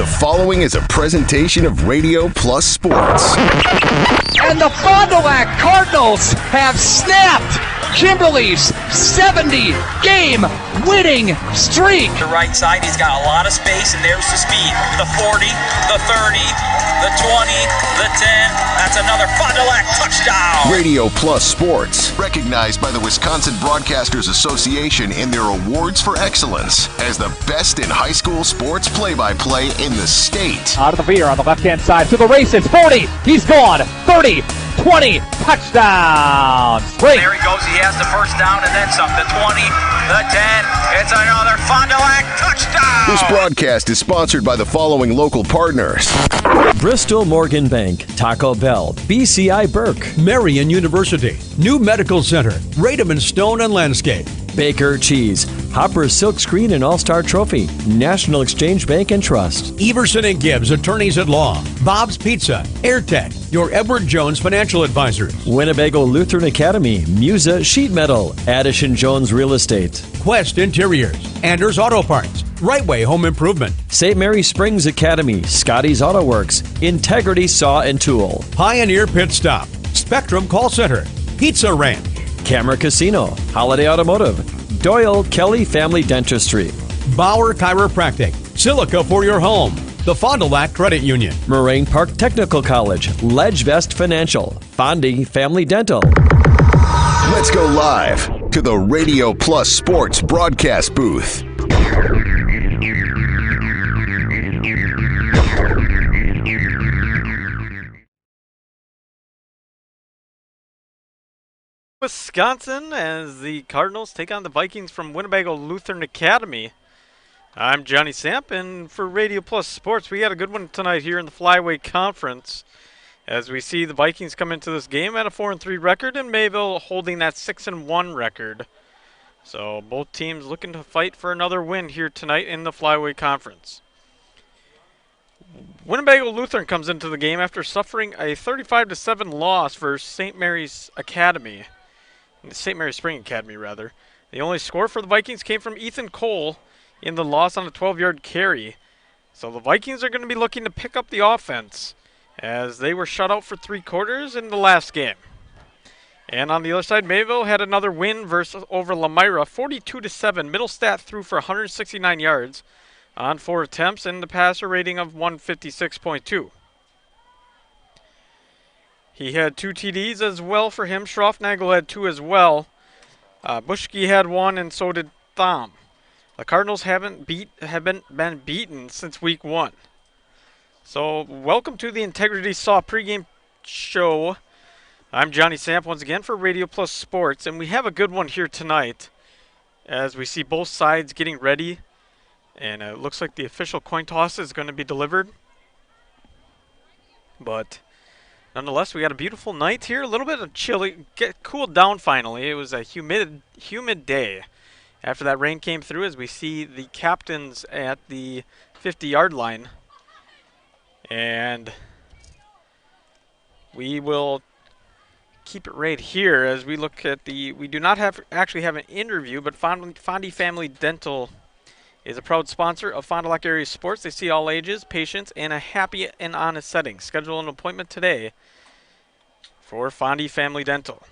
The following is a presentation of Radio Plus Sports. And the Fond du Lac Cardinals have snapped Kimberly's 70-game winning streak. The right side, he's got a lot of space, and there's the speed. The 40, the 30, the 20, the 10. That's another Fond du Lac touchdown. Radio Plus Sports, recognized by the Wisconsin Broadcasters Association in their awards for excellence as the best in high school sports play-by-play in the state. Out of the veer on the left-hand side to the races. 40, he's gone. 30, 20, touchdown. Great. There he goes. He has the first down and then some. The 20, the 10. It's another Fond du Lac touchdown. This broadcast is sponsored by the following local partners. Bristol Morgan Bank, Taco Bell, BCI Burke, Marian University, New Medical Center, Radom and Stone and Landscape, Baker Cheese, Hopper Silk Screen and All-Star Trophy, National Exchange Bank and Trust, Everson and Gibbs, Attorneys at Law, Bob's Pizza, AirTech, your Edward Jones Financial Advisors, Winnebago Lutheran Academy, Musa Sheet Metal, Addison Jones Real Estate, Quest Interiors, Anders Auto Parts, Right Way Home Improvement, St. Mary Springs Academy, Scotty's Auto Works, Integrity Saw and Tool, Pioneer Pit Stop, Spectrum Call Center, Pizza Ranch, Camera Casino, Holiday Automotive, Doyle Kelly Family Dentistry, Bauer Chiropractic, Silica for your home, the Fond du Lac Credit Union, Moraine Park Technical College, Ledgevest Financial, Fondy Family Dental. Let's go live to the Radio Plus Sports broadcast booth. Wisconsin as the Cardinals take on the Vikings from Winnebago Lutheran Academy. I'm Johnny Samp, and for Radio Plus Sports, we got a good one tonight here in the Flyweight Conference as we see the Vikings come into this game at a 4-3 record and Mayville holding that 6-1 record. So both teams looking to fight for another win here tonight in the Flyweight Conference. Winnebago Lutheran comes into the game after suffering a 35-7 loss versus St. Mary's Academy. St. Mary's Spring Academy, rather. The only score for the Vikings came from Ethan Cole in the loss on a 12-yard carry. So the Vikings are going to be looking to pick up the offense as they were shut out for 3 quarters in the last game. And on the other side, Mayville had another win over Lamira, 42-7. Middlestat threw for 169 yards on 4 attempts and the passer rating of 156.2. He had 2 TDs as well for him. Schroffnagel had 2 as well. Buschke had 1, and so did Thom. The Cardinals have been beaten since week 1. So welcome to the Integrity Saw pregame show. I'm Johnny Samp once again for Radio Plus Sports, and we have a good one here tonight as we see both sides getting ready, and it looks like the official coin toss is going to be delivered. But nonetheless, we got a beautiful night here. A little bit of chilly, cooled down finally. It was a humid day after that rain came through as we see the captains at the 50-yard line. And we will keep it right here as we look at we do not actually have an interview, but Fondy Family Dental is a proud sponsor of Fond du Lac area sports. They see all ages, patients, and a happy and honest setting. Schedule an appointment today for Fondy Family Dental.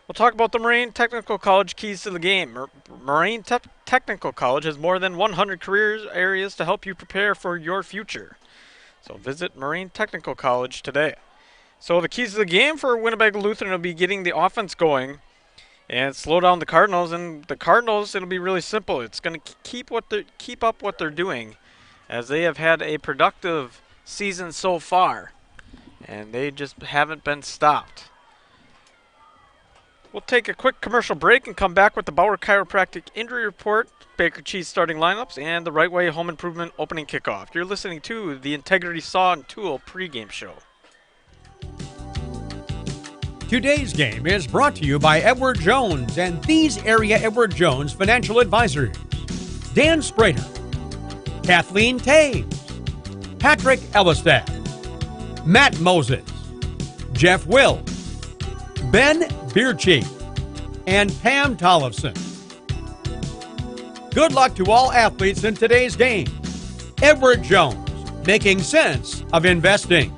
We'll talk about the Moraine Technical College keys to the game. Moraine Technical College has more than 100 career areas to help you prepare for your future. So visit Moraine Technical College today. So the keys to the game for Winnebago Lutheran will be getting the offense going and slow down the Cardinals. And the Cardinals, it'll be really simple. It's going to keep up what they're doing, as they have had a productive season so far, and they just haven't been stopped. We'll take a quick commercial break and come back with the Bauer Chiropractic Injury Report, Baker Cheese starting lineups, and the Right Way Home Improvement opening kickoff. You're listening to the Integrity Saw and Tool pregame show. Today's game is brought to you by Edward Jones and these area Edward Jones Financial Advisors: Dan Sprader, Kathleen Taves, Patrick Ellistad, Matt Moses, Jeff Will, Ben Beercheek, and Pam Tollefson. Good luck to all athletes in today's game. Edward Jones, making sense of investing.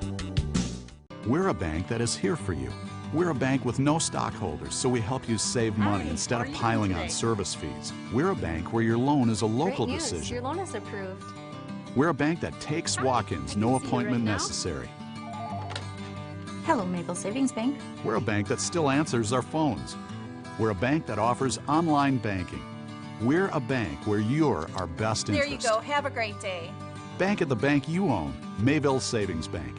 We're a bank that is here for you. We're a bank with no stockholders, so we help you save money instead of piling on service fees. We're a bank where your loan is a local decision. Your loan is approved. We're a bank that takes walk-ins, no appointment necessary. Hello, Mayville Savings Bank. We're a bank that still answers our phones. We're a bank that offers online banking. We're a bank where you're our best interest. There you go. Have a great day. Bank at the bank you own. Mayville Savings Bank.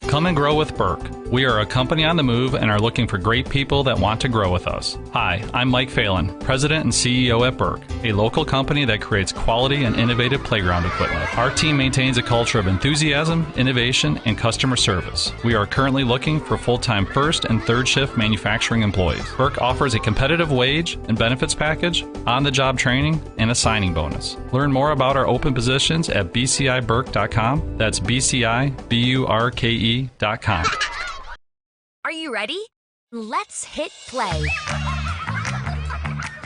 Come and grow with Burke. We are a company on the move and are looking for great people that want to grow with us. Hi, I'm Mike Phelan, President and CEO at Burke, a local company that creates quality and innovative playground equipment. Our team maintains a culture of enthusiasm, innovation, and customer service. We are currently looking for full-time first and third shift manufacturing employees. Burke offers a competitive wage and benefits package, on-the-job training, and a signing bonus. Learn more about our open positions at bciburke.com. That's bciburke.com. Are you ready? Let's hit play.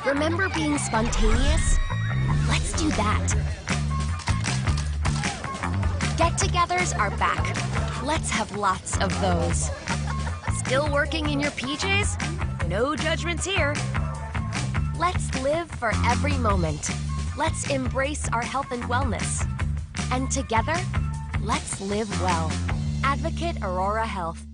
Remember being spontaneous? Let's do that. Get-togethers are back. Let's have lots of those. Still working in your PJs? No judgments here. Let's live for every moment. Let's embrace our health and wellness. And together, let's live well. Advocate Aurora Health.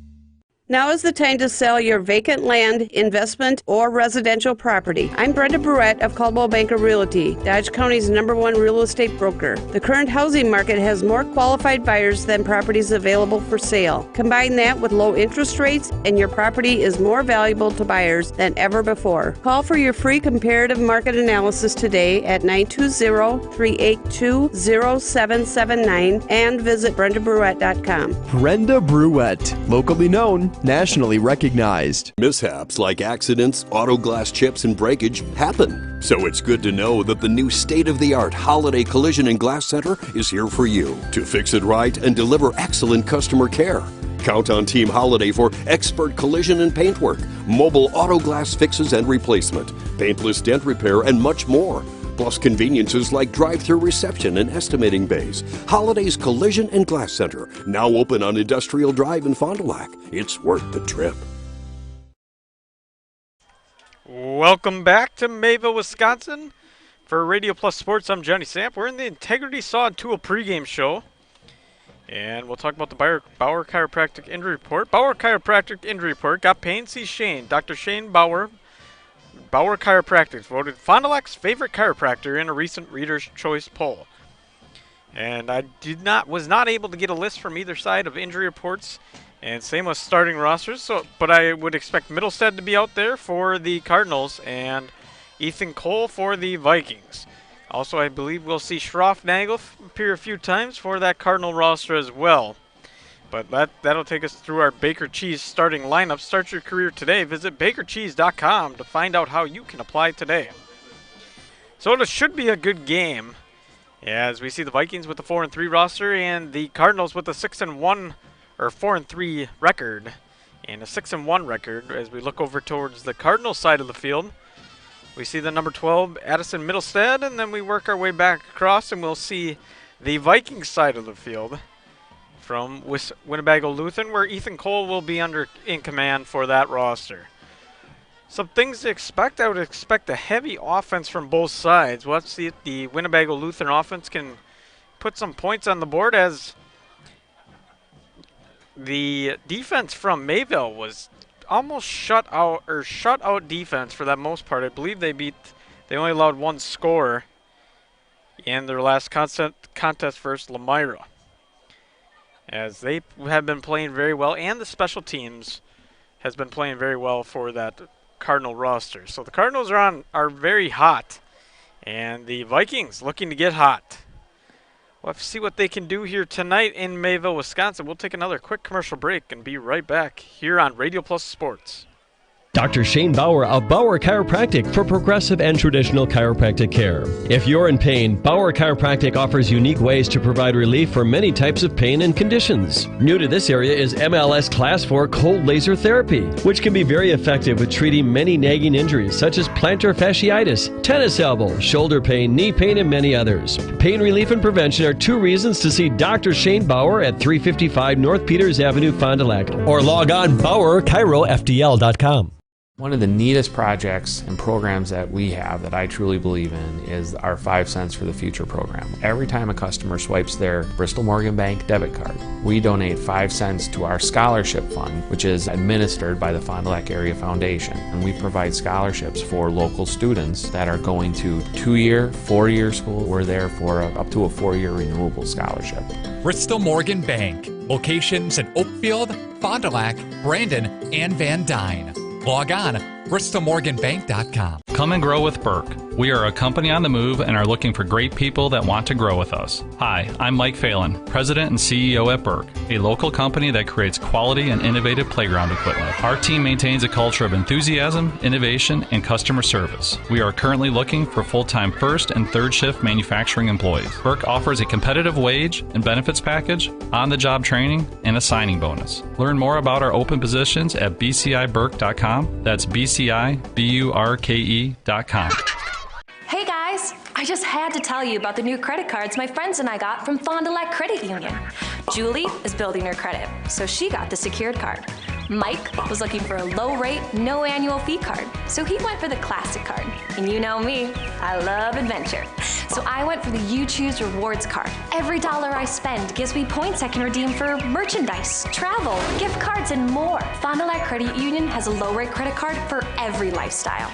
Now is the time to sell your vacant land, investment, or residential property. I'm Brenda Barrett of Caldwell Banker Realty, Dodge County's #1 real estate broker. The current housing market has more qualified buyers than properties available for sale. Combine that with low interest rates, and your property is more valuable to buyers than ever before. Call for your free comparative market analysis today at 920-382-0779 and visit BrendaBruette.com. Brenda Bruette, locally known, nationally recognized. Mishaps like accidents, auto glass chips, and breakage happen. So it's good to know that the new state-of-the-art Holiday Collision and Glass Center is here for you to fix it right and deliver excellent customer care. Count on Team Holiday for expert collision and paintwork, mobile auto glass fixes and replacement, paintless dent repair, and much more. Plus conveniences like drive-through reception and estimating bays. Holiday's Collision and Glass Center, now open on Industrial Drive in Fond du Lac. It's worth the trip. Welcome back to Mayville, Wisconsin. For Radio Plus Sports, I'm Johnny Samp. We're in the Integrity Saw and Tool pregame show. And we'll talk about the Bauer Chiropractic Injury Report. Bauer Chiropractic Injury Report got Payne C. Shane, Dr. Shane Bauer. Bauer Chiropractic voted Fond du Lac's favorite chiropractor in a recent Reader's Choice poll. And I was not able to get a list from either side of injury reports, and same with starting rosters. But I would expect Middlestead to be out there for the Cardinals and Ethan Cole for the Vikings. Also, I believe we'll see Schroff-Nagel appear a few times for that Cardinal roster as well. But that'll take us through our Baker Cheese starting lineup. Start your career today. Visit bakercheese.com to find out how you can apply today. So it should be a good game, as we see the Vikings with the 4-3 roster and the Cardinals with a 6-1 or 4-3 record and a 6-1 record. As we look over towards the Cardinals side of the field, we see the number 12 Addison Middlestead, and then we work our way back across and we'll see the Vikings side of the field from Winnebago Lutheran, where Ethan Cole will be in command for that roster. Some things to expect. I would expect a heavy offense from both sides. We'll have to see if the Winnebago Lutheran offense can put some points on the board, as the defense from Mayville was almost shut out defense for that most part. I believe they only allowed one score in their last contest versus Lemira, as they have been playing very well, and the special teams has been playing very well for that Cardinal roster. So the Cardinals are very hot, and the Vikings looking to get hot. We'll have to see what they can do here tonight in Mayville, Wisconsin. We'll take another quick commercial break and be right back here on Radio Plus Sports. Dr. Shane Bauer of Bauer Chiropractic for progressive and traditional chiropractic care. If you're in pain, Bauer Chiropractic offers unique ways to provide relief for many types of pain and conditions. New to this area is MLS Class 4 cold laser therapy, which can be very effective with treating many nagging injuries such as plantar fasciitis, tennis elbow, shoulder pain, knee pain, and many others. Pain relief and prevention are 2 reasons to see Dr. Shane Bauer at 355 North Peters Avenue, Fond du Lac, or log on BauerChiroFDL.com. One of the neatest projects and programs that we have that I truly believe in is our 5 Cents for the Future program. Every time a customer swipes their Bristol Morgan Bank debit card, we donate 5 cents to our scholarship fund, which is administered by the Fond du Lac Area Foundation. And we provide scholarships for local students that are going to 2-year, 4-year school. We're there for up to a 4-year renewable scholarship. Bristol Morgan Bank. Locations in Oakfield, Fond du Lac, Brandon, and Van Dyne. Log on BristolMorganBank.com. Come and grow with Burke. We are a company on the move and are looking for great people that want to grow with us. Hi, I'm Mike Phelan, President and CEO at Burke, a local company that creates quality and innovative playground equipment. Our team maintains a culture of enthusiasm, innovation, and customer service. We are currently looking for full-time first and third shift manufacturing employees. Burke offers a competitive wage and benefits package, on-the-job training, and a signing bonus. Learn more about our open positions at bciburke.com. That's bciburke.com. Hey guys, I just had to tell you about the new credit cards my friends and I got from Fond du Lac Credit Union. Julie is building her credit, so she got the secured card. Mike was looking for a low rate, no annual fee card, so he went for the classic card. And you know me, I love adventure. So I went for the You Choose Rewards card. Every dollar I spend gives me points I can redeem for merchandise, travel, gift cards, and more. Fond du Lac Credit Union has a low rate credit card for every lifestyle.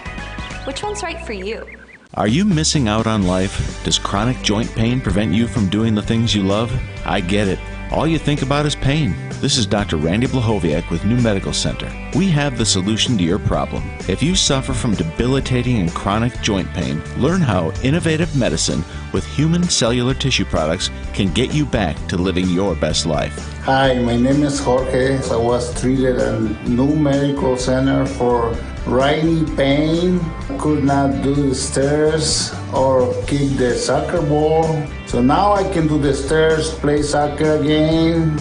Which one's right for you? Are you missing out on life? Does chronic joint pain prevent you from doing the things you love? I get it. All you think about is pain. This is Dr. Randy Blahoviak with New Medical Center. We have the solution to your problem. If you suffer from debilitating and chronic joint pain, learn how innovative medicine with human cellular tissue products can get you back to living your best life. Hi, my name is Jorge. I was treated at New Medical Center for riding pain. Could not do the stairs or kick the soccer ball. So now I can do the stairs, play soccer again,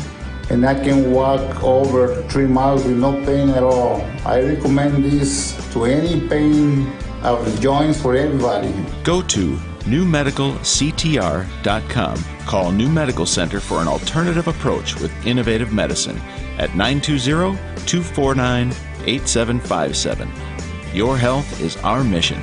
and I can walk over 3 miles with no pain at all. I recommend this to any pain of the joints for everybody. Go to newmedicalctr.com. Call New Medical Center for an alternative approach with innovative medicine at 920-249-8757. Your health is our mission.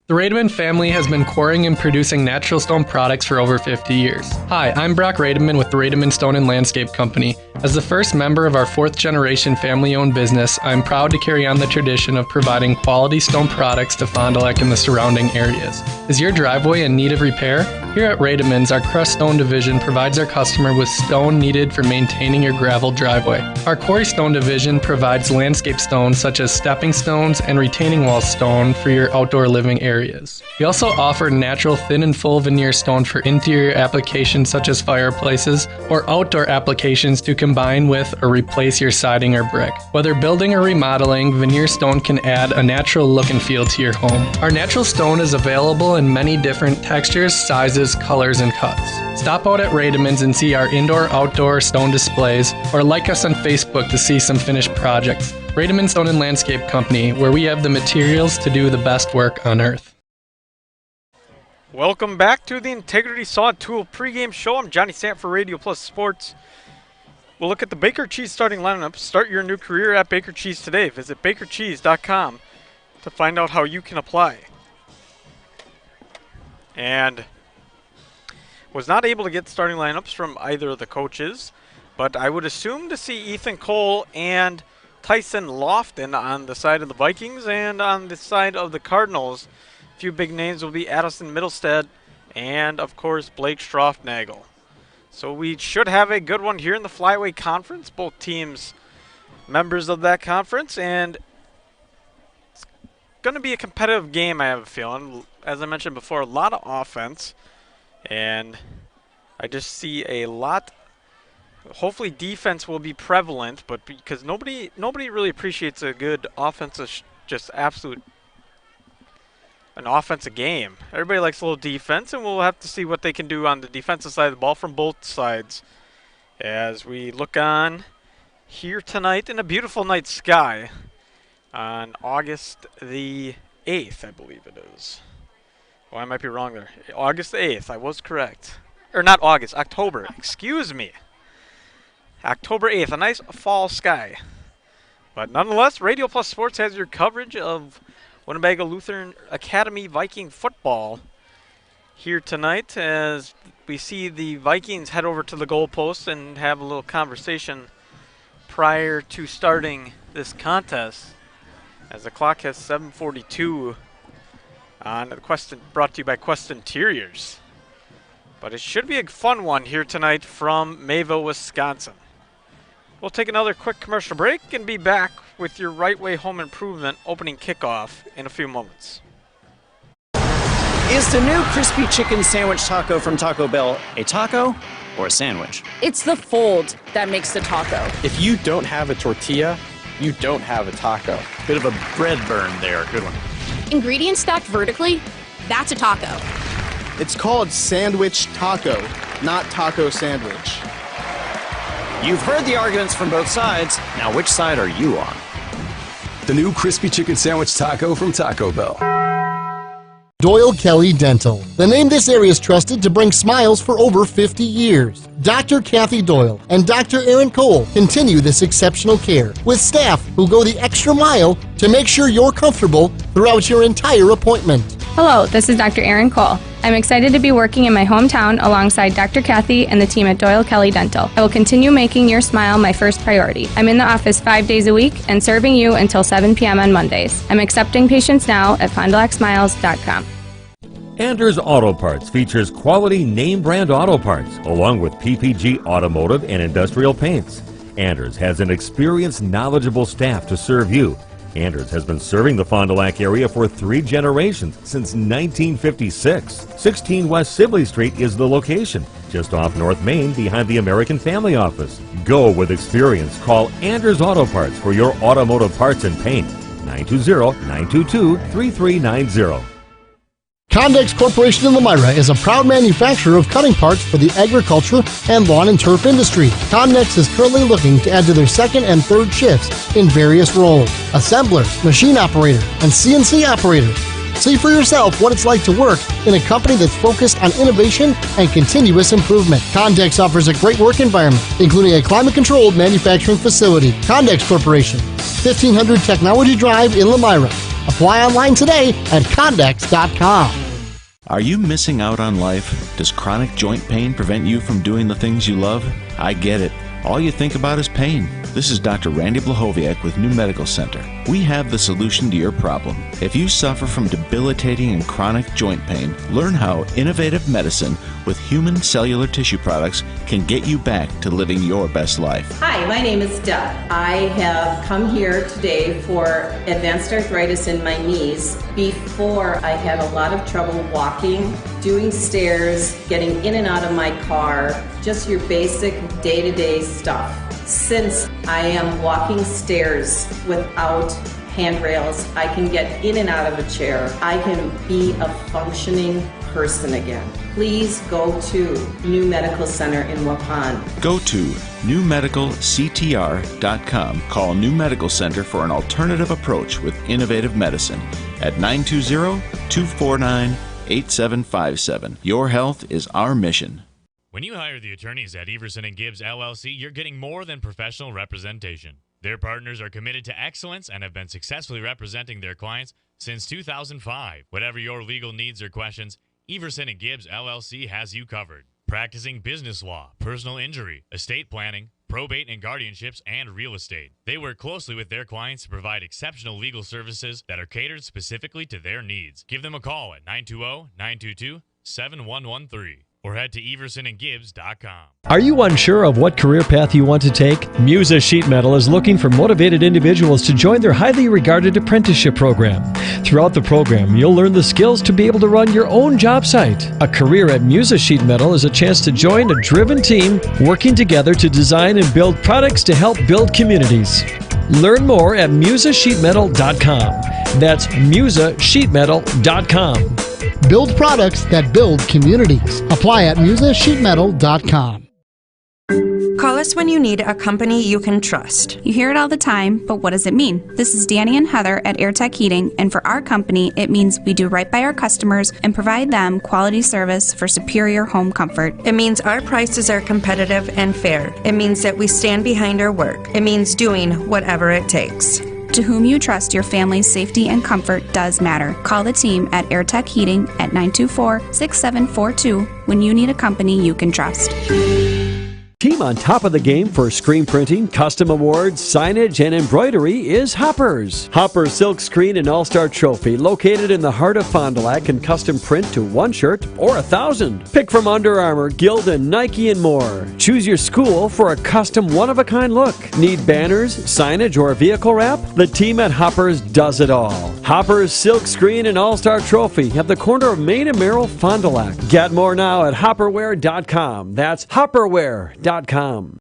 The Rademan family has been quarrying and producing natural stone products for over 50 years. Hi, I'm Brock Rademan with the Rademan Stone and Landscape Company. As the first member of our 4th generation family-owned business, I'm proud to carry on the tradition of providing quality stone products to Fond du Lac and the surrounding areas. Is your driveway in need of repair? Here at Rademan's, our crushed stone division provides our customer with stone needed for maintaining your gravel driveway. Our quarry stone division provides landscape stones such as stepping stones and retaining wall stone for your outdoor living areas. We also offer natural thin and full veneer stone for interior applications such as fireplaces or outdoor applications to combine with or replace your siding or brick. Whether building or remodeling, veneer stone can add a natural look and feel to your home. Our natural stone is available in many different textures, sizes, colors, and cuts. Stop out at Rademan's and see our indoor-outdoor stone displays, or like us on Facebook to see some finished projects. Rademan Stone and Landscape Company, where we have the materials to do the best work on earth. Welcome back to the Integrity Saw Tool pregame show. I'm Johnny Sant for Radio Plus Sports. We'll look at the Baker Cheese starting lineup. Start your new career at Baker Cheese today. Visit bakercheese.com to find out how you can apply. And was not able to get starting lineups from either of the coaches, but I would assume to see Ethan Cole and Tyson Lofton on the side of the Vikings, and on the side of the Cardinals, a few big names will be Addison Middlestead and, of course, Blake Stroffnagel. So we should have a good one here in the Flyweight Conference. Both teams members of that conference, and it's going to be a competitive game, I have a feeling. As I mentioned before, a lot of offense, and I just see a lot hopefully defense will be prevalent, but because nobody really appreciates a good offensive, just absolute an offensive game. Everybody likes a little defense, and we'll have to see what they can do on the defensive side of the ball from both sides as we look on here tonight in a beautiful night sky on August the 8th, I believe it is. Oh, I might be wrong there. August the 8th, I was correct. Or not August, October, excuse me. October 8th, a nice fall sky. But nonetheless, Radio Plus Sports has your coverage of Winnebago Lutheran Academy Viking football here tonight as we see the Vikings head over to the goalpost and have a little conversation prior to starting this contest as the clock has 7:42 on the Quest, brought to you by Quest Interiors. But it should be a fun one here tonight from Mayville, Wisconsin. We'll take another quick commercial break and be back with your Right Way Home Improvement opening kickoff in a few moments. Is the new crispy chicken sandwich taco from Taco Bell a taco or a sandwich? It's the fold that makes the taco. If you don't have a tortilla, you don't have a taco. Bit of a bread burn there. Good one. Ingredients stacked vertically, that's a taco. It's called sandwich taco, not taco sandwich. You've heard the arguments from both sides. Now, which side are you on? The new crispy chicken sandwich taco from Taco Bell. Doyle Kelly Dental, the name this area is trusted to bring smiles for over 50 years. Dr. Kathy Doyle and Dr. Aaron Cole continue this exceptional care with staff who go the extra mile to make sure you're comfortable throughout your entire appointment. Hello, this is Dr. Aaron Cole. I'm excited to be working in my hometown alongside Dr. Kathy and the team at Doyle Kelly Dental. I will continue making your smile my first priority. I'm in the office 5 days a week and serving you until 7 p.m. on Mondays. I'm accepting patients now at FondulacsMiles.com. Anders Auto Parts features quality name brand auto parts along with PPG automotive and industrial paints. Anders has an experienced, knowledgeable staff to serve you. Anders has been serving the Fond du Lac area for 3 generations since 1956. 16 West Sibley Street is the location, just off North Main behind the American Family Office. Go with experience. Call Anders Auto Parts for your automotive parts and paint. 920-922-3390. Condex Corporation in Elmira is a proud manufacturer of cutting parts for the agriculture and lawn and turf industry. Condex is currently looking to add to their second and third shifts in various roles: assembler, machine operator, and CNC operator. See for yourself what it's like to work in a company that's focused on innovation and continuous improvement. Condex offers a great work environment, including a climate-controlled manufacturing facility. Condex Corporation, 1500 Technology Drive in Elmira. Apply online today at Condex.com. Are you missing out on life? Does chronic joint pain prevent you from doing the things you love? I get it. All you think about is pain. This is Dr. Randy Blahoviak with New Medical Center. We have the solution to your problem. If you suffer from debilitating and chronic joint pain, learn how innovative medicine with human cellular tissue products can get you back to living your best life. Hi, my name is Deb. I have come here today for advanced arthritis in my knees. Before, I had a lot of trouble walking, doing stairs, getting in and out of my car, just your basic day-to-day stuff. Since I am walking stairs without handrails, I can get in and out of a chair. I can be a functioning person again. Please go to New Medical Center in Waupun. Go to newmedicalctr.com. Call New Medical Center for an alternative approach with innovative medicine at 920-249-8757. Your health is our mission. When you hire the attorneys at Everson & Gibbs LLC, you're getting more than professional representation. Their partners are committed to excellence and have been successfully representing their clients since 2005. Whatever your legal needs or questions, Everson & Gibbs LLC has you covered. Practicing business law, personal injury, estate planning, probate and guardianships, and real estate. They work closely with their clients to provide exceptional legal services that are catered specifically to their needs. Give them a call at 920-922-7113. or head to eversonandgibbs.com. Are you unsure of what career path you want to take? Musa Sheet Metal is looking for motivated individuals to join their highly regarded apprenticeship program. Throughout the program, you'll learn the skills to be able to run your own job site. A career at Musa Sheet Metal is a chance to join a driven team working together to design and build products to help build communities. Learn more at musasheetmetal.com. That's musasheetmetal.com. Build products that build communities. Apply at musasheetmetal.com. Call us when you need a company you can trust. You hear it all the time, but what does it mean? This is Danny and Heather at AirTech Heating, and for our company, it means we do right by our customers and provide them quality service for superior home comfort. It means our prices are competitive and fair. It means that we stand behind our work. It means doing whatever it takes. To whom you trust, your family's safety and comfort does matter. Call the team at AirTech Heating at 924-6742 when you need a company you can trust. Team on top of the game for screen printing, custom awards, signage, and embroidery is Hoppers. Hoppers Silk Screen and All-Star Trophy, located in the heart of Fond du Lac, can custom print to 1 shirt or 1,000. Pick from Under Armour, Gildan, Nike, and more. Choose your school for a custom one-of-a-kind look. Need banners, signage, or vehicle wrap? The team at Hoppers does it all. Hoppers Silk Screen and All-Star Trophy at the corner of Main and Merrill, Fond du Lac. Get more now at hopperware.com. That's hopperware.com.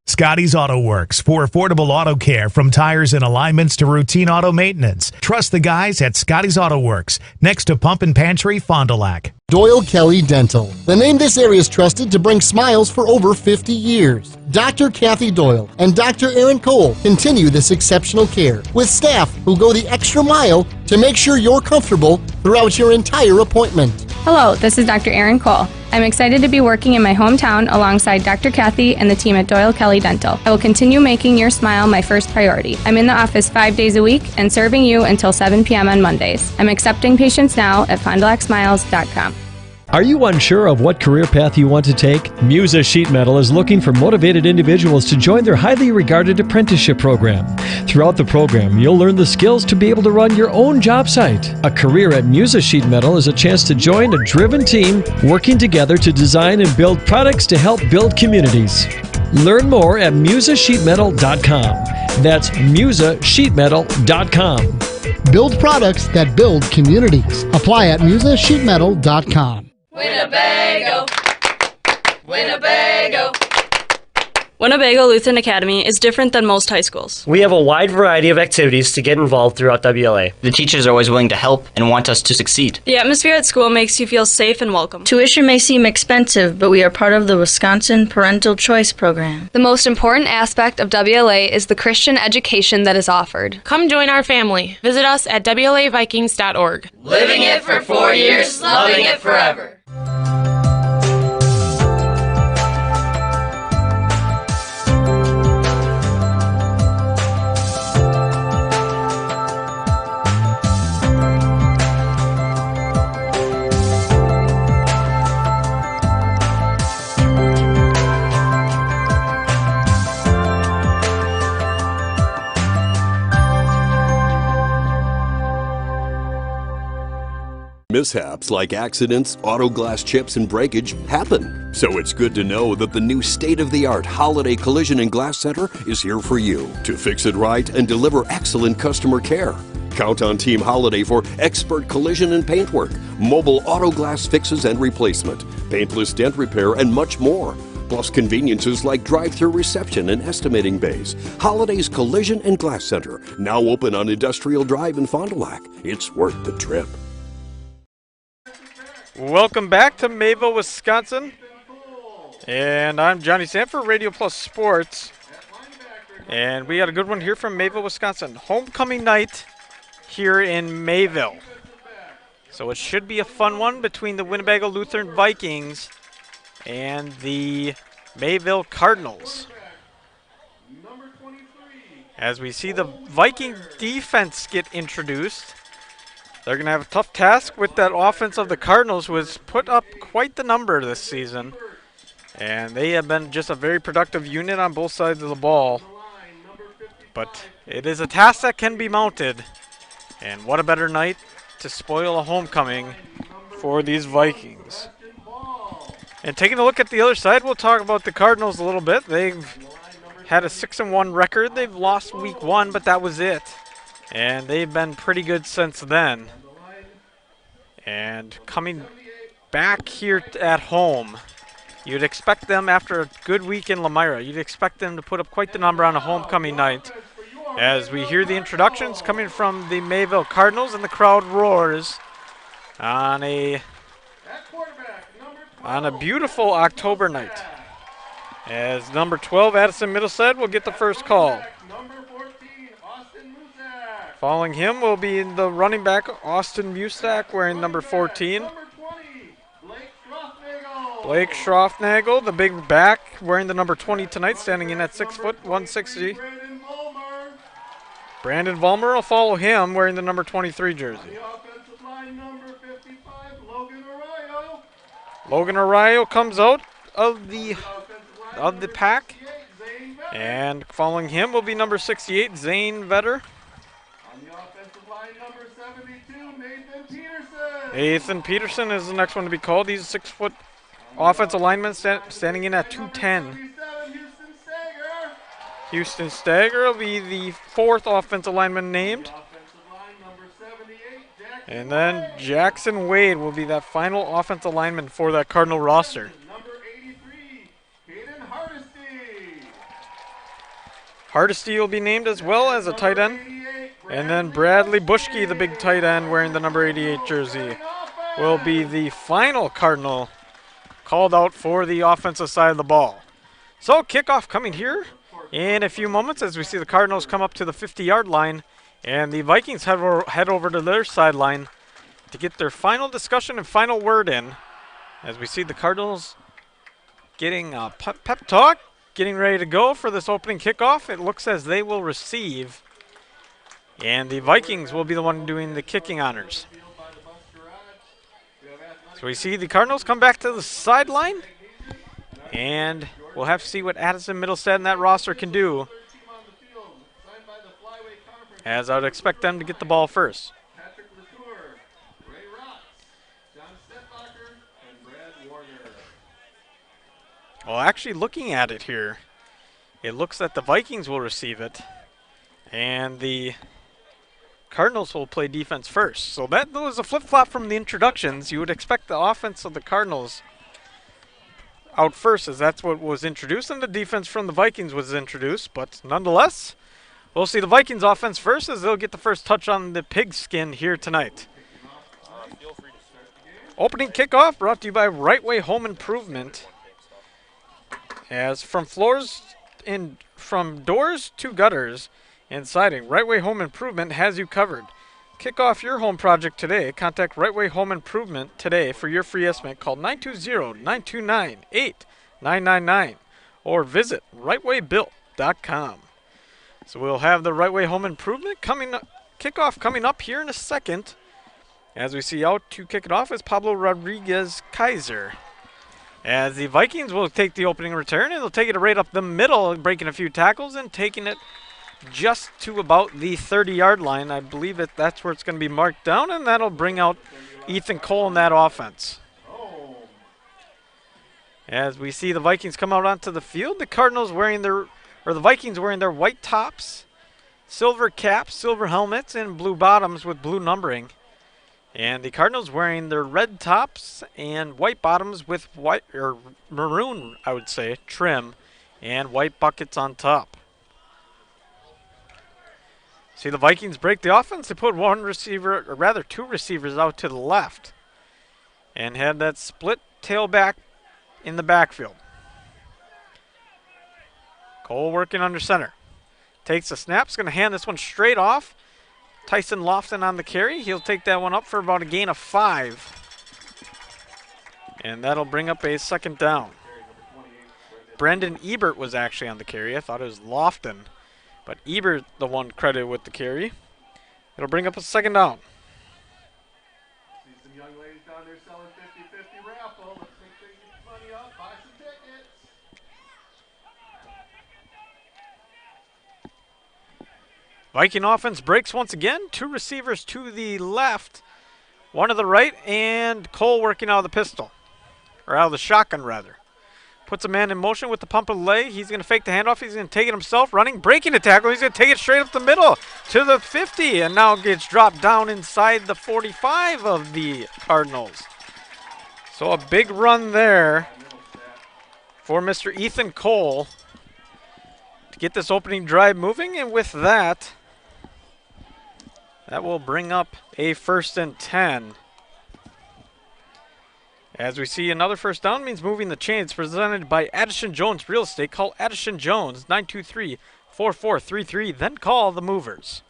Scotty's Auto Works for affordable auto care, from tires and alignments to routine auto maintenance. Trust the guys at Scotty's Auto Works, next to Pump and Pantry, Fond du Lac. Doyle Kelly Dental, the name this area is trusted to bring smiles for over 50 years. Dr. Kathy Doyle and Dr. Aaron Cole continue this exceptional care with staff who go the extra mile to make sure you're comfortable throughout your entire appointment. Hello, this is Dr. Aaron Cole. I'm excited to be working in my hometown alongside Dr. Kathy and the team at Doyle Kelly Dental. I will continue making your smile my first priority. I'm in the office 5 days a week and serving you until 7 p.m. on Mondays. I'm accepting patients now at fondulacsmiles.com. Are you unsure of what career path you want to take? Musa Sheet Metal is looking for motivated individuals to join their highly regarded apprenticeship program. Throughout the program, you'll learn the skills to be able to run your own job site. A career at Musa Sheet Metal is a chance to join a driven team working together to design and build products to help build communities. Learn more at musasheetmetal.com. That's musasheetmetal.com. Build products that build communities. Apply at musasheetmetal.com. Winnebago, Winnebago. Winnebago Lutheran Academy is different than most high schools. We have a wide variety of activities to get involved throughout WLA. The teachers are always willing to help and want us to succeed. The atmosphere at school makes you feel safe and welcome. Tuition may seem expensive, but we are part of the Wisconsin Parental Choice Program. The most important aspect of WLA is the Christian education that is offered. Come join our family. Visit us at WLAVikings.org. Living it for 4 years, loving it forever. Mishaps like accidents, auto glass chips, and breakage happen. So it's good to know that the new state-of-the-art Holiday Collision and Glass Center is here for you to fix it right and deliver excellent customer care. Count on Team Holiday for expert collision and paintwork, mobile auto glass fixes and replacement, paintless dent repair, and much more. Plus conveniences like drive-through reception and estimating bays. Holiday's Collision and Glass Center, now open on Industrial Drive in Fond du Lac. It's worth the trip. Welcome back to Mayville, Wisconsin. And I'm Johnny Sanford, Radio Plus Sports. And we got a good one here from Mayville, Wisconsin. Homecoming night here in Mayville. So it should be a fun one between the Winnebago Lutheran Vikings and the Mayville Cardinals. As we see the Viking defense get introduced, they're going to have a tough task with that offense of the Cardinals, who has put up quite the number this season. And they have been just a very productive unit on both sides of the ball. But it is a task that can be mounted. And what a better night to spoil a homecoming for these Vikings. And taking a look at the other side, we'll talk about the Cardinals a little bit. They've had a 6-1 record. They've lost week 1, but that was it. And they've been pretty good since then. And coming back here at home, you'd expect them, after a good week in Lamira, you'd expect them to put up quite the number on a homecoming night. As we hear the introductions coming from the Mayville Cardinals, and the crowd roars on a beautiful October night. As number 12, Addison Middlesex, will get the first call. Following him will be the running back, Austin Musak, wearing number 14. Blake Schroffnagel, the big back, wearing the number 20 tonight, standing in at 6 foot, 160. Brandon Vollmer will follow him, wearing the number 23 jersey. Logan Arroyo comes out of the pack. And following him will be number 68, Zane Vetter. Nathan Peterson is the next one to be called. He's a 6 foot offensive lineman standing in at 210. Houston Stagger will be the 4th offensive lineman named. And then Jackson Wade will be that final offensive lineman for that Cardinal roster. Hardesty will be named as well as a tight end. And then Bradley Bushke, the big tight end wearing the number 88 jersey, will be the final Cardinal called out for the offensive side of the ball. So kickoff coming here in a few moments as we see the Cardinals come up to the 50-yard line, and the Vikings head over to their sideline to get their final discussion and final word in, as we see the Cardinals getting a pep talk, getting ready to go for this opening kickoff. It looks as they will receive, and the Vikings will be the one doing the kicking honors. So we see the Cardinals come back to the sideline, and we'll have to see what Addison Middlesex and that roster can do, as I would expect them to get the ball first. Well, actually looking at it here, it looks that the Vikings will receive it, and the Cardinals will play defense first. So that was a flip-flop from the introductions. You would expect the offense of the Cardinals out first, as that's what was introduced, and the defense from the Vikings was introduced. But nonetheless, we'll see the Vikings offense first, as they'll get the first touch on the pigskin here tonight. Opening kickoff brought to you by Right Way Home Improvement. As from doors to gutters and siding, Right Way Home Improvement has you covered. Kick off your home project today. Contact Right Way Home Improvement today for your free estimate. Call 920-929-8999 or visit rightwaybuilt.com. So we'll have the Right Way Home Improvement kickoff coming up here in a second. As we see out to kick it off is Pablo Rodriguez Kaiser. As the Vikings will take the opening return, and they'll take it right up the middle, breaking a few tackles and taking it just to about the 30-yard line. I believe that's where it's going to be marked down, and that'll bring out Ethan Cole in that offense. As we see the Vikings come out onto the field, the Vikings wearing their white tops, silver caps, silver helmets, and blue bottoms with blue numbering. And the Cardinals wearing their red tops and white bottoms with white, or maroon, I would say, trim, and white buckets on top. See the Vikings break the offense. They put two receivers out to the left, and had that split tailback in the backfield. Cole working under center. Takes the snap. Is going to hand this one straight off. Tyson Lofton on the carry. He'll take that one up for about a gain of 5. And that'll bring up a second down. Brendan Ebert was actually on the carry. I thought it was Lofton. But Ebert, the one credited with the carry. It'll bring up a second down. See some young ladies down there selling 50-50 raffle. Let's make sure you get the money up. Buy some tickets. Viking offense breaks once again. Two receivers to the left, one to the right, and Cole working out of the pistol. or out of the shotgun rather. Puts a man in motion with the pump of the leg. He's going to fake the handoff. He's going to take it himself, running, breaking the tackle. He's going to take it straight up the middle to the 50, and now gets dropped down inside the 45 of the Cardinals. So a big run there for Mr. Ethan Cole to get this opening drive moving, and with that, that will bring up a 1st and 10. As we see another first down means moving the chains, presented by Addison Jones Real Estate. Call Addison Jones, 923-4433, then call the movers.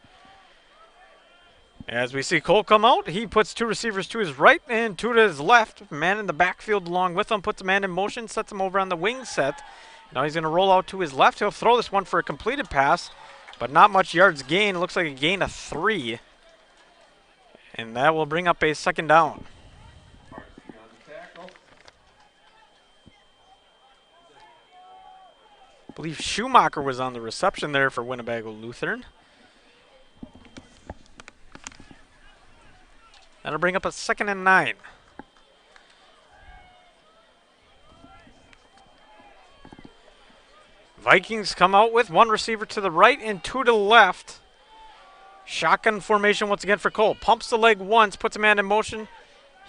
As we see Cole come out, he puts 2 receivers to his right and 2 to his left. Man in the backfield along with him, puts a man in motion, sets him over on the wing set. Now he's going to roll out to his left. He'll throw this one for a completed pass, but not much yards gain. It looks like a gain of 3. And that will bring up a 2nd down. I believe Schumacher was on the reception there for Winnebago Lutheran. That'll bring up a 2nd and 9. Vikings come out with 1 receiver to the right and 2 to the left. Shotgun formation once again for Cole. Pumps the leg once, puts a man in motion.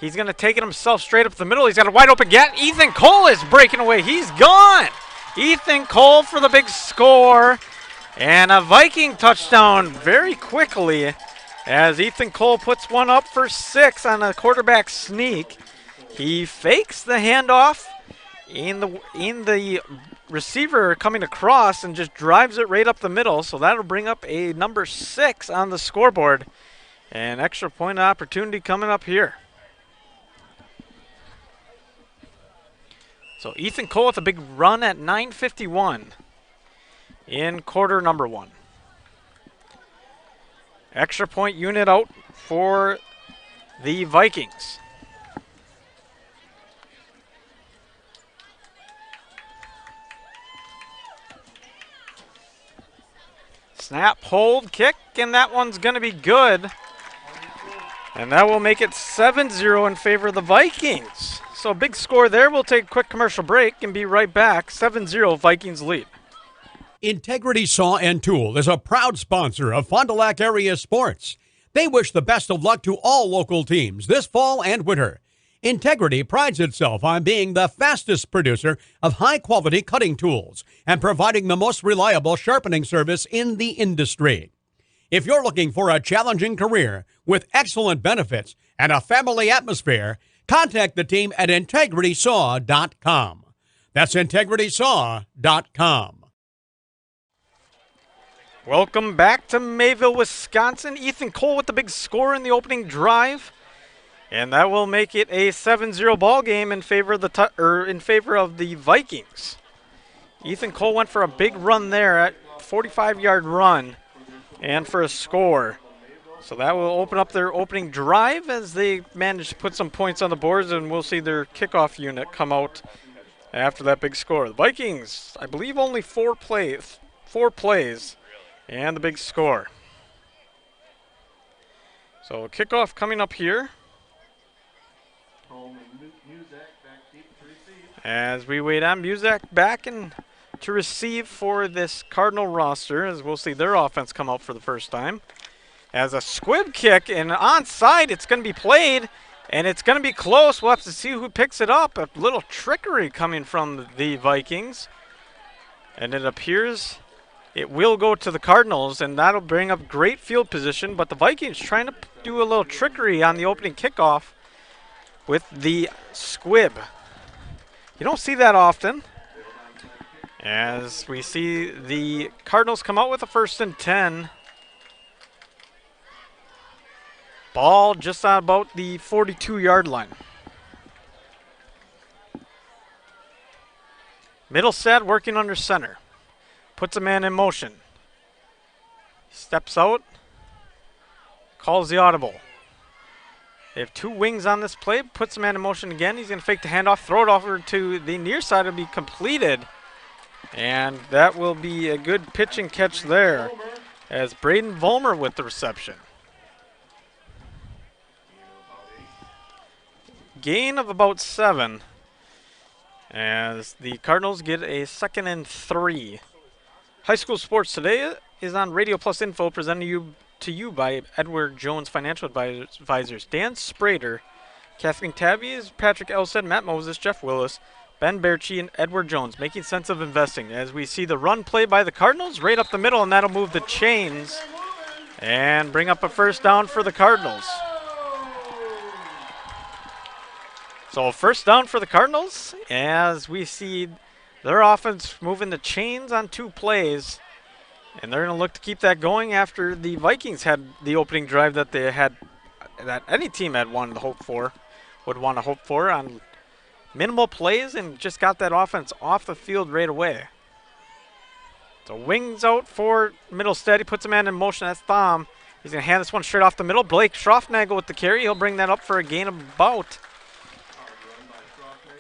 He's going to take it himself straight up the middle. He's got a wide open gap. Ethan Cole is breaking away. He's gone. Ethan Cole for the big score. And a Viking touchdown very quickly as Ethan Cole puts one up for 6 on a quarterback sneak. He fakes the handoff in the receiver coming across and just drives it right up the middle. So that'll bring up a number 6 on the scoreboard. An extra point opportunity coming up here. So Ethan Cole with a big run at 9:51 in quarter number 1. Extra point unit out for the Vikings. Snap, hold, kick, and that one's going to be good. And that will make it 7-0 in favor of the Vikings. So a big score there. We'll take a quick commercial break and be right back. 7-0 Vikings lead. Integrity Saw and Tool is a proud sponsor of Fond du Lac area sports. They wish the best of luck to all local teams this fall and winter. Integrity prides itself on being the fastest producer of high-quality cutting tools and providing the most reliable sharpening service in the industry. If you're looking for a challenging career with excellent benefits and a family atmosphere, contact the team at integritysaw.com. That's integritysaw.com. Welcome back to Mayville, Wisconsin. Ethan Cole with the big score in the opening drive. And that will make it a 7-0 ball game in favor of the Vikings. Ethan Cole went for a big run there at 45-yard run and for a score. So that will open up their opening drive as they manage to put some points on the boards, and we'll see their kickoff unit come out after that big score. The Vikings, I believe, only 4 plays, and the big score. So kickoff coming up here. As we wait on Muzak back and to receive for this Cardinal roster, as we'll see their offense come out for the first time. As a squib kick and onside, it's going to be played, and it's going to be close. We'll have to see who picks it up. A little trickery coming from the Vikings. And it appears it will go to the Cardinals, and that'll bring up great field position. But the Vikings trying to do a little trickery on the opening kickoff with the squib. You don't see that often. As we see the Cardinals come out with a 1st and 10. Ball just on about the 42-yard line. Middlestad working under center. Puts a man in motion. Steps out. Calls the audible. They have 2 wings on this play. Puts a man in motion again. He's going to fake the handoff. Throw it over to the near side. It'll be completed. And that will be a good pitch and catch there as Braden Vollmer with the reception. Gain of about 7. as the Cardinals get a 2nd and 3. High school sports today is on Radio Plus Info, presented to you by Edward Jones Financial Advisors. Dan Sprader, Kathleen Tavies, Patrick Elstead, Matt Moses, Jeff Willis, Ben Berchi, and Edward Jones, making sense of investing. As we see the run play by the Cardinals right up the middle, and that'll move the chains and bring up a first down for the Cardinals. So first down for the Cardinals as we see their offense moving the chains on 2 plays. And they're going to look to keep that going after the Vikings had the opening drive that they had, that any team had wanted to hope for, would want to hope for on minimal plays, and just got that offense off the field right away. So wings out for Middlestead. He puts a man in motion. That's Thom. He's going to hand this one straight off the middle. Blake Schroffnagel with the carry. He'll bring that up for a gain of about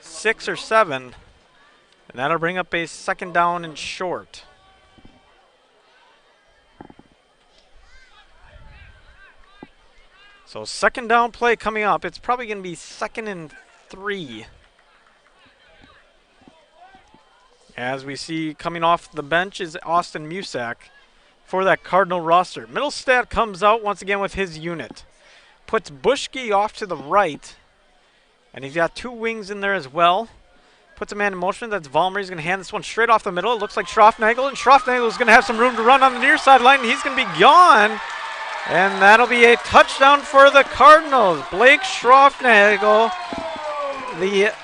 6 or 7. And that'll bring up a 2nd down and short. So 2nd down play coming up. It's probably going to be 2nd and 3. As we see coming off the bench is Austin Musak for that Cardinal roster. Middlestead comes out once again with his unit. Puts Bushke off to the right. And he's got 2 wings in there as well. Puts a man in motion. That's Vollmer. He's going to hand this one straight off the middle. It looks like Schroffnagel. And Schroffnagel is going to have some room to run on the near sideline. And he's going to be gone. And that'll be a touchdown for the Cardinals. Blake Schroffnagel, the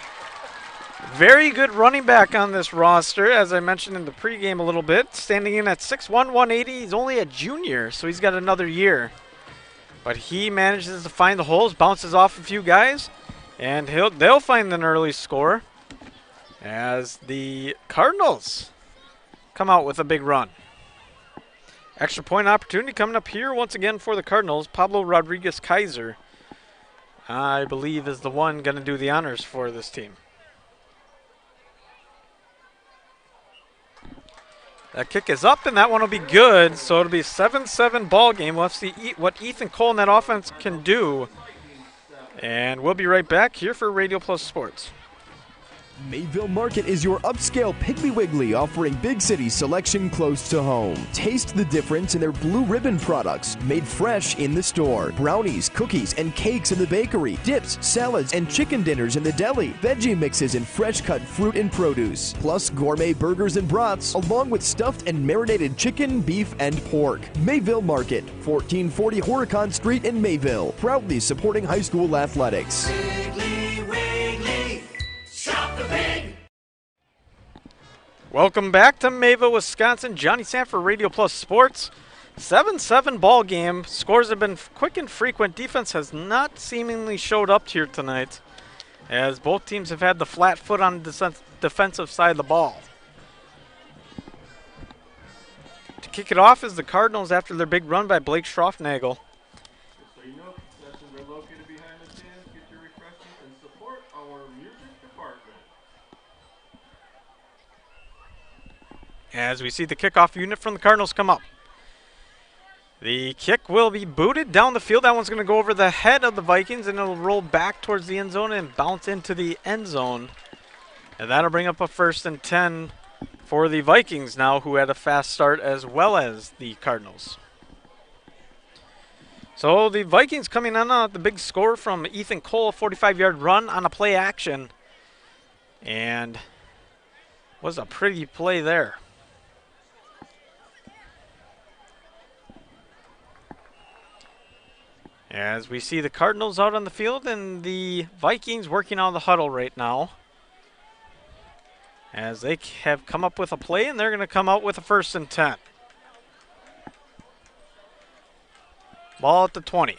very good running back on this roster, as I mentioned in the pregame a little bit, standing in at 6'1", 180. He's only a junior, so he's got another year. But he manages to find the holes, bounces off a few guys, and they'll find an early score as the Cardinals come out with a big run. Extra point opportunity coming up here once again for the Cardinals. Pablo Rodriguez-Kaiser, I believe, is the one going to do the honors for this team. That kick is up, and that one will be good. So it'll be a 7-7 ball game. We'll see what Ethan Cole and that offense can do. And we'll be right back here for Radio Plus Sports. Mayville Market is your upscale Piggly Wiggly, offering big city selection close to home. Taste the difference in their Blue Ribbon products, made fresh in the store. Brownies, cookies, and cakes in the bakery. Dips, salads, and chicken dinners in the deli. Veggie mixes and fresh cut fruit and produce. Plus gourmet burgers and brats, along with stuffed and marinated chicken, beef, and pork. Mayville Market, 1440 Horicon Street in Mayville. Proudly supporting high school athletics. Welcome back to Mayville, Wisconsin. Johnny Sanford, Radio Plus Sports. 7-7 ball game. Scores have been quick and frequent. Defense has not seemingly showed up here tonight, as both teams have had the flat foot on the defensive side of the ball. To kick it off is the Cardinals after their big run by Blake Schroffnagel. So you know, concessions are located behind the stands. Get your refreshments and support our music department. As we see the kickoff unit from the Cardinals come up. The kick will be booted down the field. That one's going to go over the head of the Vikings, and it'll roll back towards the end zone and bounce into the end zone. And that'll bring up a 1st and 10 for the Vikings now, who had a fast start as well as the Cardinals. So the Vikings coming in on the big score from Ethan Cole, a 45-yard run on a play action. And was a pretty play there. As we see the Cardinals out on the field and the Vikings working on the huddle right now. As they have come up with a play, and they're going to come out with a 1st and 10. Ball at the 20.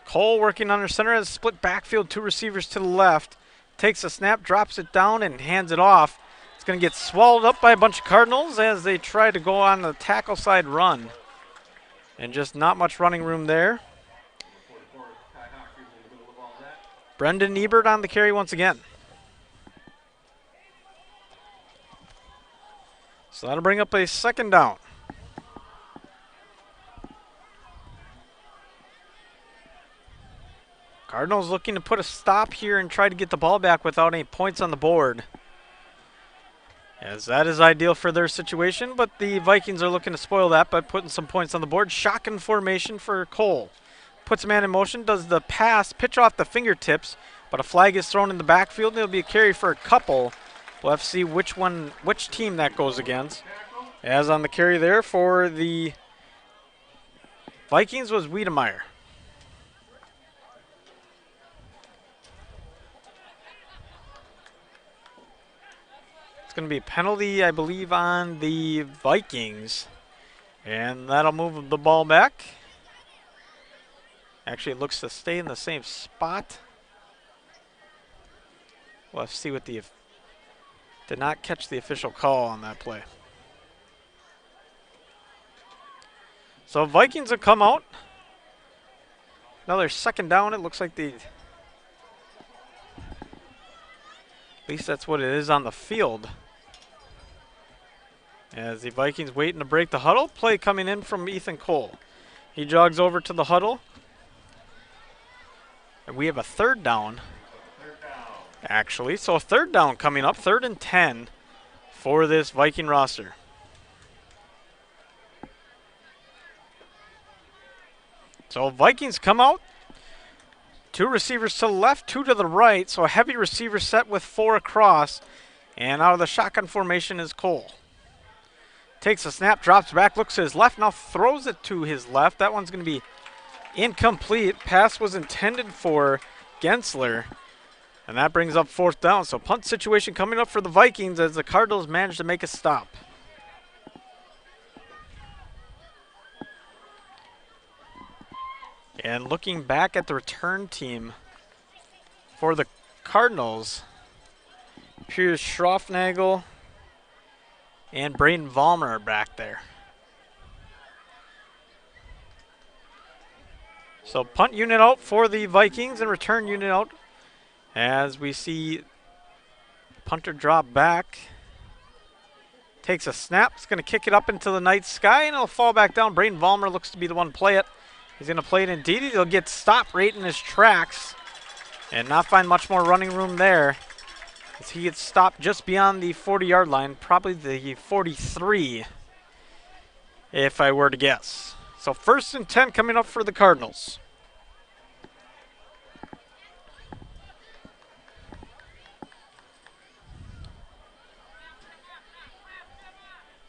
Cole working under center as split backfield, 2 receivers to the left. Takes a snap, drops it down, and hands it off. It's going to get swallowed up by a bunch of Cardinals as they try to go on the tackle side run. And just not much running room there. Brendan Ebert on the carry once again. So that'll bring up a 2nd down. Cardinals looking to put a stop here and try to get the ball back without any points on the board, as that is ideal for their situation, but the Vikings are looking to spoil that by putting some points on the board. Shotgun formation for Cole. Puts a man in motion, does the pass, pitch off the fingertips, but a flag is thrown in the backfield, and it'll be a carry for a couple. We'll have to see which team that goes against. As on the carry there for the Vikings was Wiedemeyer. It's going to be a penalty, I believe, on the Vikings, and that'll move the ball back. Actually, it looks to stay in the same spot. We'll have to see what the... Did not catch the official call on that play. So Vikings have come out. Another second down. It looks like the... At least that's what it is on the field. As the Vikings waiting to break the huddle. Play coming in from Ethan Cole. He jogs over to the huddle. And we have a third down. Actually, so a third down coming up. 3rd and 10 for this Viking roster. So Vikings come out. 2 receivers to the left, 2 to the right. So a heavy receiver set with 4 across. And out of the shotgun formation is Cole. Takes a snap, drops back, looks to his left, now throws it to his left. That one's going to be incomplete. Pass was intended for Gensler. And that brings up 4th down. So punt situation coming up for the Vikings as the Cardinals manage to make a stop. And looking back at the return team for the Cardinals, Piers Schroffnagel and Braden Vollmer are back there. So punt unit out for the Vikings and return unit out as we see punter drop back. Takes a snap. It's going to kick it up into the night sky and it'll fall back down. Braden Vollmer looks to be the one to play it. He's going to play it indeed. He'll get stopped right in his tracks and not find much more running room there as he gets stopped just beyond the 40-yard line, probably the 43 if I were to guess. So 1st and 10 coming up for the Cardinals.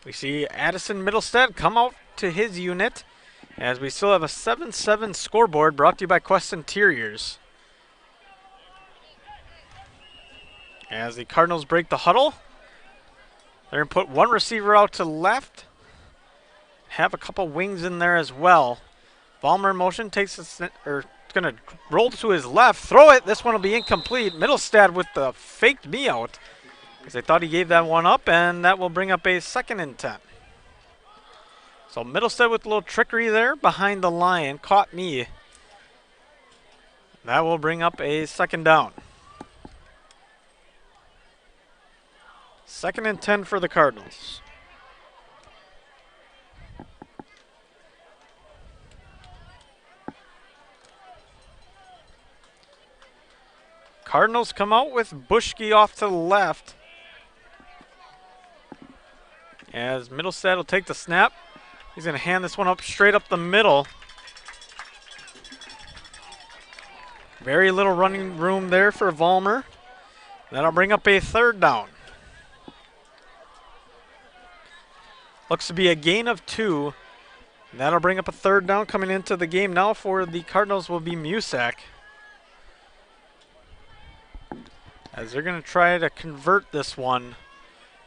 We see Addison Middlestead come out to his unit as we still have a 7-7 scoreboard brought to you by Quest Interiors. As the Cardinals break the huddle, they're going to put 1 receiver out to the left. Have a couple wings in there as well. Vollmer in motion, takes it's going to roll to his left, throw it. This one will be incomplete. Middlestead with the faked me out because they thought he gave that one up, and that will bring up a 2nd and 10. So Middlestead with a little trickery there behind the line, caught me. That will bring up a 2nd down. 2nd and 10 for the Cardinals. Cardinals come out with Bushke off to the left. As Middlestead will take the snap. He's going to hand this one up straight up the middle. Very little running room there for Vollmer. That'll bring up a 3rd down. Looks to be a gain of 2. That'll bring up a 3rd down coming into the game now for the Cardinals will be Musak. As they're going to try to convert this one.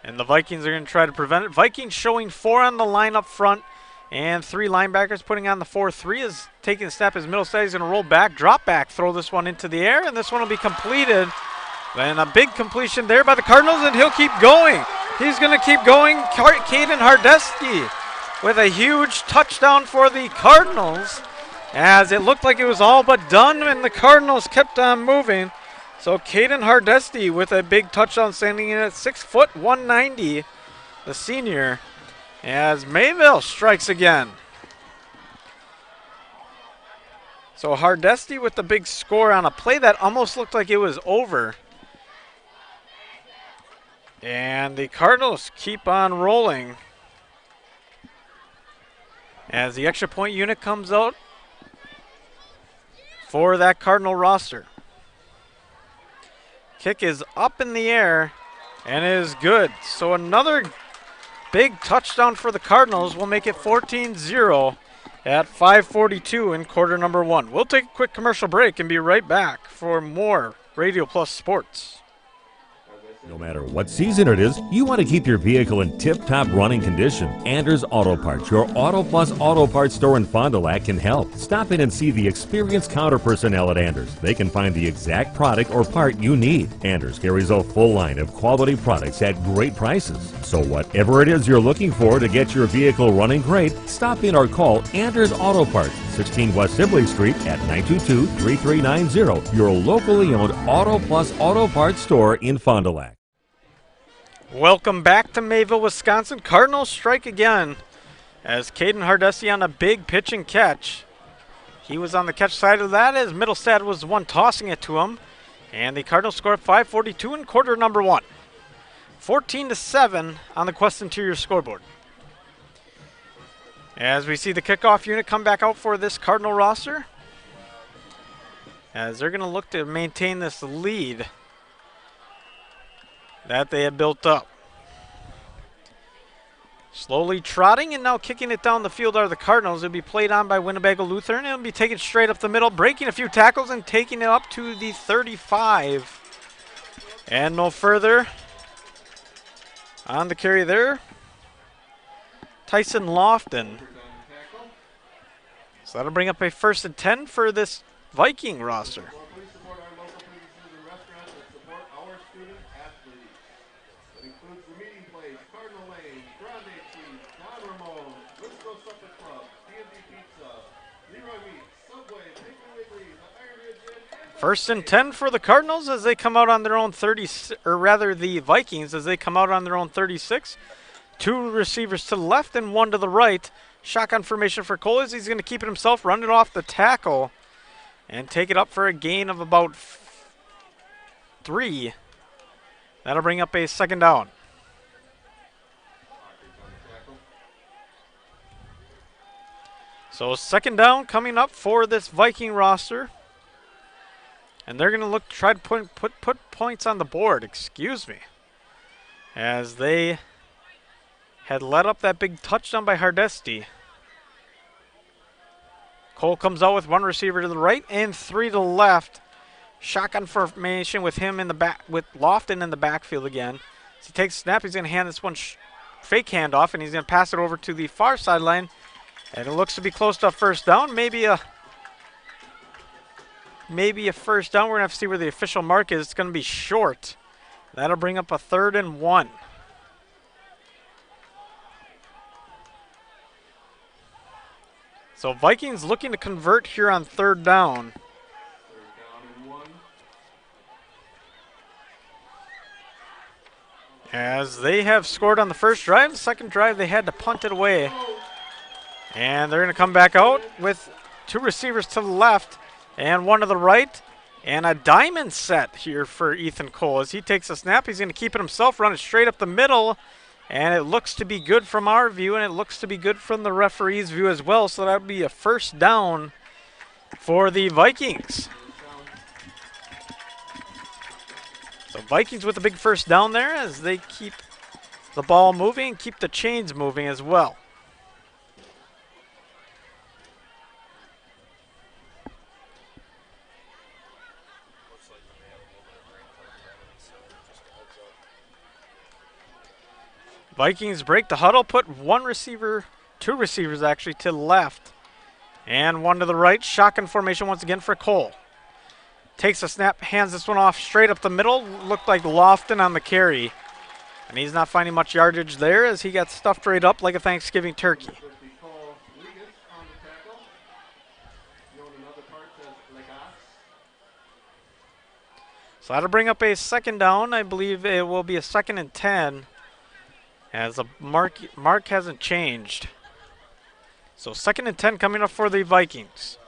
And the Vikings are going to try to prevent it. Vikings showing 4 on the line up front. And 3 linebackers putting on the 4-3 is taking a snap as Middlestead is going to roll back, drop back, throw this one into the air. And this one will be completed. And a big completion there by the Cardinals, and he'll keep going. He's going to keep going. Caden Hardesky with a huge touchdown for the Cardinals, as it looked like it was all but done, and the Cardinals kept on moving. So Caden Hardesty with a big touchdown, standing in at 6 foot 190, the senior, as Mayville strikes again. So Hardesty with the big score on a play that almost looked like it was over. And the Cardinals keep on rolling as the extra point unit comes out for that Cardinal roster. Kick is up in the air and is good. So another big touchdown for the Cardinals will make it 14-0 at 5:42 in quarter number 1. We'll take a quick commercial break and be right back for more Radio Plus Sports. No matter what season it is, you want to keep your vehicle in tip-top running condition. Anders Auto Parts, your Auto Plus Auto Parts store in Fond du Lac, can help. Stop in and see the experienced counter personnel at Anders. They can find the exact product or part you need. Anders carries a full line of quality products at great prices. So whatever it is you're looking for to get your vehicle running great, stop in or call Anders Auto Parts, 16 West Sibley Street at 922-3390, your locally owned Auto Plus Auto Parts store in Fond du Lac. Welcome back to Mayville, Wisconsin. Cardinals strike again as Caden Hardesty on a big pitch and catch. He was on the catch side of that as Middlestad was the one tossing it to him. And the Cardinals score 5:42 in quarter number 1. 14-7 on the Quest Interior scoreboard. As we see the kickoff unit come back out for this Cardinal roster, as they're going to look to maintain this lead that they had built up. Slowly trotting and now kicking it down the field are the Cardinals. It'll be played on by Winnebago Lutheran. It'll be taken straight up the middle, breaking a few tackles and taking it up to the 35. And no further on the carry there, Tyson Lofton. So that'll bring up a 1st and 10 for this Viking roster. First and 10 for the Cardinals as they come out on their own 30, or rather the Vikings as they come out on their own 36. 2 receivers to the left and 1 to the right. Shotgun formation for Cole as he's going to keep it himself, run it off the tackle, and take it up for a gain of about 3. That'll bring up a 2nd down. So 2nd down coming up for this Viking roster. And they're going to look to try to put points on the board, as they had let up that big touchdown by Hardesty. Cole comes out with 1 receiver to the right and 3 to the left. Shotgun formation with him in the back, with Lofton in the backfield again. As he takes a snap, he's going to hand this one fake handoff, and he's going to pass it over to the far sideline. And it looks to be close to a 1st down, maybe a 1st down. We're going to have to see where the official mark is. It's going to be short. That'll bring up a 3rd and 1. So Vikings looking to convert here on 3rd down. As they have scored on the 1st drive. The 2nd drive they had to punt it away. And they're going to come back out with 2 receivers to the left and 1 to the right. And a diamond set here for Ethan Cole. As he takes a snap, he's going to keep it himself, run it straight up the middle. And it looks to be good from our view, and it looks to be good from the referee's view as well. So that would be a 1st down for the Vikings. So Vikings with a big 1st down there as they keep the ball moving, keep the chains moving as well. Vikings break the huddle, put 1 receiver, 2 receivers actually to the left and 1 to the right. Shotgun formation once again for Cole. Takes a snap, hands this one off straight up the middle. Looked like Lofton on the carry. And he's not finding much yardage there as he got stuffed right up like a Thanksgiving turkey. So that'll bring up a 2nd down. I believe it will be a 2nd and 10. As the mark hasn't changed. So 2nd and 10 coming up for the Vikings.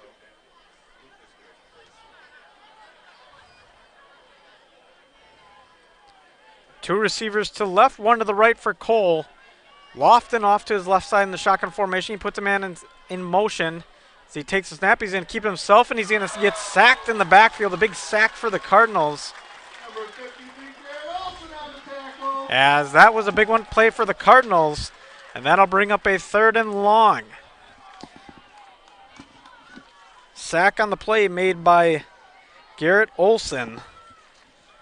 Two receivers to the left, one to the right for Cole. Lofton off to his left side in the shotgun formation. He puts a man in motion. As he takes a snap, he's going to keep himself, and he's going to get sacked in the backfield. A big sack for the Cardinals. As that was a big one play for the Cardinals, and that'll bring up a 3rd and long. Sack on the play made by Garrett Olson,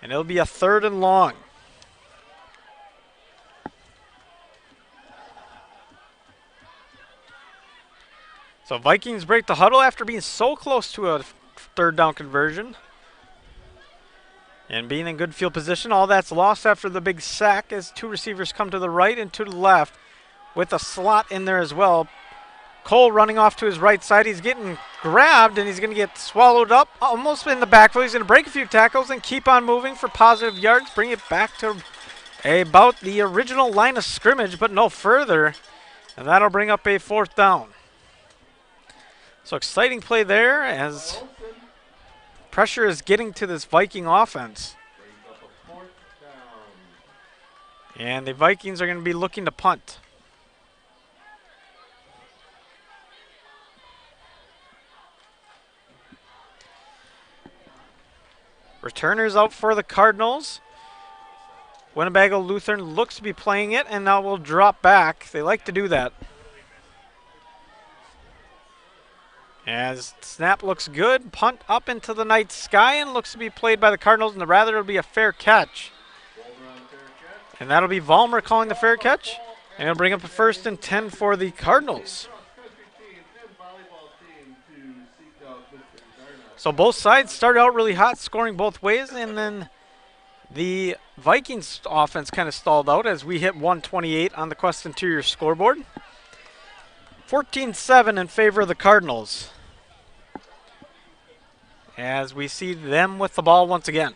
and it'll be a 3rd and long. So Vikings break the huddle after being so close to a 3rd down conversion. And being in good field position, all that's lost after the big sack as two receivers come to the right and to the left with a slot in there as well. Cole running off to his right side. He's getting grabbed and he's going to get swallowed up almost in the backfield. He's going to break a few tackles and keep on moving for positive yards. Bring it back to about the original line of scrimmage, but no further. And that'll bring up a 4th down. So exciting play there as pressure is getting to this Viking offense. And the Vikings are going to be looking to punt. Returners out for the Cardinals. Winnebago Lutheran looks to be playing it and now will drop back. They like to do that. As snap looks good, punt up into the night sky and looks to be played by the Cardinals, and rather it'll be a fair catch. And that'll be Vollmer calling the fair catch, and it'll bring up a 1st and 10 for the Cardinals. So both sides started out really hot, scoring both ways, and then the Vikings offense kind of stalled out as we hit 128 on the Quest Interior scoreboard. 14-7 in favor of the Cardinals, as we see them with the ball once again.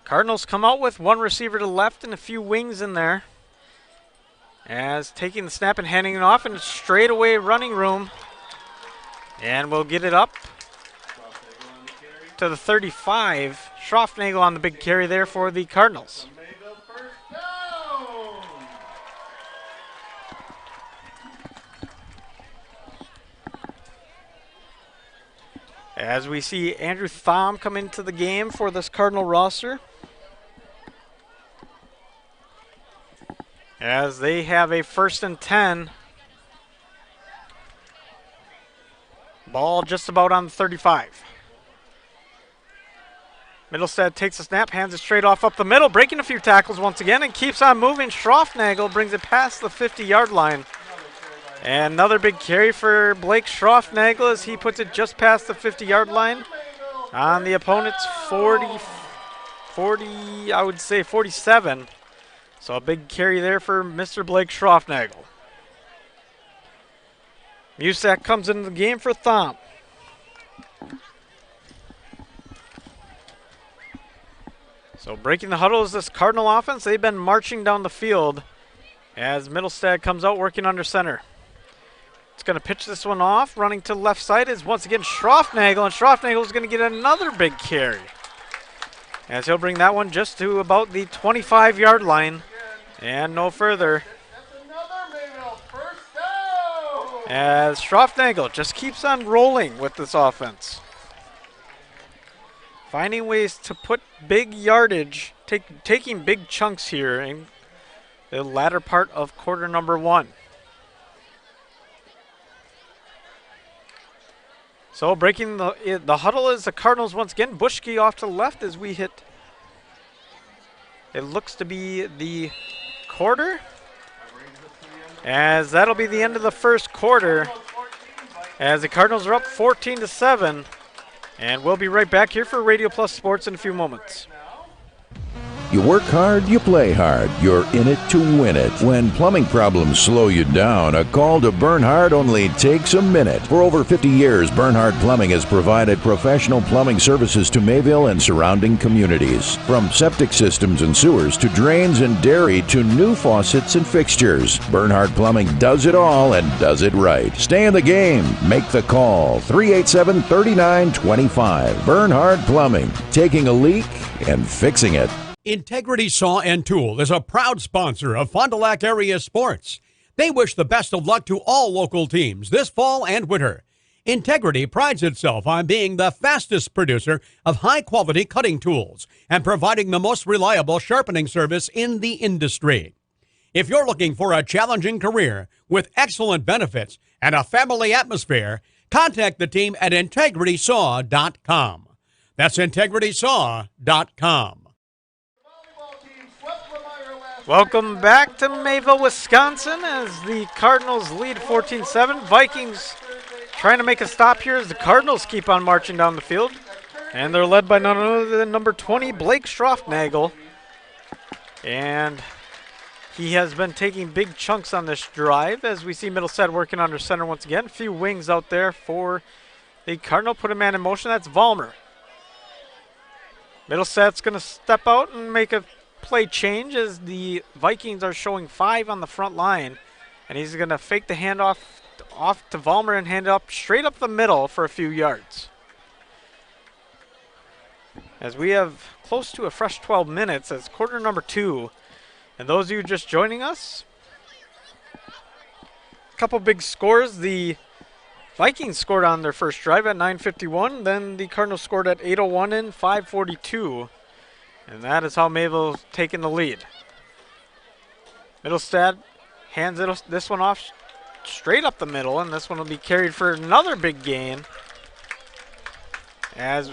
Cardinals come out with one receiver to the left and a few wings in there, as taking the snap and handing it off in straightaway running room, and we'll get it up to the 35. Schroffnagel on the big carry there for the Cardinals. As we see Andrew Thom come into the game for this Cardinal roster, as they have a 1st and 10. Ball just about on the 35. Middlestead takes a snap, hands it straight off up the middle, breaking a few tackles once again, and keeps on moving. Schroffnagel brings it past the 50-yard line. And another big carry for Blake Schroffnagel as he puts it just past the 50-yard line on the opponent's 40, I would say 47. So a big carry there for Mr. Blake Schroffnagel. Musak comes into the game for Thom. So breaking the huddle is this Cardinal offense. They've been marching down the field as Middlestad comes out working under center. It's going to pitch this one off. Running to the left side is once again Schroffnagel, and Schroffnagel is going to get another big carry, as he'll bring that one just to about the 25-yard line and no further. As Schroffnagel just keeps on rolling with this offense, finding ways to put big yardage, taking big chunks here in the latter part of quarter number 1. So breaking the huddle is the Cardinals once again. Bushke off to the left as we hit, it looks to be the quarter, as that'll be the end of the first quarter, as the Cardinals are up 14-7. And we'll be right back here for Radio Plus Sports in a few moments. You work hard, you play hard. You're in it to win it. When plumbing problems slow you down, a call to Bernhard only takes a minute. For over 50 years, Bernhard Plumbing has provided professional plumbing services to Mayville and surrounding communities. From septic systems and sewers to drains and dairy to new faucets and fixtures, Bernhard Plumbing does it all and does it right. Stay in the game. Make the call. 387-3925. Bernhard Plumbing. Taking a leak and fixing it. Integrity Saw and Tool is a proud sponsor of Fond du Lac area sports. They wish the best of luck to all local teams this fall and winter. Integrity prides itself on being the fastest producer of high-quality cutting tools and providing the most reliable sharpening service in the industry. If you're looking for a challenging career with excellent benefits and a family atmosphere, contact the team at integritysaw.com. That's integritysaw.com. Welcome back to Mayville, Wisconsin, as the Cardinals lead 14-7. Vikings trying to make a stop here as the Cardinals keep on marching down the field. And they're led by none other than number 20, Blake Schroffnagel. And he has been taking big chunks on this drive as we see Middlestead working under center once again. A few wings out there for the Cardinal. Put a man in motion. That's Vollmer. Middlestead's going to step out and make a play change as the Vikings are showing 5 on the front line. And he's going to fake the handoff off to Vollmer and hand it up straight up the middle for a few yards. As we have close to a fresh 12 minutes as quarter number 2. And those of you just joining us, a couple big scores. The Vikings scored on their first drive at 9:51. Then the Cardinals scored at 8:01 and 5:42. And that is how Mayville's taking the lead. Middlestead hands this one off straight up the middle, and this one will be carried for another big gain. As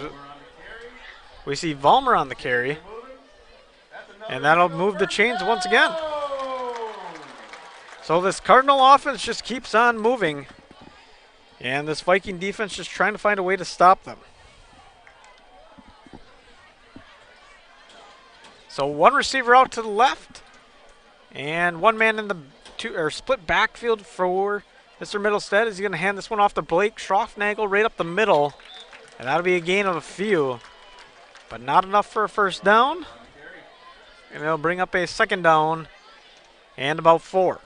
we see Vollmer on the carry. And that'll move the chains once again. So this Cardinal offense just keeps on moving. And this Viking defense just trying to find a way to stop them. So one receiver out to the left. And one man in the split backfield for Mr. Middlestead. Is he going to hand this one off to Blake Schroffnagel right up the middle. And that'll be a gain of a few. But not enough for a first down. And it'll bring up a second down and about 4.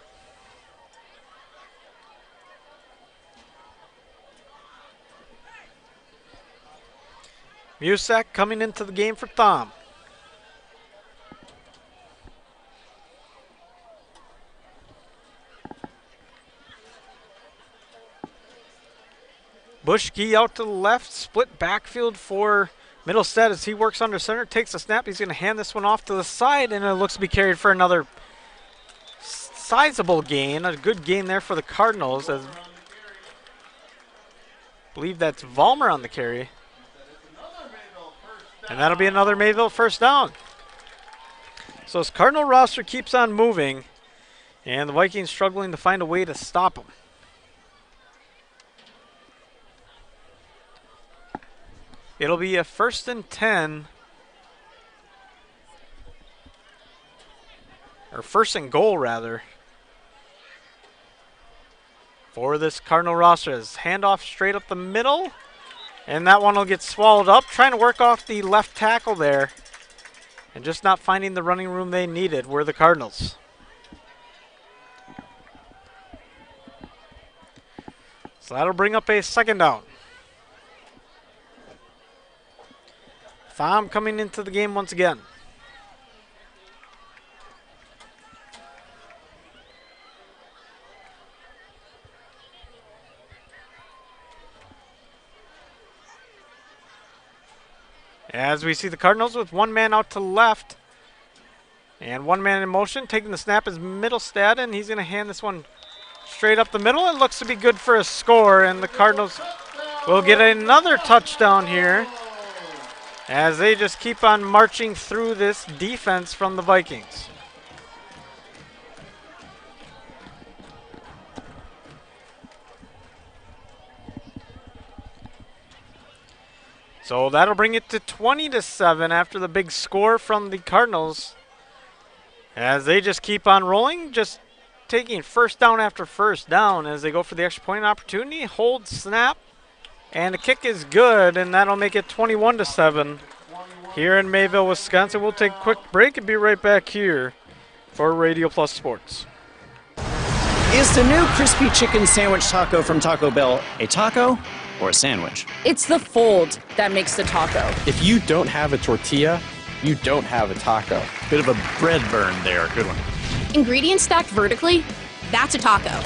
Musak coming into the game for Thom. Bushke out to the left, split backfield for Middlestead as he works under center, takes a snap. He's going to hand this one off to the side, and it looks to be carried for another sizable gain. A good gain there for the Cardinals. As I believe that's Vollmer on the carry. And that'll be another Mayville first down. So this Cardinal roster keeps on moving, and the Vikings struggling to find a way to stop them. It'll be a 1st and 10. Or 1st and goal, rather. For this Cardinal roster. As handoff straight up the middle. And that one will get swallowed up. Trying to work off the left tackle there. And just not finding the running room they needed were the Cardinals. So that'll bring up a second down. Thom coming into the game once again. As we see the Cardinals with one man out to the left and one man in motion. Taking the snap is Middlestead, and he's going to hand this one straight up the middle. It looks to be good for a score, and the Cardinals will get another touchdown here as they just keep on marching through this defense from the Vikings. So that'll bring it to 20-7 after the big score from the Cardinals. As they just keep on rolling, just taking first down after first down as they go for the extra point opportunity. Hold, snap, and the kick is good, and that'll make it 21-7 here in Mayville, Wisconsin. We'll take a quick break and be right back here for Radio Plus Sports. Is the new crispy chicken sandwich taco from Taco Bell a taco or a sandwich? It's the fold that makes the taco. If you don't have a tortilla, you don't have a taco. Bit of a bread burn there. Good one. Ingredients stacked vertically, that's a taco.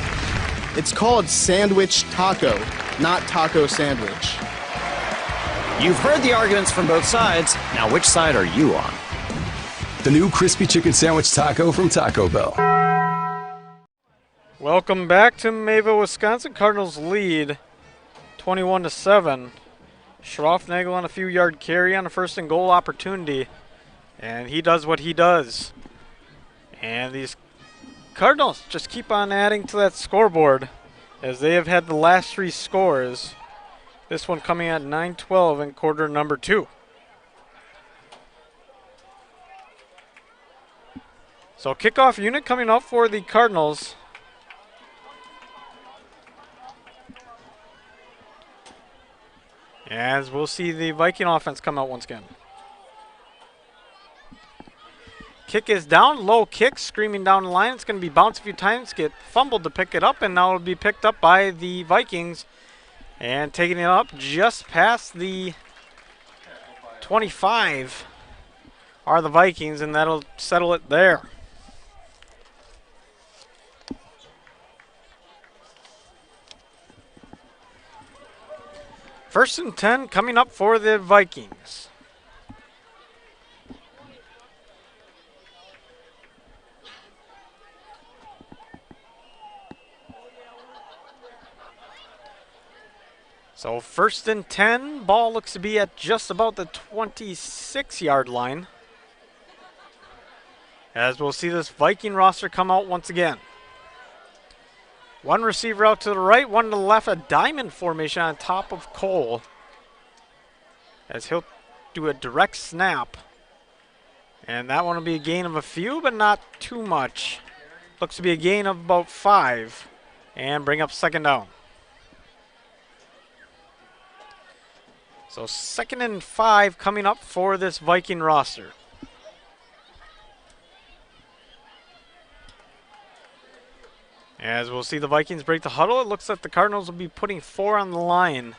It's called sandwich taco, not taco sandwich. You've heard the arguments from both sides. Now, which side are you on? The new crispy chicken sandwich taco from Taco Bell. Welcome back to Mayville, Wisconsin. Cardinals lead 21-7. Schroffnagel on a few-yard carry on a first and goal opportunity. And he does what he does. And these Cardinals just keep on adding to that scoreboard as they have had the last three scores. This one coming at 9-12 in quarter number 2. So kickoff unit coming up for the Cardinals. As we'll see the Viking offense come out once again. Kick is down, low kick, screaming down the line. It's going to be bounced a few times, get fumbled to pick it up, and now it'll be picked up by the Vikings. And taking it up just past the 25 are the Vikings, and that'll settle it there. First and 10 coming up for the Vikings. So first and 10, ball looks to be at just about the 26-yard line. As we'll see this Viking roster come out once again. One receiver out to the right, one to the left, a diamond formation on top of Cole. As he'll do a direct snap. And that one will be a gain of a few, but not too much. Looks to be a gain of about 5. And bring up second down. So 2nd and 5 coming up for this Viking roster. As we'll see the Vikings break the huddle, it looks like the Cardinals will be putting 4 on the line.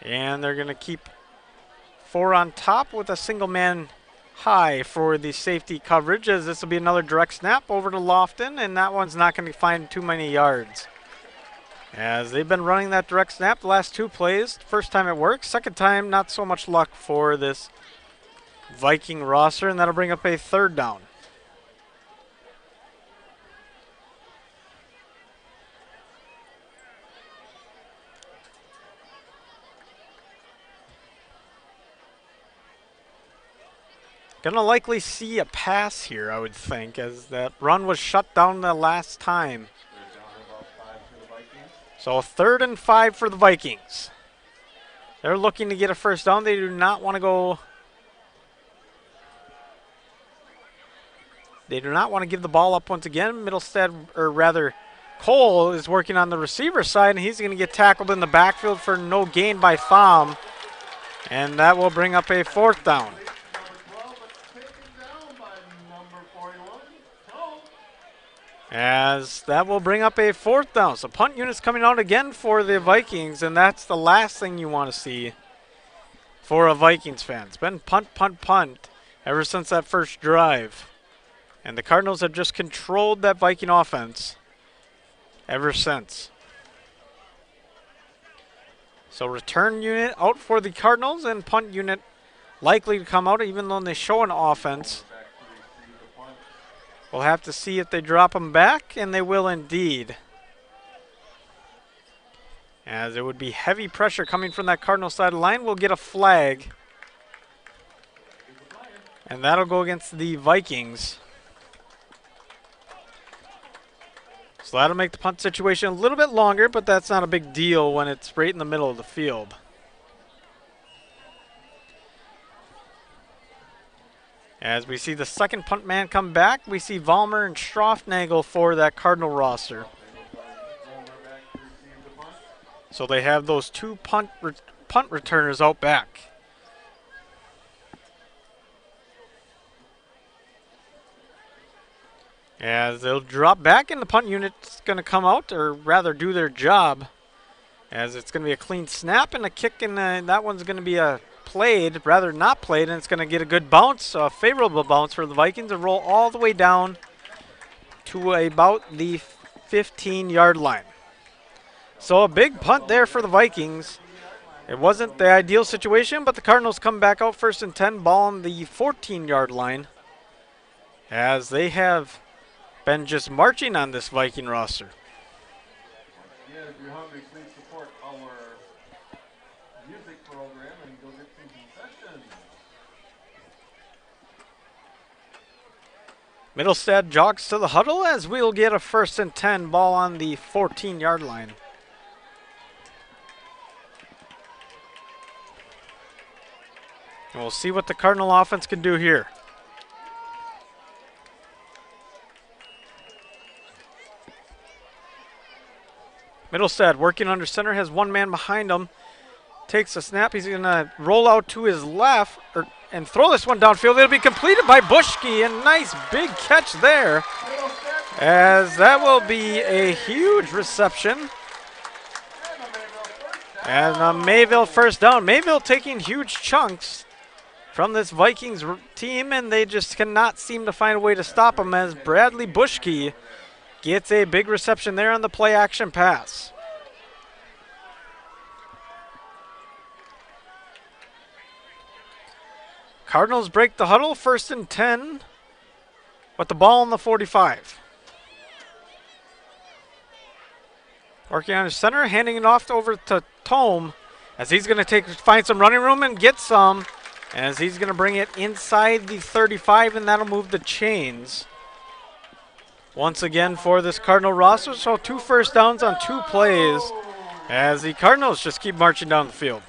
And they're going to keep 4 on top with a single man high for the safety coverage, as this will be another direct snap over to Lofton, and that one's not going to find too many yards. As they've been running that direct snap the last 2 plays. First time it works, second time not so much luck for this Viking roster, and that'll bring up a 3rd down. Gonna likely see a pass here, I would think, as that run was shut down the last time. So 3rd and 5 for the Vikings. They're looking to get a first down. They do not want to go. They do not want to give the ball up once again. Middlestead, or rather, Cole is working on the receiver side, and he's going to get tackled in the backfield for no gain by Thom. And that will bring up a 4th down. As that will bring up a 4th down. So punt unit's coming out again for the Vikings, and that's the last thing you want to see for a Vikings fan. It's been punt, punt, punt ever since that first drive. And the Cardinals have just controlled that Viking offense ever since. So return unit out for the Cardinals, and punt unit likely to come out even though they show an offense. We'll have to see if they drop them back, and they will indeed. As there would be heavy pressure coming from that Cardinal side of the line, we'll get a flag. And that'll go against the Vikings. So So that'll make the punt situation a little bit longer, but that's not a big deal when it's right in the middle of the field. As we see the second punt man come back, we see Vollmer and Strofnagel for that Cardinal roster. So they have those two punt returners out back. As they'll drop back and the punt unit's going to come out, or rather do their job. As it's going to be a clean snap and a kick, and that one's going to be played, rather not played, and it's going to get a good bounce, a favorable bounce for the Vikings, and roll all the way down to about the 15-yard line. So a big punt there for the Vikings. It wasn't the ideal situation, but the Cardinals come back out 1st and 10, ball on the 14-yard line, as they have been just marching on this Viking roster. Again, if you're hungry, please support our music program and go get some concessions. Middlestead jogs to the huddle as we'll get a 1st and 10, ball on the 14-yard line. And we'll see what the Cardinal offense can do here. Middlestead working under center, has one man behind him. Takes a snap. He's going to roll out to his left and throw this one downfield. It'll be completed by Bushke. A nice big catch there, as that will be a huge reception. And a Mayville first down. Mayville taking huge chunks from this Vikings team, and they just cannot seem to find a way to stop them, as Bradley Bushke gets a big reception there on the play action pass. Cardinals break the huddle, 1st and 10 with the ball on the 45. Working on his center, handing it off over to Tome, as he's going to find some running room and get some, as he's going to bring it inside the 35, and that'll move the chains once again for this Cardinal roster. So 2 first downs on 2 plays, as the Cardinals just keep marching down the field.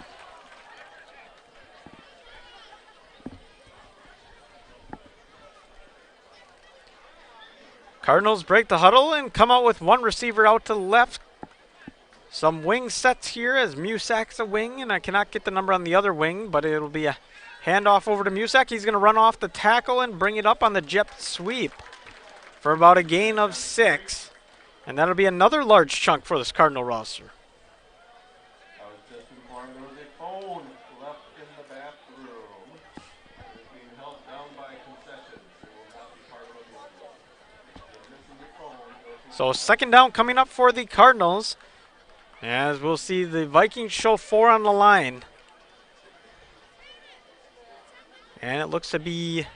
Cardinals break the huddle and come out with one receiver out to the left. Some wing sets here, as Musak's a wing, and I cannot get the number on the other wing, but it'll be a handoff over to Musak. He's going to run off the tackle and bring it up on the jet sweep for about a gain of 6. And that'll be another large chunk for this Cardinal roster. I was just informed there was a phone left in the bathroom. It is being held down by concessions. It will not be part of the video. If you're missing your phone, So 2nd down coming up for the Cardinals, as we'll see the Vikings show 4 on the line. And it looks to be,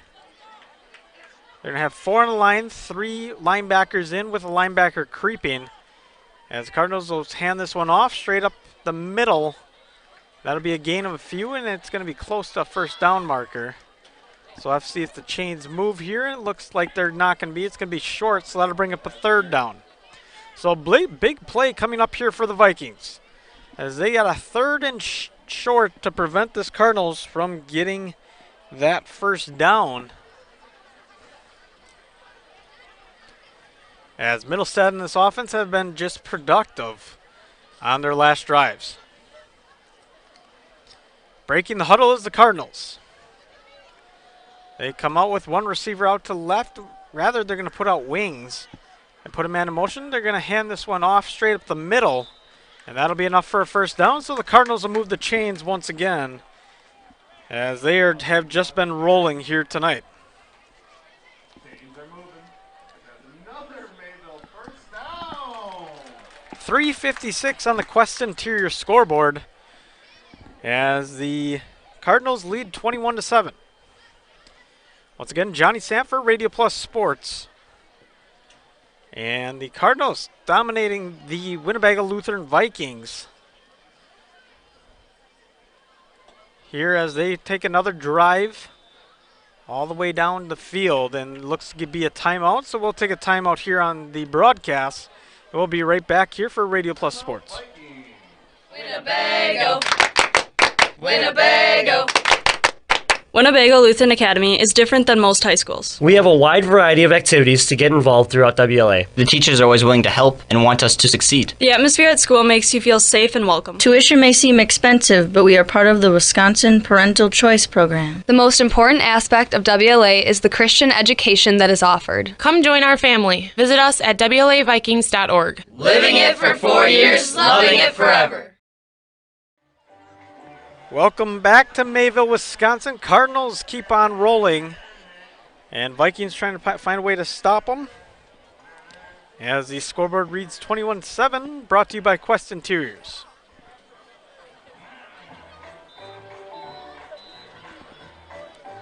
they're going to have 4 on the line, 3 linebackers in with a linebacker creeping. As Cardinals will hand this one off straight up the middle. That'll be a gain of a few, and it's going to be close to a 1st down marker. So I'll have to see if the chains move here, and it looks like they're not going to be. It's going to be short, so that'll bring up a 3rd down. So big play coming up here for the Vikings, as they got a 3rd and short to prevent this Cardinals from getting that 1st down. As Middlestead and this offense have been just productive on their last drives. Breaking the huddle is the Cardinals. They come out with one receiver out to the left. Rather, they're going to put out wings and put a man in motion. They're going to hand this one off straight up the middle, and that'll be enough for a 1st down. So the Cardinals will move the chains once again, as they have just been rolling here tonight. chains are moving. That's another Mayville first down. 3:56 on the Quest Interior scoreboard, as the Cardinals lead 21-7. Once again, Johnny Sanford, Radio Plus Sports. And the Cardinals dominating the Winnebago Lutheran Vikings here, as they take another drive all the way down the field, and looks to be a timeout. So we'll take a timeout here on the broadcast We'll be right back here for Radio Plus Sports. Winnebago. Winnebago. Winnebago Lutheran Academy is different than most high schools. We have a wide variety of activities to get involved throughout WLA. The teachers are always willing to help and want us to succeed. The atmosphere at school makes you feel safe and welcome. Tuition may seem expensive, but we are part of the Wisconsin Parental Choice Program. The most important aspect of WLA is the Christian education that is offered. Come join our family. Visit us at WLAVikings.org. Living it for 4 years, loving it forever. Welcome back to Mayville, Wisconsin. Cardinals keep on rolling, and Vikings trying to find a way to stop them. As the scoreboard reads 21-7, brought to you by Quest Interiors.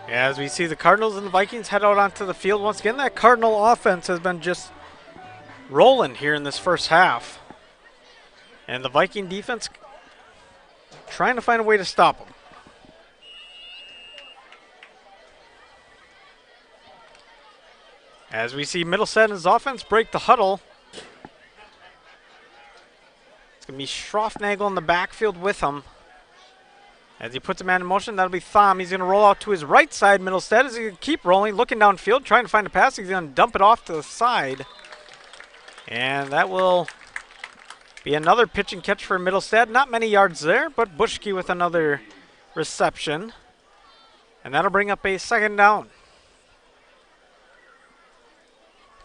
As we see the Cardinals and the Vikings head out onto the field once again, that Cardinal offense has been just rolling here in this first half. And the Viking defense trying to find a way to stop them. As we see Middlesex and his offense break the huddle. It's going to be Schroffnagel in the backfield with him. As he puts a man in motion, that'll be Thom. He's going to roll out to his right side. Middlesex is going to keep rolling, looking downfield, trying to find a pass. He's going to dump it off to the side. And that will be another pitch and catch for Middlesex. Not many yards there, but Buschke with another reception. And that'll bring up a second down.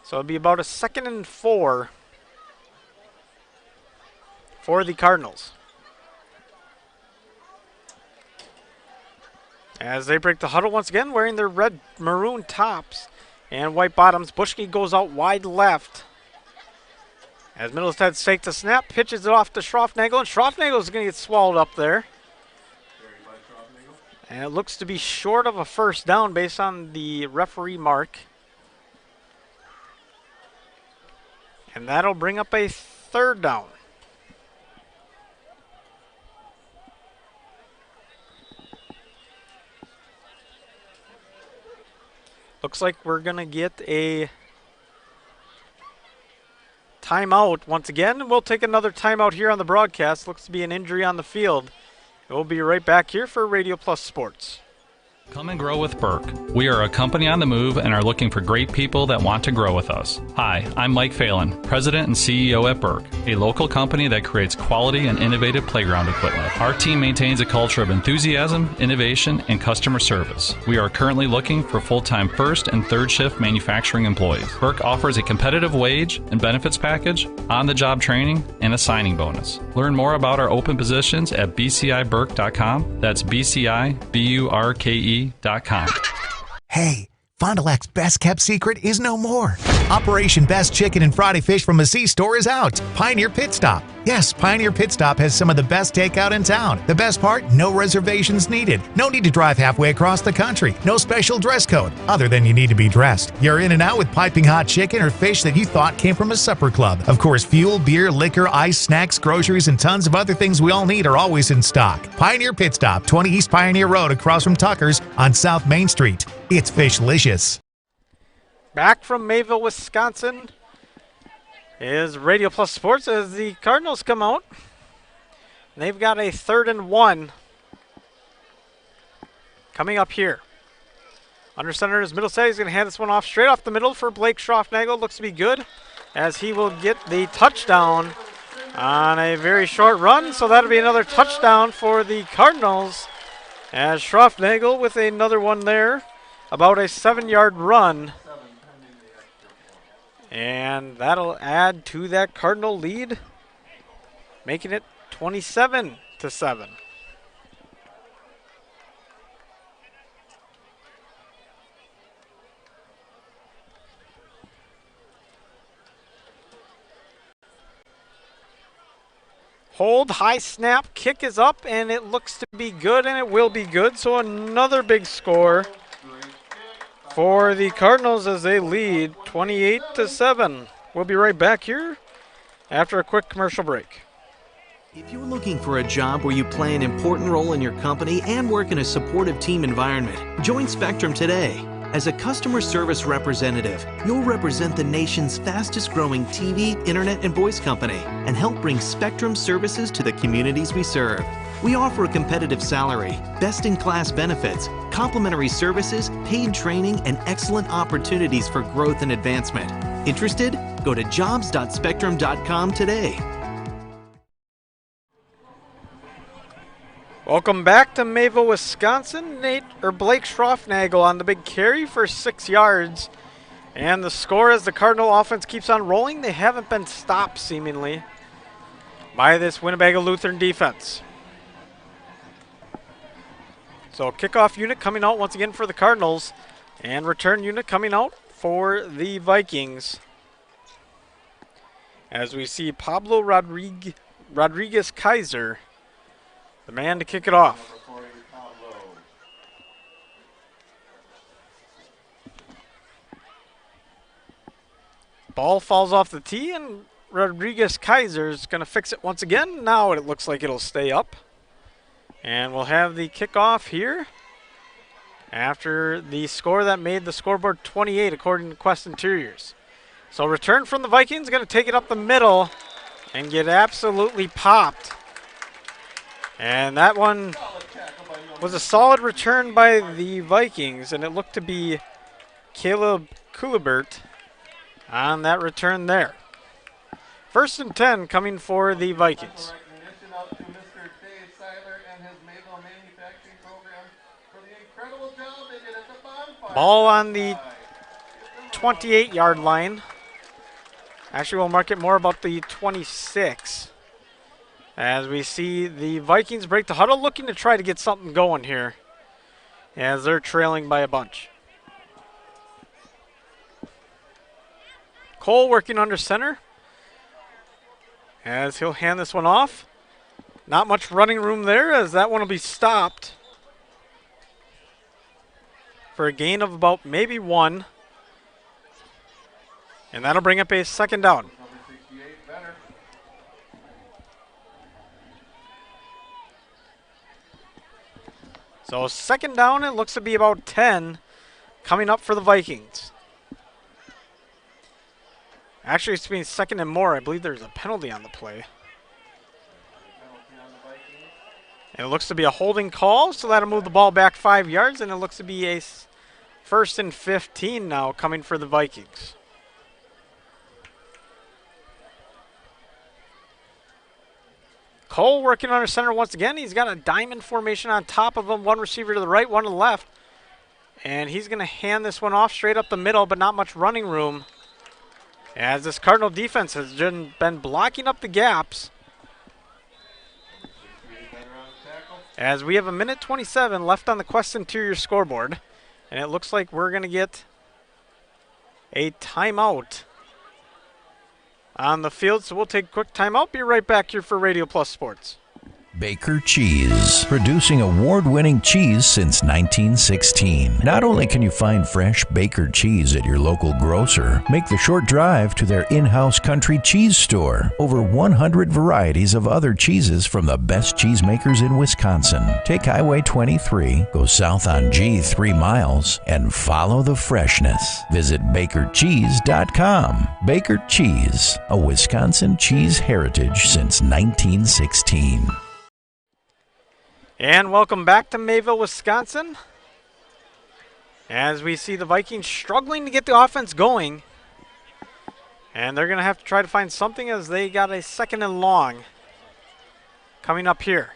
So it'll be about a 2nd and 4 for the Cardinals. As they break the huddle once again, wearing their red maroon tops and white bottoms. Buschke goes out wide left. As Middlesex takes the snap, pitches it off to Schroffnagel, and Schroffnagel is going to get swallowed up there. And it looks to be short of a first down based on the referee mark. And that'll bring up a 3rd down. Looks like we're going to get a timeout once again. We'll take another timeout here on the broadcast. Looks to be an injury on the field. We'll be right back here for Radio Plus Sports. Come and grow with Burke. We are a company on the move and are looking for great people that want to grow with us. Hi, I'm Mike Phelan, President and CEO at Burke, a local company that creates quality and innovative playground equipment. Our team maintains a culture of enthusiasm, innovation, and customer service. We are currently looking for full-time 1st and 3rd shift manufacturing employees. Burke offers a competitive wage and benefits package, on-the-job training, and a signing bonus. Learn more about our open positions at bciburke.com. That's bciburke.com. Hey, Fond du Lac's best-kept secret is no more. Operation Best Chicken and Friday Fish from Massey store is out. Pioneer Pit Stop. Yes, Pioneer Pit Stop has some of the best takeout in town. The best part? No reservations needed. No need to drive halfway across the country. No special dress code, other than you need to be dressed. You're in and out with piping hot chicken or fish that you thought came from a supper club. Of course, fuel, beer, liquor, ice, snacks, groceries, and tons of other things we all need are always in stock. Pioneer Pit Stop, 20 East Pioneer Road across from Tucker's on South Main Street. It's Fishlicious. Back from Mayville, Wisconsin is Radio Plus Sports as the Cardinals come out. They've got a 3rd and 1 coming up here. Under center is Middlesex. He's going to hand this one off straight off the middle for Blake Schroffnagel. Looks to be good as he will get the touchdown on a very short run. So that'll be another touchdown for the Cardinals as Schroffnagel with another one there. About a 7-yard run. And that'll add to that Cardinal lead, making it 27-7. Hold, high snap, kick is up, and it looks to be good, and it will be good. So another big score for the Cardinals as they lead 28-7. We'll be right back here after a quick commercial break. If you're looking for a job where you play an important role in your company and work in a supportive team environment, join Spectrum today. As a customer service representative, you'll represent the nation's fastest growing TV, internet, and voice company and help bring Spectrum services to the communities we serve. We offer a competitive salary, best-in-class benefits, complimentary services, paid training, and excellent opportunities for growth and advancement. Interested? Go to jobs.spectrum.com today. Welcome back to Mayville, Wisconsin. Blake Schroffnagel on the big carry for 6 yards. And the score as the Cardinal offense keeps on rolling. They haven't been stopped, seemingly, by this Winnebago Lutheran defense. So kickoff unit coming out once again for the Cardinals. And return unit coming out for the Vikings. As we see Pablo Rodriguez Kaiser, the man to kick it off. Ball falls off the tee, and Rodriguez Kaiser is going to fix it once again. Now it looks like it'll stay up. And we'll have the kickoff here after the score that made the scoreboard 28, according to Quest Interiors. So return from the Vikings, going to take it up the middle and get absolutely popped. And that one was a solid return by the Vikings, and it looked to be Caleb Kulibert on that return there. 1st and 10 coming for the Vikings. Ball on the 28-yard line. Actually, we'll mark it more about the 26. As we see the Vikings break the huddle, looking to try to get something going here as they're trailing by a bunch. Cole working under center as he'll hand this one off. Not much running room there, as that one will be stopped for a gain of about maybe 1. And that'll bring up a 2nd down. So 2nd down, it looks to be about 10 coming up for the Vikings. Actually, it's being 2nd and more. I believe there's a penalty on the play. And it looks to be a holding call, so that'll move the ball back 5 yards, and it looks to be a 1st and 15 now coming for the Vikings. Cole working under center once again. He's got a diamond formation on top of him. One receiver to the right, one to the left. And he's going to hand this one off straight up the middle, but not much running room, as this Cardinal defense has been blocking up the gaps. As we have 1:27 left on the Quest Interior scoreboard. And it looks like we're going to get a timeout on the field, so we'll take a quick timeout. Be right back here for Radio Plus Sports. Baker Cheese, producing award-winning cheese since 1916. Not only can you find fresh Baker cheese at your local grocer, make the short drive to their in-house country cheese store. Over 100 varieties of other cheeses from the best cheesemakers in Wisconsin. Take Highway 23, go south on G 3 miles, and follow the freshness. Visit bakercheese.com. Baker Cheese, a Wisconsin cheese heritage since 1916. And welcome back to Mayville, Wisconsin. As we see the Vikings struggling to get the offense going. And they're going to have to try to find something, as they got a 2nd and long coming up here.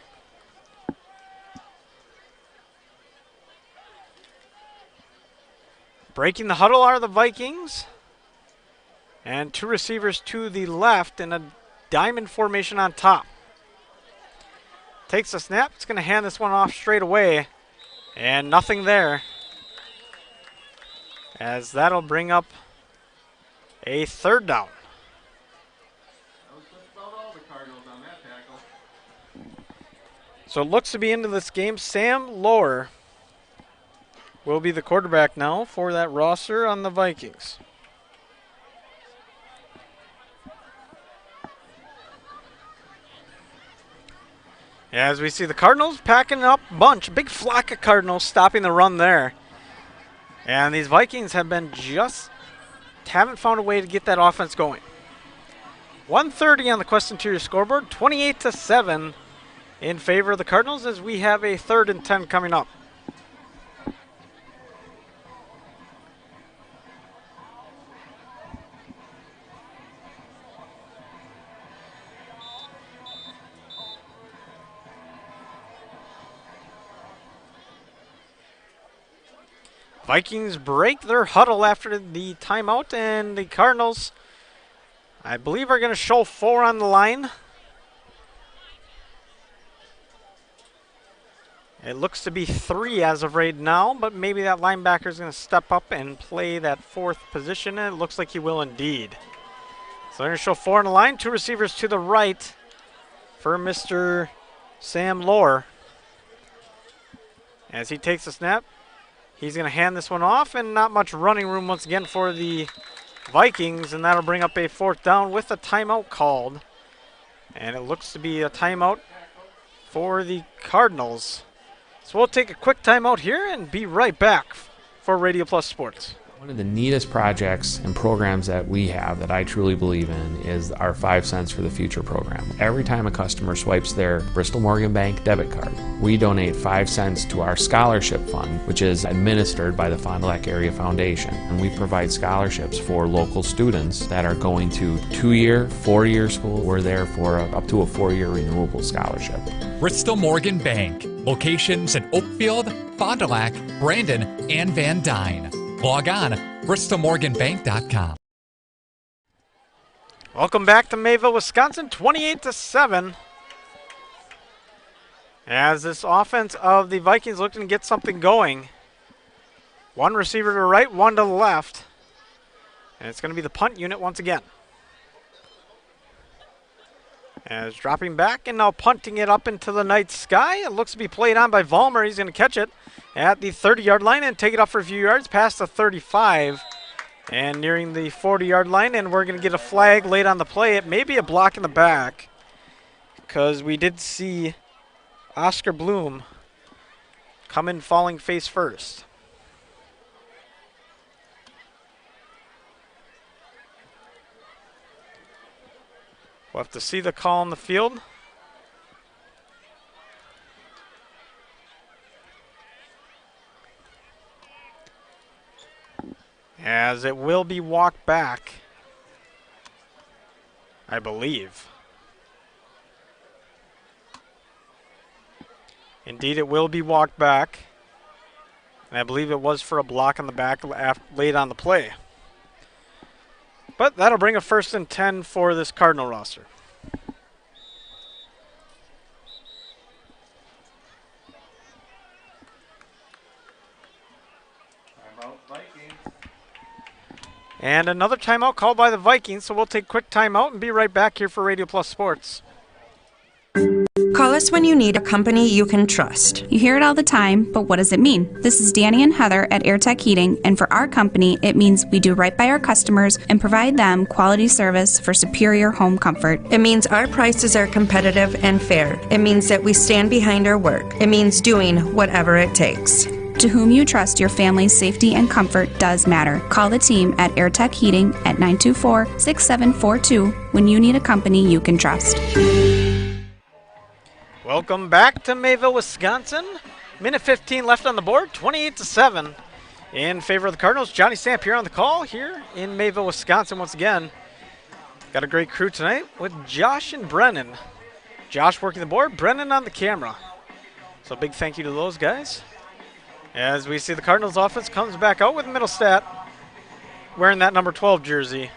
Breaking the huddle are the Vikings. And 2 receivers to the left in a diamond formation on top. Takes the snap. It's going to hand this one off straight away. And nothing there, as that'll bring up a 3rd down. So it looks to be into this game. Sam Lohr will be the quarterback now for that roster on the Vikings. As we see the Cardinals packing up a bunch. Big flock of Cardinals stopping the run there. And these Vikings have been haven't found a way to get that offense going. 1:30 on the Quest Interior scoreboard, 28-7 in favor of the Cardinals as we have a 3rd and 10 coming up. Vikings break their huddle after the timeout, and the Cardinals, I believe, are going to show 4 on the line. It looks to be 3 as of right now, but maybe that linebacker is going to step up and play that 4th position, and it looks like he will indeed. So they're going to show 4 on the line, 2 receivers to the right for Mr. Sam Lohr. As he takes a snap, he's going to hand this one off, and not much running room once again for the Vikings, and that'll bring up a 4th down with a timeout called. And it looks to be a timeout for the Cardinals. So we'll take a quick timeout here and be right back for Radio Plus Sports. One of the neatest projects and programs that we have that I truly believe in is our 5 Cents for the Future program. Every time a customer swipes their Bristol Morgan Bank debit card, we donate 5 cents to our scholarship fund, which is administered by the Fond du Lac Area Foundation. And we provide scholarships for local students that are going to 2-year, 4-year school. We're there for up to a 4-year renewable scholarship. Bristol Morgan Bank. Locations in Oakfield, Fond du Lac, Brandon, and Van Dyne. Log on, bristolmorganbank.com. Welcome back to Mayville, Wisconsin, 28-7. As this offense of the Vikings looking to get something going. 1 receiver to the right, 1 to the left. And it's going to be the punt unit once again. As dropping back and now punting it up into the night sky. It looks to be played on by Vollmer. He's going to catch it at the 30-yard line and take it up for a few yards past the 35 and nearing the 40-yard line. And we're going to get a flag late on the play. It may be a block in the back because we did see Oscar Bloom come in falling face first. We'll have to see the call on the field. As it will be walked back, I believe. Indeed, it will be walked back. And I believe it was for a block on the back late on the play. But that'll bring a 1st and 10 for this Cardinal roster. Timeout Vikings. And another timeout called by the Vikings, so we'll take a quick timeout and be right back here for Radio Plus Sports. Call us when you need a company you can trust. You hear it all the time, but what does it mean? This is Danny and Heather at AirTech Heating, and for our company, it means we do right by our customers and provide them quality service for superior home comfort. It means our prices are competitive and fair. It means that we stand behind our work. It means doing whatever it takes. To whom you trust your family's safety and comfort does matter. Call the team at AirTech Heating at 924-6742 when you need a company you can trust. Welcome back to Mayville, Wisconsin. Minute 15 left on the board, 28-7 in favor of the Cardinals. Johnny Stamp here on the call here in Mayville, Wisconsin once again. Got a great crew tonight with Josh and Brennan. Josh working the board, Brennan on the camera. So a big thank you to those guys. As we see the Cardinals offense comes back out with Middlestat wearing that number 12 jersey,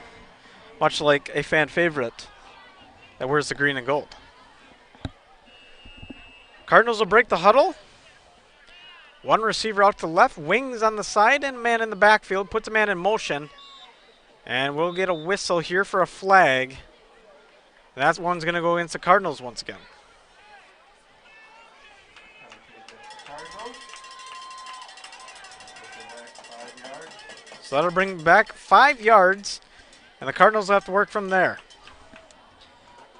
much like a fan favorite that wears the green and gold. Cardinals will break the huddle. 1 receiver out to the left, wings on the side, and man in the backfield, puts a man in motion. And we'll get a whistle here for a flag. That one's going to go against the Cardinals once again. So that'll bring back 5 yards, and the Cardinals will have to work from there.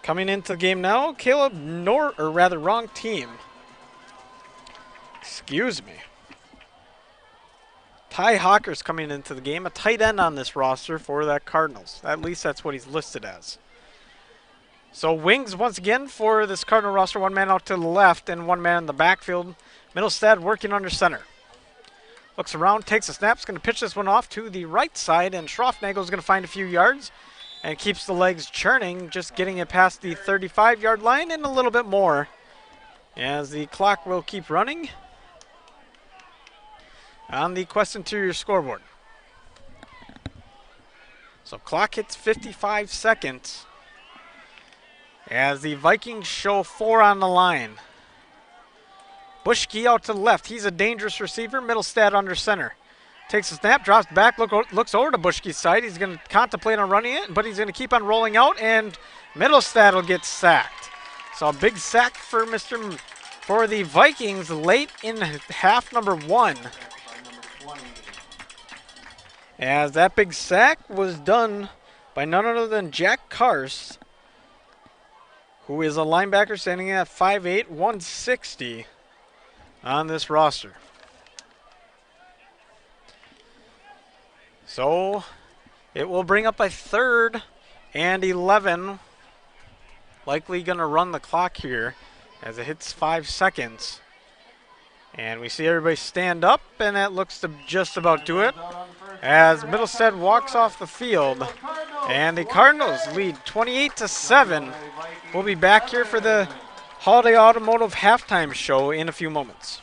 Coming into the game now, Caleb wrong team. Excuse me. Ty Hawker's coming into the game, a tight end on this roster for that Cardinals. At least that's what he's listed as. So wings once again for this Cardinal roster. One man out to the left and one man in the backfield. Middlestad working under center. Looks around, takes a snap, is going to pitch this one off to the right side, and Schroffnagel is going to find a few yards and keeps the legs churning, just getting it past the 35-yard line and a little bit more as the clock will keep running on the Quest Interior scoreboard. So clock hits 55 seconds as the Vikings show 4 on the line. Bushke out to the left. He's a dangerous receiver. Middlestad under center. Takes a snap, drops back, looks over to Bushke's side. He's going to contemplate on running it, but he's going to keep on rolling out, and Middlestad will get sacked. So a big sack for the Vikings late in half number 1. As that big sack was done by none other than Jack Karst, who is a linebacker standing at 5'8", 160 on this roster. So it will bring up a 3rd and 11. Likely going to run the clock here as it hits 5 seconds. And we see everybody stand up, and that looks to just about do it as Middlestad walks off the field. And the Cardinals lead 28-7. We'll be back here for the Holiday Automotive halftime show in a few moments.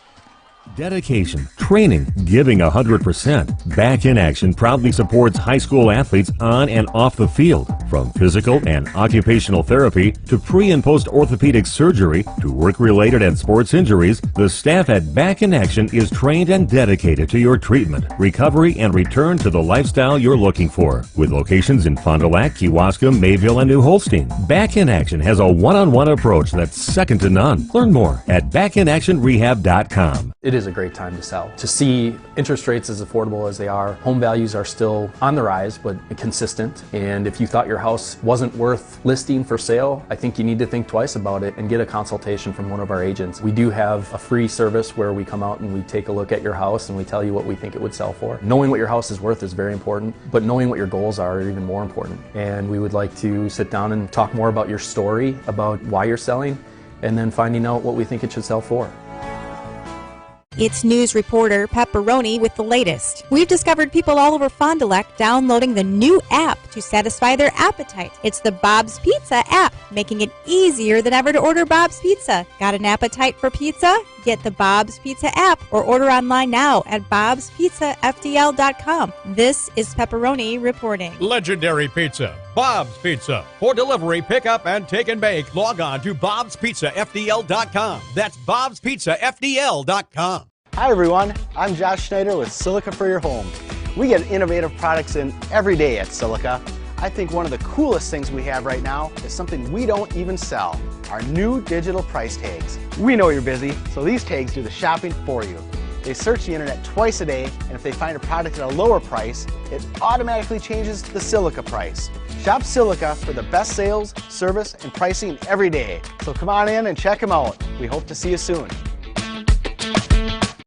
Dedication, training, giving 100%. Back in Action proudly supports high school athletes on and off the field. From physical and occupational therapy to pre- and post-orthopedic surgery to work-related and sports injuries, the staff at Back in Action is trained and dedicated to your treatment, recovery, and return to the lifestyle you're looking for. With locations in Fond du Lac, Kewaskum, Mayville, and New Holstein, Back in Action has a one-on-one approach that's second to none. Learn more at backinactionrehab.com. It is a great time to sell. To see interest rates as affordable as they are, home values are still on the rise but consistent, and if you thought your house wasn't worth listing for sale, I think you need to think twice about it and get a consultation from one of our agents. We do have a free service where we come out and we take a look at your house and we tell you what we think it would sell for. Knowing what your house is worth is very important, but knowing what your goals are even more important. And we would like to sit down and talk more about your story, about why you're selling, and then finding out what we think it should sell for. It's news reporter Pepperoni with the latest. We've discovered people all over Fond du Lac downloading the new app to satisfy their appetite. It's the Bob's Pizza app, making it easier than ever to order Bob's Pizza. Got an appetite for pizza? Get the Bob's Pizza app or order online now at bobspizzafdl.com. This is Pepperoni reporting. Legendary pizza, Bob's Pizza. For delivery, pickup, and take and bake, log on to bobspizzafdl.com. That's bobspizzafdl.com. Hi everyone, I'm Josh Schneider with Silica for Your Home. We get innovative products in every day at Silica. I think one of the coolest things we have right now is something we don't even sell, our new digital price tags. We know you're busy, so these tags do the shopping for you. They search the internet twice a day, and if they find a product at a lower price, it automatically changes the Silica price. Shop Silica for the best sales, service, and pricing every day. So come on in and check them out. We hope to see you soon.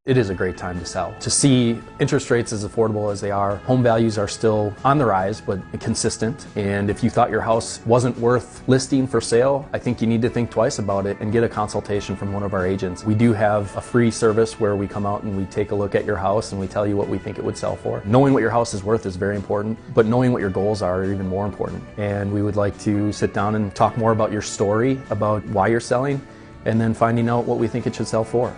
It is a great time to sell. To see interest rates as affordable as they are, home values are still on the rise but consistent, and if you thought your house wasn't worth listing for sale, I think you need to think twice about it and get a consultation from one of our agents. We do have a free service where we come out and we take a look at your house and we tell you what we think it would sell for. Knowing what your house is worth is very important, but knowing what your goals are even more important. And we would like to sit down and talk more about your story, about why you're selling, and then finding out what we think it should sell for.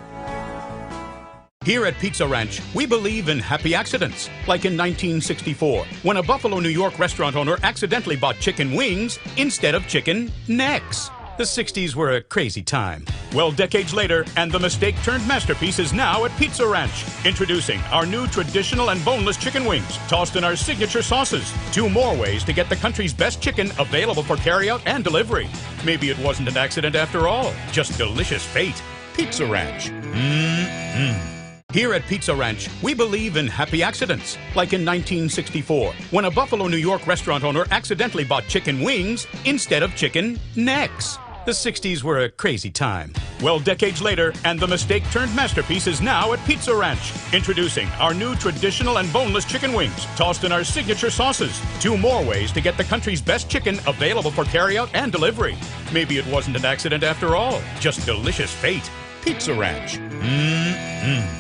Here at Pizza Ranch, we believe in happy accidents, like in 1964, when a Buffalo, New York restaurant owner accidentally bought chicken wings instead of chicken necks. The 60s were a crazy time. Well, decades later, and the mistake turned masterpiece is now at Pizza Ranch. Introducing our new traditional and boneless chicken wings, tossed in our signature sauces. 2 more ways to get the country's best chicken available for carryout and delivery. Maybe it wasn't an accident after all, just delicious fate. Pizza Ranch. Mmm. Here at Pizza Ranch, we believe in happy accidents, like in 1964, when a Buffalo, New York restaurant owner accidentally bought chicken wings instead of chicken necks. The 60s were a crazy time. Well, decades later, and the mistake turned masterpiece is now at Pizza Ranch. Introducing our new traditional and boneless chicken wings, tossed in our signature sauces. 2 more ways to get the country's best chicken available for carryout and delivery. Maybe it wasn't an accident after all, just delicious fate. Pizza Ranch. Mmm.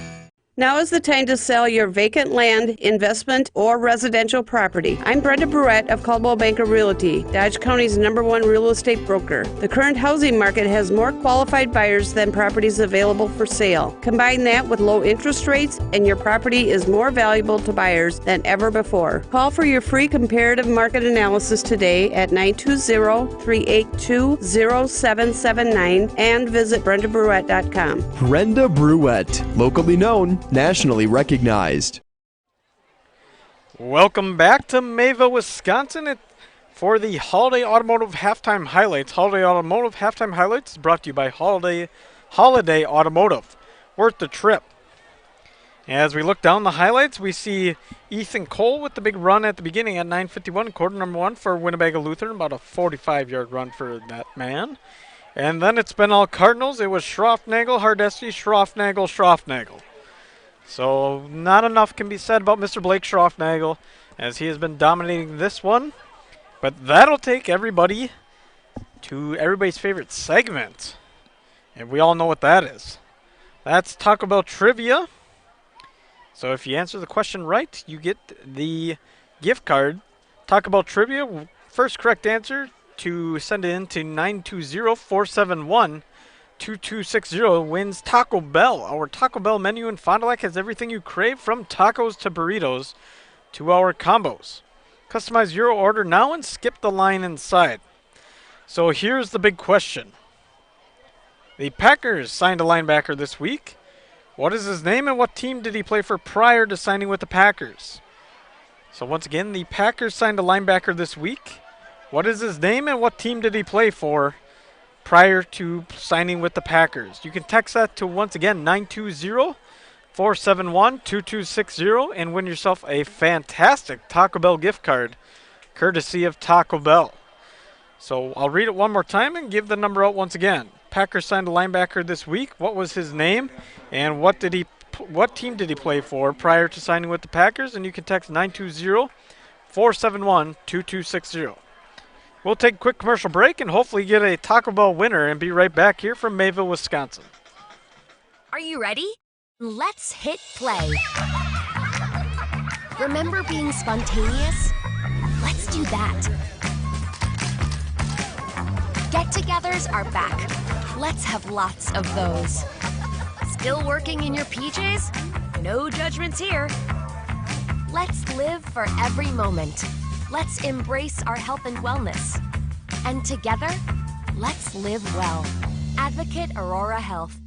Now is the time to sell your vacant land, investment, or residential property. I'm Brenda Bruette of Caldwell Banker Realty, Dodge County's #1 real estate broker. The current housing market has more qualified buyers than properties available for sale. Combine that with low interest rates, and your property is more valuable to buyers than ever before. Call for your free comparative market analysis today at 920-382-0779 and visit BrendaBruette.com. Brenda Bruette, locally known, nationally recognized. Welcome back to Mayville, Wisconsin for the Holiday Automotive Halftime Highlights. Holiday Automotive Halftime Highlights is brought to you by Holiday Automotive. Worth the trip. As we look down the highlights, we see Ethan Cole with the big run at the beginning at 9:51, quarter number 1 for Winnebago Lutheran, about a 45-yard run for that man. And then it's been all Cardinals. It was Schroffnagel, Hardesty, Schroffnagel. So not enough can be said about Mr. Blake Schroffnagel, as he has been dominating this one. But that'll take everybody to everybody's favorite segment. And we all know what that is. That's Taco Bell Trivia. So if you answer the question right, you get the gift card. Taco Bell Trivia, first correct answer to send it in to 920-471-2260 wins Taco Bell. Our Taco Bell menu in Fond du Lac has everything you crave, from tacos to burritos to our combos. Customize your order now and skip the line inside. So here's the big question. The Packers signed a linebacker this week. What is his name and what team did he play for prior to signing with the Packers? So once again, the Packers signed a linebacker this week. What is his name and what team did he play for prior to signing with the Packers? You can text that to, once again, 920-471-2260 and win yourself a fantastic Taco Bell gift card, courtesy of Taco Bell. So I'll read it one more time and give the number out once again. Packers signed a linebacker this week. What was his name and what team did he play for prior to signing with the Packers? And you can text 920-471-2260. We'll take a quick commercial break and hopefully get a Taco Bell winner and be right back here from Mayville, Wisconsin. Are you ready? Let's hit play. Remember being spontaneous? Let's do that. Get-togethers are back. Let's have lots of those. Still working in your PJs? No judgments here. Let's live for every moment. Let's embrace our health and wellness. And together, let's live well. Advocate Aurora Health.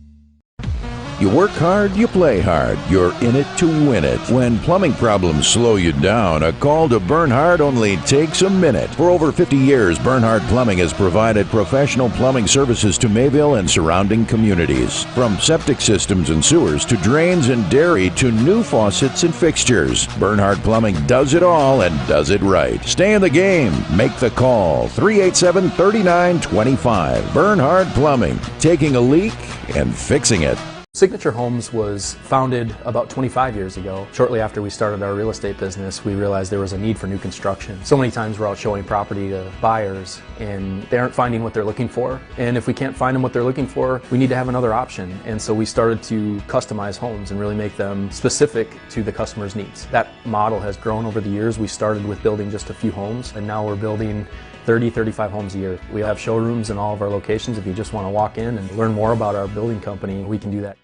You work hard, you play hard. You're in it to win it. When plumbing problems slow you down, a call to Bernhard only takes a minute. For over 50 years, Bernhard Plumbing has provided professional plumbing services to Mayville and surrounding communities. From septic systems and sewers to drains and dairy to new faucets and fixtures, Bernhard Plumbing does it all and does it right. Stay in the game. Make the call. 387-3925. Bernhard Plumbing. Taking a leak and fixing it. Signature Homes was founded about 25 years ago. Shortly after we started our real estate business, we realized there was a need for new construction. So many times we're out showing property to buyers and they aren't finding what they're looking for. And if we can't find them what they're looking for, we need to have another option. And so we started to customize homes and really make them specific to the customer's needs. That model has grown over the years. We started with building just a few homes, and now we're building 35 homes a year. We have showrooms in all of our locations. If you just want to walk in and learn more about our building company, we can do that.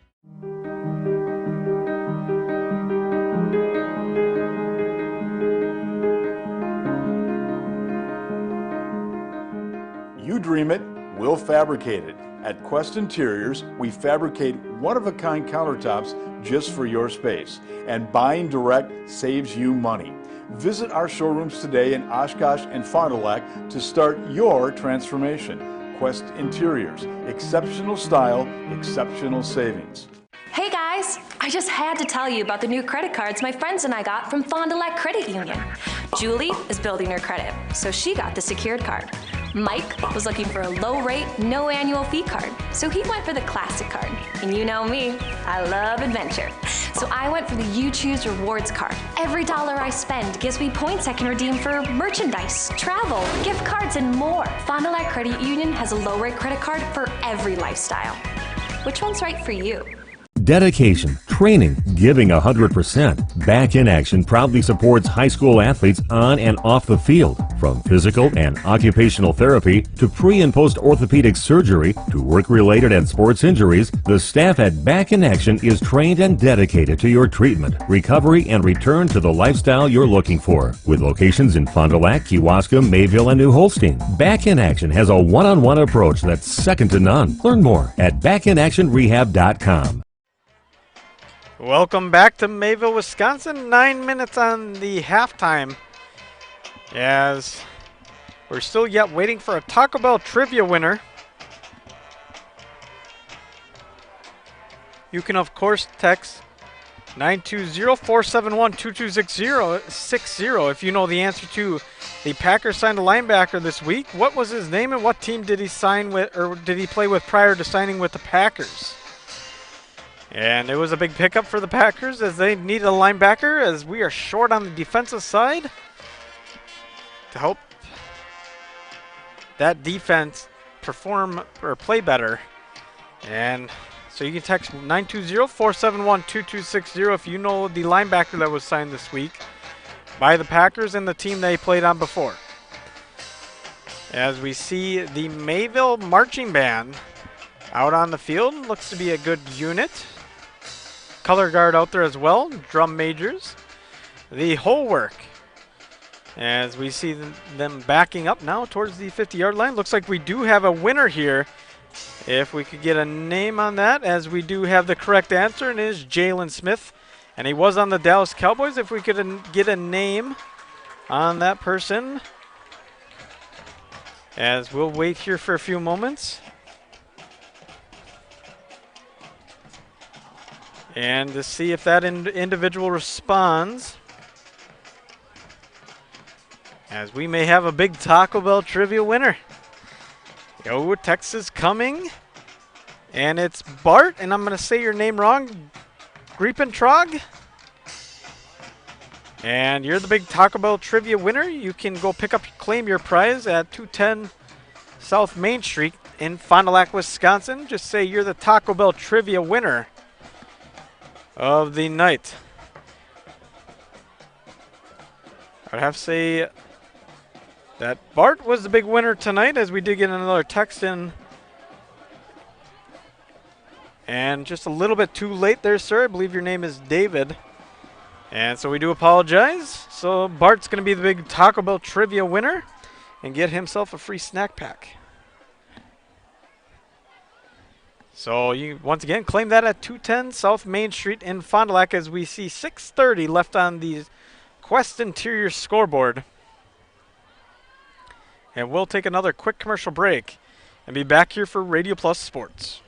You dream it, we'll fabricate it. At Quest Interiors, we fabricate one-of-a-kind countertops just for your space. And buying direct saves you money. Visit our showrooms today in Oshkosh and Fond du Lac to start your transformation. Quest Interiors, exceptional style, exceptional savings. Hey guys, I just had to tell you about the new credit cards my friends and I got from Fond du Lac Credit Union. Julie is building her credit, so she got the secured card. Mike was looking for a low-rate, no annual fee card, so he went for the classic card. And you know me, I love adventure. So I went for the You Choose Rewards card. Every dollar I spend gives me points I can redeem for merchandise, travel, gift cards, and more. Fond du Lac Credit Union has a low-rate credit card for every lifestyle. Which one's right for you? Dedication, training, giving 100%. Back in Action proudly supports high school athletes on and off the field. From physical and occupational therapy to pre- and post-orthopedic surgery to work-related and sports injuries, the staff at Back in Action is trained and dedicated to your treatment, recovery, and return to the lifestyle you're looking for. With locations in Fond du Lac, Kewaskum, Mayville, and New Holstein, Back in Action has a one-on-one approach that's second to none. Learn more at backinactionrehab.com. Welcome back to Mayville, Wisconsin. 9 minutes on the halftime, as we're still yet waiting for a Taco Bell trivia winner. You can, of course, text 920-471-2260 if you know the answer to the Packers signed a linebacker this week. What was his name and what team did he sign with, or did he play with prior to signing with the Packers? And it was a big pickup for the Packers as they needed a linebacker, as we are short on the defensive side to help that defense perform or play better. And so you can text 920-471-2260 if you know the linebacker that was signed this week by the Packers and the team they played on before. As we see the Mayville Marching Band out on the field, looks to be a good unit. Color guard out there as well, drum majors. The whole work, as we see them backing up now towards the 50-yard line. Looks like we do have a winner here. If we could get a name on that, as we do have the correct answer, and it is Jalen Smith. And he was on the Dallas Cowboys. If we could get a name on that person, as we'll wait here for a few moments. And to see if that individual responds, as we may have a big Taco Bell trivia winner. Yo, text is coming, and it's Bart, and I'm going to say your name wrong, Griepentrog. And you're the big Taco Bell trivia winner. You can go claim your prize at 210 South Main Street in Fond du Lac, Wisconsin. Just say you're the Taco Bell trivia winner of the night. I'd have to say that Bart was the big winner tonight, as we did get another text in. And just a little bit too late there, sir. I believe your name is David. And so we do apologize. So Bart's going to be the big Taco Bell trivia winner and get himself a free snack pack. So you once again claim that at 210 South Main Street in Fond du Lac, as we see 6:30 left on the Quest Interior scoreboard. And we'll take another quick commercial break and be back here for Radio Plus Sports.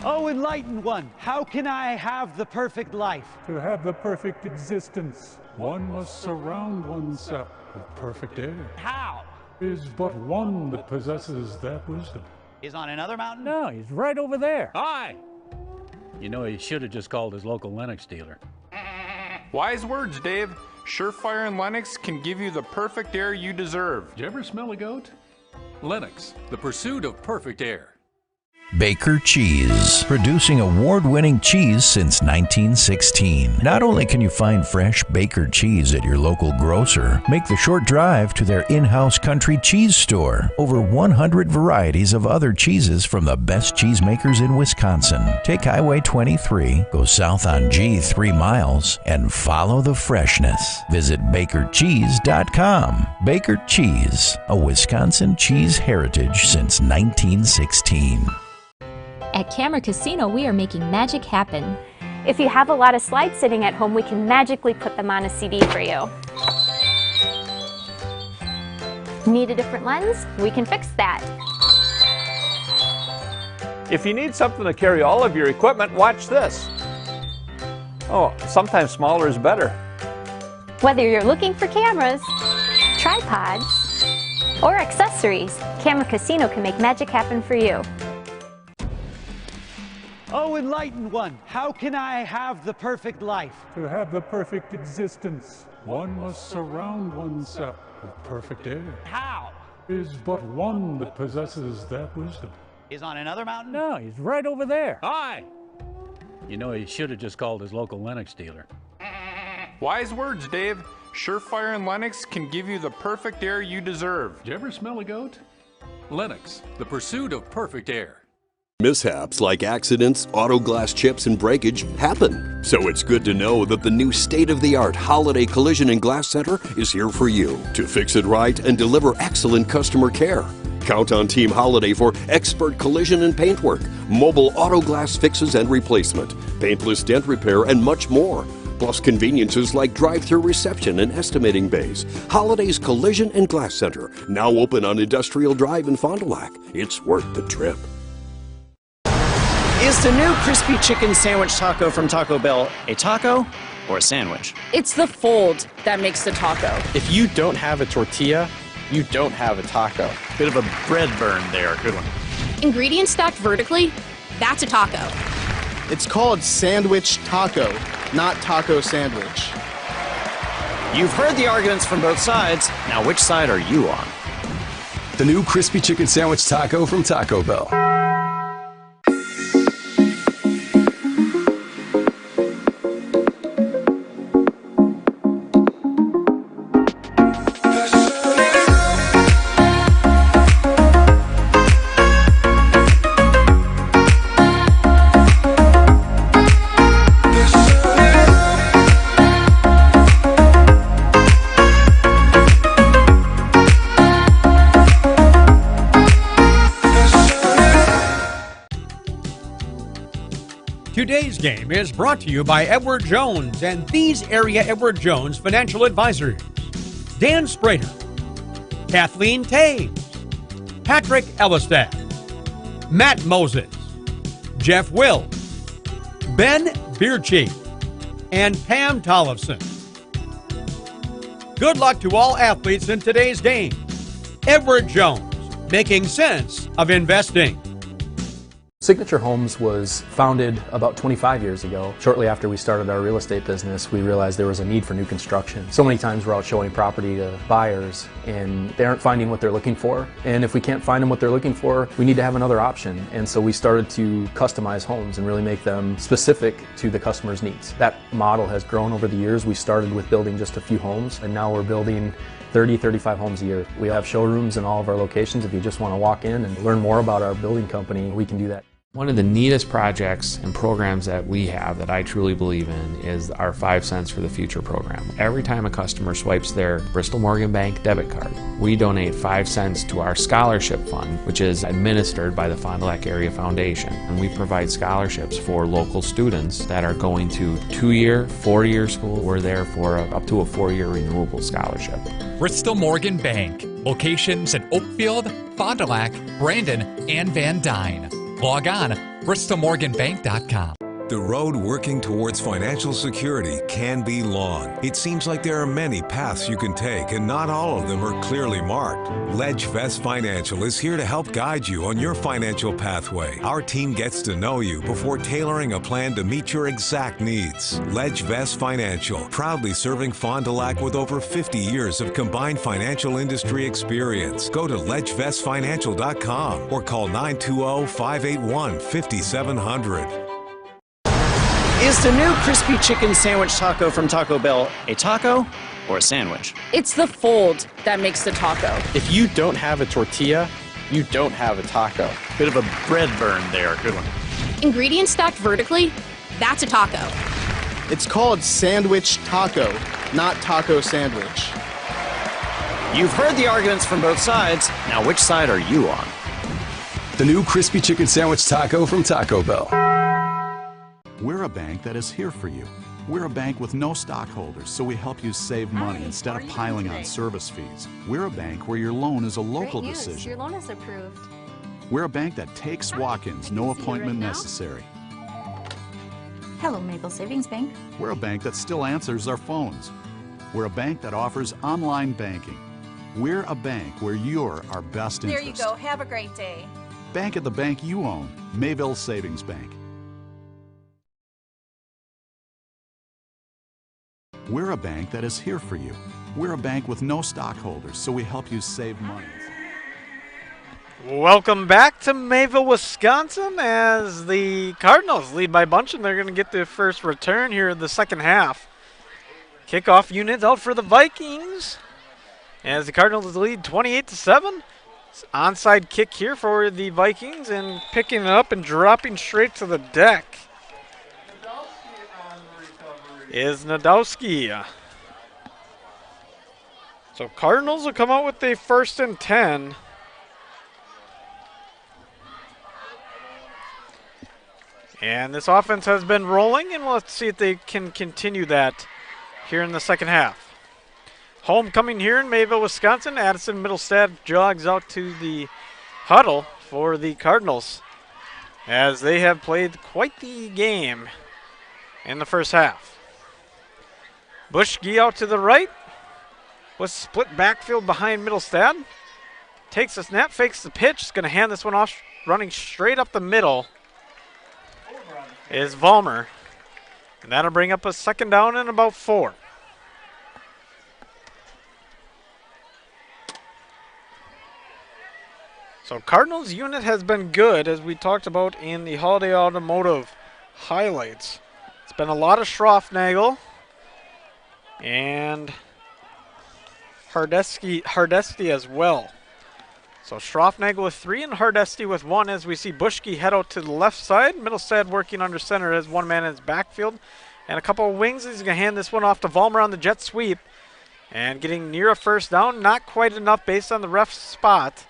Oh, enlightened one, how can I have the perfect life? To have the perfect existence, one must surround oneself with perfect air. How? Is but one that possesses that wisdom. Is on another mountain? No, he's right over there. Hi! You know, he should have just called his local Lennox dealer. Wise words, Dave. Surefire and Lennox can give you the perfect air you deserve. Did you ever smell a goat? Lennox, the pursuit of perfect air. Baker Cheese, producing award-winning cheese since 1916. Not only can you find fresh Baker cheese at your local grocer, make the short drive to their in-house country cheese store. Over 100 varieties of other cheeses from the best cheesemakers in Wisconsin. Take Highway 23, go south on G 3 miles, and follow the freshness. Visit bakercheese.com. Baker Cheese, a Wisconsin cheese heritage since 1916. At Camera Casino, we are making magic happen. If you have a lot of slides sitting at home, we can magically put them on a CD for you. Need a different lens? We can fix that. If you need something to carry all of your equipment, watch this. Oh, sometimes smaller is better. Whether you're looking for cameras, tripods, or accessories, Camera Casino can make magic happen for you. Oh, enlightened one, how can I have the perfect life? To have the perfect existence, one must surround oneself with perfect air. How? Is but one that possesses that wisdom. He's on another mountain? No, he's right over there. Hi! You know, he should have just called his local Lennox dealer. Wise words, Dave. Surefire and Lennox can give you the perfect air you deserve. Did you ever smell a goat? Lennox, the pursuit of perfect air. Mishaps like accidents, auto glass chips, and breakage happen. So it's good to know that the new state-of-the-art Holiday Collision and Glass Center is here for you to fix it right and deliver excellent customer care. Count on Team Holiday for expert collision and paintwork, mobile auto glass fixes and replacement, paintless dent repair, and much more. Plus conveniences like drive-through reception and estimating bays. Holiday's Collision and Glass Center, now open on Industrial Drive in Fond du Lac. It's worth the trip. Is the new crispy chicken sandwich taco from Taco Bell a taco or a sandwich? It's the fold that makes the taco. If you don't have a tortilla, you don't have a taco. Bit of a bread burn there. Good one. Ingredients stacked vertically, that's a taco. It's called sandwich taco, not taco sandwich. You've heard the arguments from both sides. Now, which side are you on? The new crispy chicken sandwich taco from Taco Bell. Today's game is brought to you by Edward Jones and these area Edward Jones financial advisors: Dan Sprader, Kathleen Taves, Patrick Ellistad, Matt Moses, Jeff Will, Ben Beercheek, and Pam Tollefson. Good luck to all athletes in today's game. Edward Jones, making sense of investing. Signature Homes was founded about 25 years ago. Shortly after we started our real estate business, we realized there was a need for new construction. So many times we're out showing property to buyers and they aren't finding what they're looking for. And if we can't find them what they're looking for, we need to have another option. And so we started to customize homes and really make them specific to the customer's needs. That model has grown over the years. We started with building just a few homes and now we're building 30, 35 homes a year. We have showrooms in all of our locations. If you just want to walk in and learn more about our building company, we can do that. One of the neatest projects and programs that we have that I truly believe in is our 5 Cents for the Future program. Every time a customer swipes their Bristol Morgan Bank debit card, we donate 5 cents to our scholarship fund, which is administered by the Fond du Lac Area Foundation. And we provide scholarships for local students that are going to 2-year, 4-year school. We're there for up to a 4-year renewable scholarship. Bristol Morgan Bank. Locations at Oakfield, Fond du Lac, Brandon, and Van Dyne. Log on, bristolmorganbank.com. The road working towards financial security can be long. It seems like there are many paths you can take, and not all of them are clearly marked. Ledge Vest Financial is here to help guide you on your financial pathway. Our team gets to know you before tailoring a plan to meet your exact needs. Ledge Vest Financial, proudly serving Fond du Lac with over 50 years of combined financial industry experience. Go to ledgevestfinancial.com or call 920-581-5700. Is the new crispy chicken sandwich taco from Taco Bell a taco or a sandwich? It's the fold that makes the taco. If you don't have a tortilla, you don't have a taco. Bit of a bread burn there. Good one. Ingredients stacked vertically, that's a taco. It's called sandwich taco, not taco sandwich. You've heard the arguments from both sides. Now, which side are you on? The new crispy chicken sandwich taco from Taco Bell. We're a bank that is here for you. We're a bank with no stockholders, so we help you save money instead of piling on service fees. We're a bank where your loan is a local decision. Your loan is approved. We're a bank that takes walk-ins, no appointment necessary. Hello, Mayville Savings Bank. We're a bank that still answers our phones. We're a bank that offers online banking. We're a bank where you're our best There interest. you go. Have a great day. Bank at the bank you own. Mayville Savings Bank. We're a bank that is here for you. We're a bank with no stockholders, so we help you save money. Welcome back to Mayville, Wisconsin, as the Cardinals lead by a bunch, and they're going to get their first return here in the second half. Kickoff unit out for the Vikings, as the Cardinals lead 28-7. Onside kick here for the Vikings, and picking it up and dropping straight to the deck is Nadowski. So Cardinals will come out with a 1st and 10. And this offense has been rolling, and let's see if they can continue that here in the second half. Homecoming here in Mayville, Wisconsin. Addison Middlestad jogs out to the huddle for the Cardinals, as they have played quite the game in the first half. Bushke out to the right with split backfield behind Middlestad. Takes a snap, fakes the pitch. Is going to hand this one off, running straight up the middle is Vollmer. And that'll bring up a 2nd down and about 4. So Cardinals unit has been good, as we talked about in the Holiday Automotive highlights. It's been a lot of Schroffnagel and Hardesty as well. So Schroffnagel with 3 and Hardesty with 1, as we see Bushke head out to the left side. Middlestad working under center as one man in his backfield. And a couple of wings. He's going to hand this one off to Vollmer on the jet sweep. And getting near a 1st down. Not quite enough based on the ref's spot.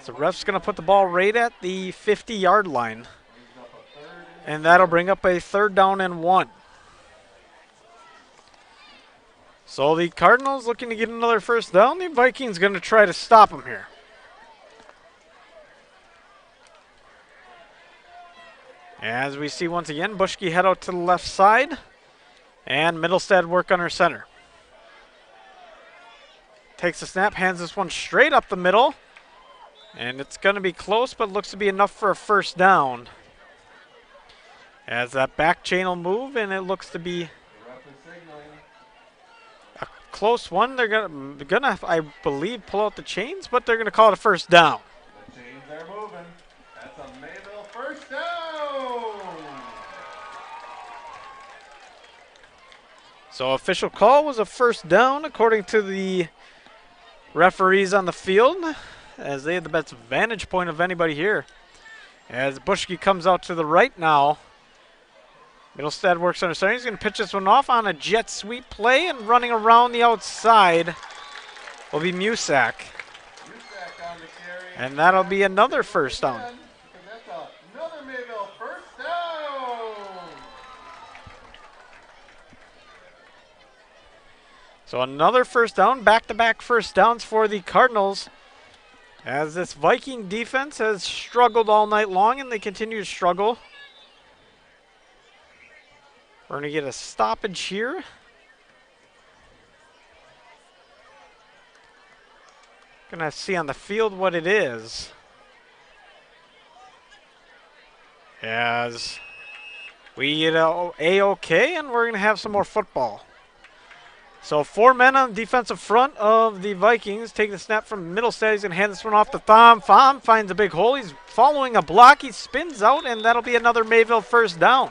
So ref's going to put the ball right at the 50-yard line. And that'll bring up a 3rd down and 1. So the Cardinals looking to get another 1st down. The Vikings going to try to stop them here. As we see once again, Bushke head out to the left side, and Middlestad work under center. Takes a snap, hands this one straight up the middle, and it's going to be close, but looks to be enough for a 1st down. As that back chain will move, and it looks to be a close one. They're gonna, I believe, pull out the chains, but they're gonna call it a 1st down. The chains are moving. That's a Mayville 1st down. So official call was a 1st down according to the referees on the field, as they had the best vantage point of anybody here. As Bushke comes out to the right now. Middlestad works under center. He's going to pitch this one off on a jet sweep play, and running around the outside will be Musak. And that'll be another 1st down. Another Mayville 1st down. So another 1st down, back-to-back 1st downs for the Cardinals, as this Viking defense has struggled all night long, and they continue to struggle. We're going to get a stoppage here. Going to see on the field what it is. As we get a A-OK, and we're going to have some more football. So 4 men on the defensive front of the Vikings. Taking the snap from Middlestad. He's going to hand this one off to Thom. Thom finds a big hole. He's following a block. He spins out, and that'll be another Mayville 1st down.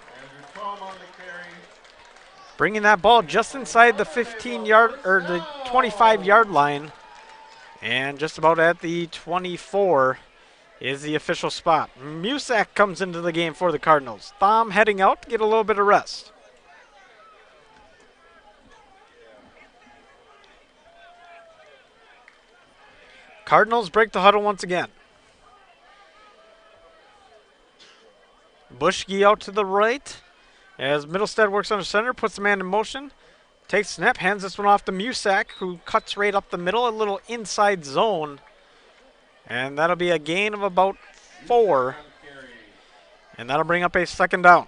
Bringing that ball just inside the 15-yard or the 25-yard line, and just about at the 24 is the official spot. Musak comes into the game for the Cardinals. Thom heading out to get a little bit of rest. Cardinals break the huddle once again. Bushke out to the right. As Middlestad works under center, puts the man in motion, takes snap, hands this one off to Musak, who cuts right up the middle, a little inside zone. And that'll be a gain of about 4. And that'll bring up a 2nd down.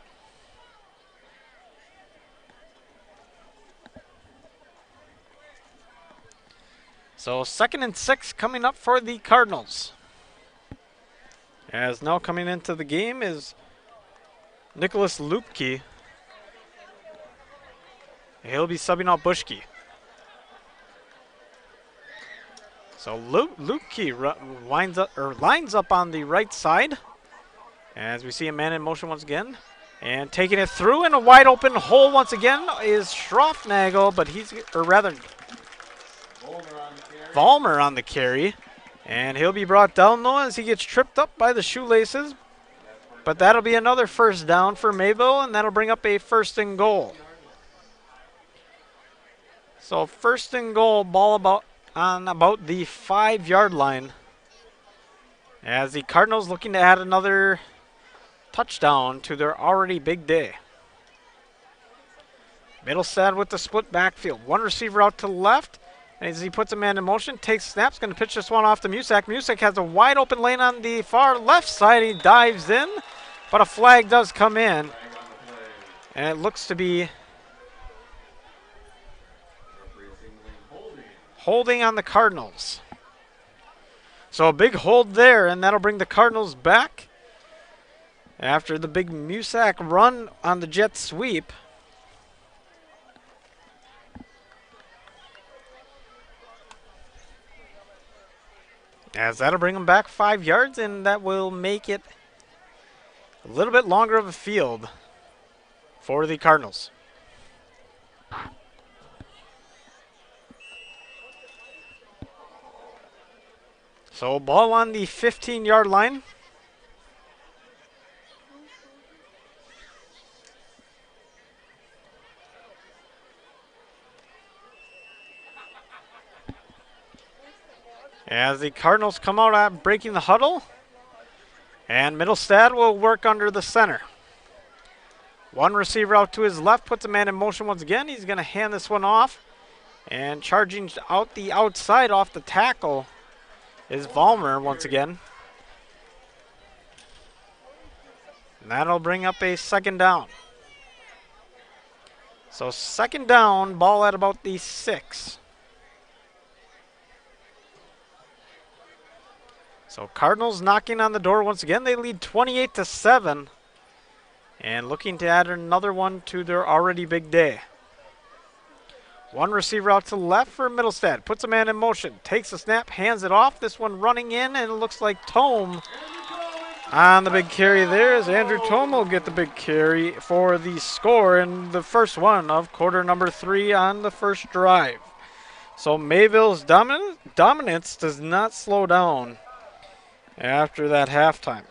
So 2nd and 6 coming up for the Cardinals. As now coming into the game is Nicholas Lupke. He'll be subbing out Bushke. So Lupke lines up on the right side. As we see a man in motion once again. And taking it through in a wide open hole once again is Schroffnagel, but Vollmer on the carry. And he'll be brought down though as he gets tripped up by the shoelaces. But that'll be another first down for Mayville, and that'll bring up a 1st and goal. So 1st and goal, ball on about the 5-yard line. As the Cardinals looking to add another touchdown to their already big day. Middlestad with the split backfield. One receiver out to the left. As he puts a man in motion, takes snaps, going to pitch this one off to Musak. Musak has a wide open lane on the far left side. He dives in, but a flag does come in. And it looks to be holding on the Cardinals. So a big hold there, and that'll bring the Cardinals back after the big Musak run on the jet sweep. As that'll bring them back 5 yards, and that will make it a little bit longer of a field for the Cardinals. So ball on the 15-yard line. As the Cardinals come out at breaking the huddle, and Middlestad will work under the center. One receiver out to his left, puts a man in motion once again. He's going to hand this one off, and charging out the outside off the tackle is Vollmer once again. And that'll bring up a 2nd down. So 2nd down, ball at about the 6. So Cardinals knocking on the door once again. They lead 28-7 and looking to add another one to their already big day. One receiver out to the left for Middlestad. Puts a man in motion. Takes a snap, hands it off. This one running in, and it looks like Tome on the big carry there, as Andrew Tome will get the big carry for the score in the first one of quarter number 3 on the first drive. So Mayville's dominance does not slow down after that halftime.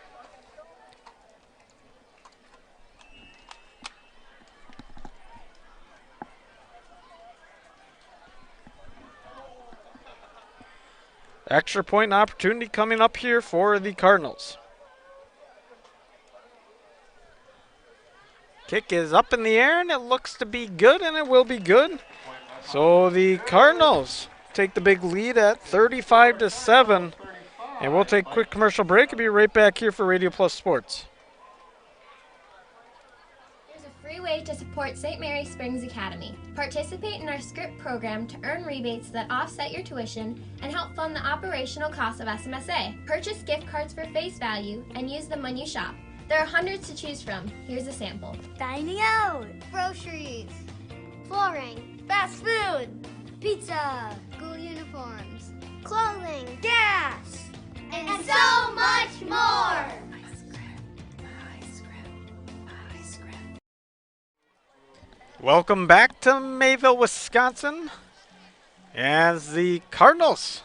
Extra point opportunity coming up here for the Cardinals. Kick is up in the air, and it looks to be good, and it will be good. So the Cardinals take the big lead at 35-7. And we'll take a quick commercial break and be right back here for Radio Plus Sports. There's a free way to support St. Mary Springs Academy. Participate in our SCRIPT program to earn rebates that offset your tuition and help fund the operational costs of SMSA. Purchase gift cards for face value and use them when you shop. There are hundreds to choose from. Here's a sample. Dining out, groceries, flooring, fast food, pizza, school uniforms, clothing, gas, and so much more! Welcome back to Mayville, Wisconsin, as the Cardinals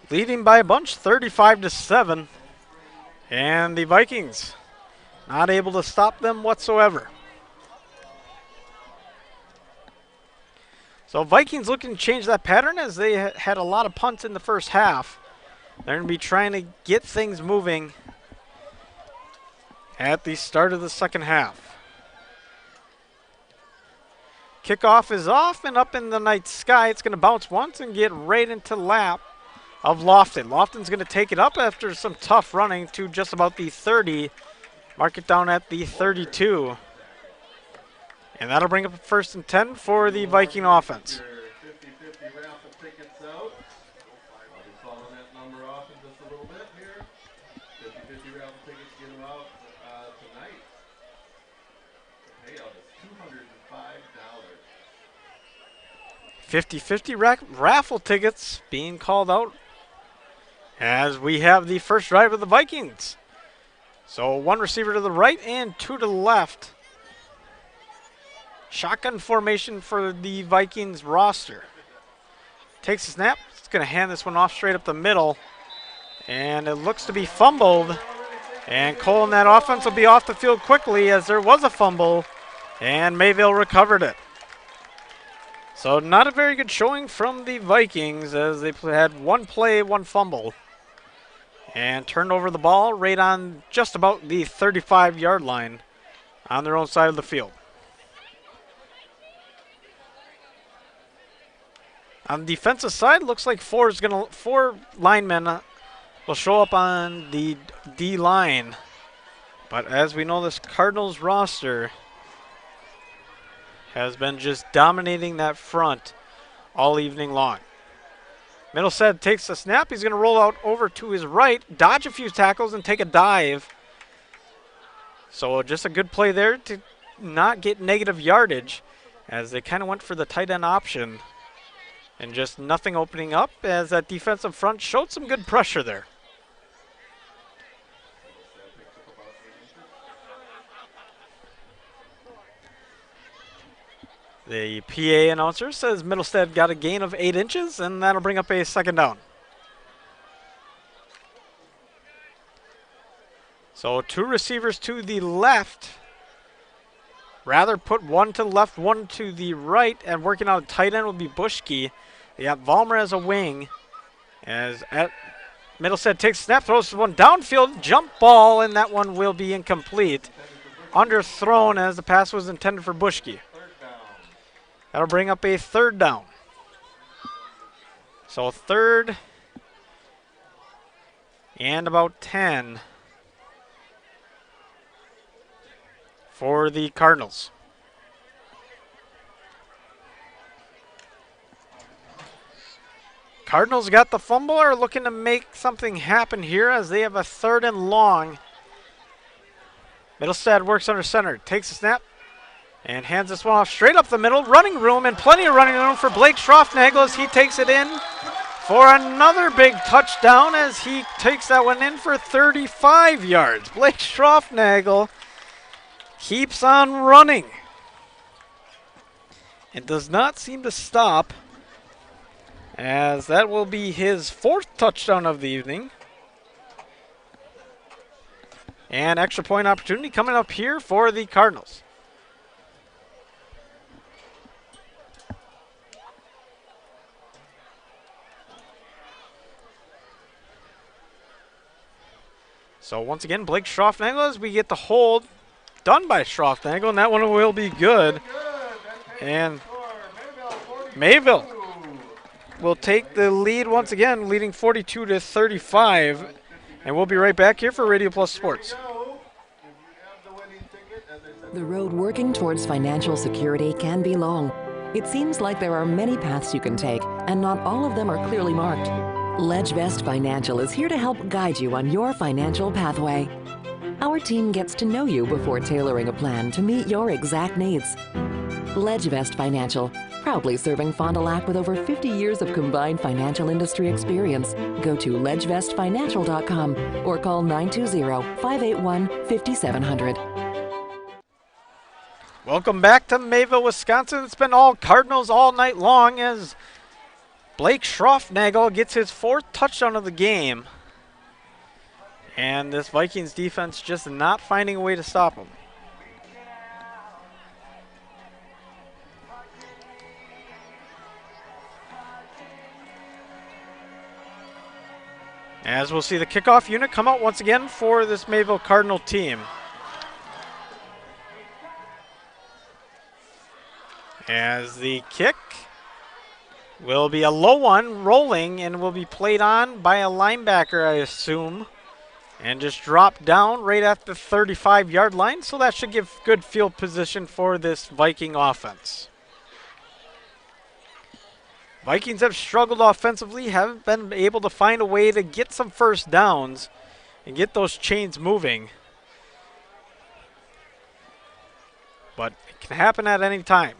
leading by a bunch, 35-7, and the Vikings not able to stop them whatsoever. So Vikings looking to change that pattern as they had a lot of punts in the first half. They're going to be trying to get things moving at the start of the second half. Kickoff is off and up in the night sky. It's going to bounce once and get right into lap of Lofton. Lofton's going to take it up after some tough running to just about the 30. Mark it down at the 32. And that'll bring up a 1st and 10 for the Viking offense. raffle tickets out. I'll be following that number off in just a little bit here. 50-50 raffle tickets, get them out tonight. The payout is $205. 50-50 raffle tickets being called out as we have the first drive of the Vikings. So one receiver to the right and two to the left. Shotgun formation for the Vikings roster. Takes a snap. It's going to hand this one off straight up the middle. And it looks to be fumbled. And Cole and that offense will be off the field quickly as there was a fumble. And Mayville recovered it. So not a very good showing from the Vikings as they had one play, one fumble. And turned over the ball right on just about the 35-yard line on their own side of the field. On the defensive side, looks like four linemen will show up on the D line. But as we know, this Cardinals roster has been just dominating that front all evening long. Middlesex takes the snap. He's going to roll out over to his right, dodge a few tackles, and take a dive. So just a good play there to not get negative yardage as they kind of went for the tight end option. And just nothing opening up as that defensive front showed some good pressure there. The PA announcer says Middlestead got a gain of 8 inches, and that'll bring up a second down. So two receivers to the left. Rather put one to the left, one to the right, and working out a tight end will be Bushke. They got Vollmer as a wing. As Middlestead takes a snap, throws one downfield, jump ball, and that one will be incomplete. Underthrown as the pass was intended for Bushke. That'll bring up a third down. So third and about 10 for the Cardinals. Cardinals got the fumble, are looking to make something happen here as they have a third and long. Middlestead works under center, takes a snap, and hands this one off straight up the middle. Running room and plenty of running room for Blake Schroffnagel as he takes it in for another big touchdown as he takes that one in for 35 yards. Blake Schroffnagel keeps on running and does not seem to stop as that will be his 4th touchdown of the evening. And extra point opportunity coming up here for the Cardinals. So once again, Blake Schroffnagel as we get the hold done by Schroffnagel, and that one will be good. And Mayville will take the lead once again, leading 42-35. And we'll be right back here for Radio Plus Sports. The road working towards financial security can be long. It seems like there are many paths you can take, and not all of them are clearly marked. LedgeVest Financial is here to help guide you on your financial pathway. Our team gets to know you before tailoring a plan to meet your exact needs. LedgeVest Financial, proudly serving Fond du Lac with over 50 years of combined financial industry experience. Go to ledgevestfinancial.com or call 920-581-5700. Welcome back to Mayville, Wisconsin. It's been all Cardinals all night long as Blake Schroffnagel gets his 4th touchdown of the game. And this Vikings defense just not finding a way to stop him. As we'll see the kickoff unit come out once again for this Mayville Cardinal team. As the kick will be a low one, rolling, and will be played on by a linebacker, I assume. And just drop down right at the 35-yard line, so that should give good field position for this Viking offense. Vikings have struggled offensively, haven't been able to find a way to get some first downs and get those chains moving. But it can happen at any time.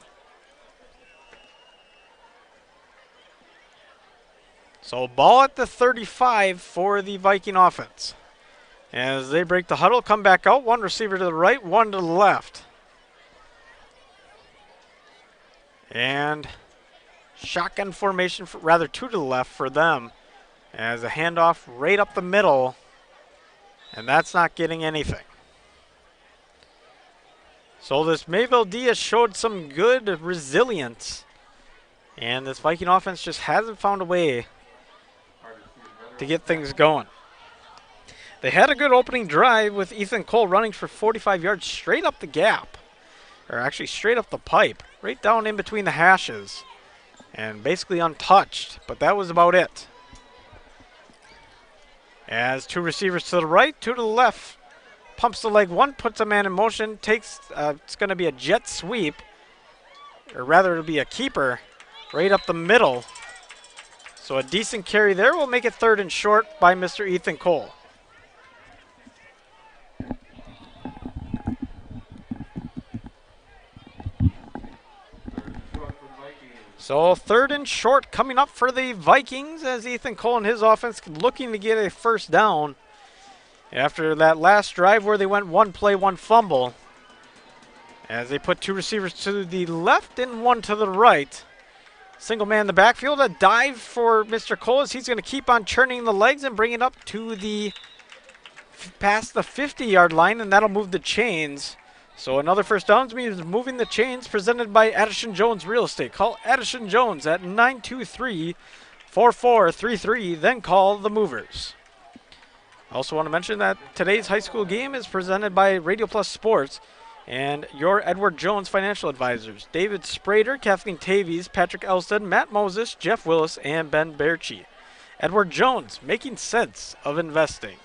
So ball at the 35 for the Viking offense. As they break the huddle, come back out. One receiver to the right, one to the left. And shotgun formation, rather two to the left for them. As a handoff right up the middle. And that's not getting anything. So this Mayville D has showed some good resilience. And this Viking offense just hasn't found a way to get things going. They had a good opening drive with Ethan Cole running for 45 yards straight up the gap. Or actually straight up the pipe. Right down in between the hashes. And basically untouched. But that was about it. As two receivers to the right, two to the left. Pumps the leg one, puts a man in motion. Takes, it's going to be a jet sweep. Or rather it'll be a keeper. Right up the middle. So a decent carry there will make it 3rd and short by Mr. Ethan Cole. So 3rd and short coming up for the Vikings as Ethan Cole and his offense looking to get a first down after that last drive where they went one play, one fumble. As they put two receivers to the left and one to the right. Single man in the backfield, a dive for Mr. Cole as he's going to keep on churning the legs and bring it up to the past the 50-yard line, and that'll move the chains. So another first down means moving the chains, presented by Addison Jones Real Estate. Call Addison Jones at 923-4433, then call the Movers. I also want to mention that today's high school game is presented by Radio Plus Sports and your Edward Jones financial advisors, David Sprader, Kathleen Tavies, Patrick Elston, Matt Moses, Jeff Willis, and Ben Berchi. Edward Jones, making sense of investing.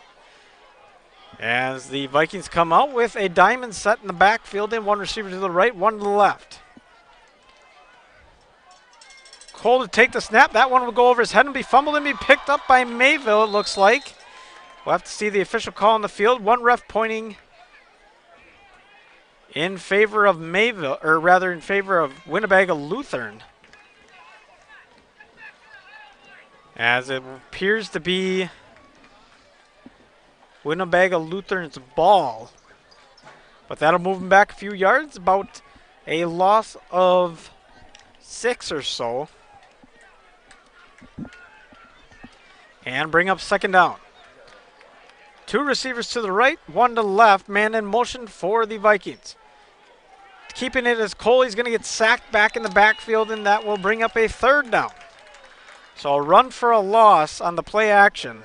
As the Vikings come out with a diamond set in the backfield and one receiver to the right, one to the left. Cole to take the snap. That one will go over his head and be fumbled and be picked up by Mayville, it looks like. We'll have to see the official call on the field. One ref pointing in favor of Mayville, or rather in favor of Winnebago Lutheran. As it appears to be Winnebago Lutheran's ball. But that'll move him back a few yards, about a loss of 6 or so. And bring up 2nd down. Two receivers to the right, one to the left, man in motion for the Vikings. Keeping it as Coley's going to get sacked back in the backfield, and that will bring up a 3rd down. So a run for a loss on the play action.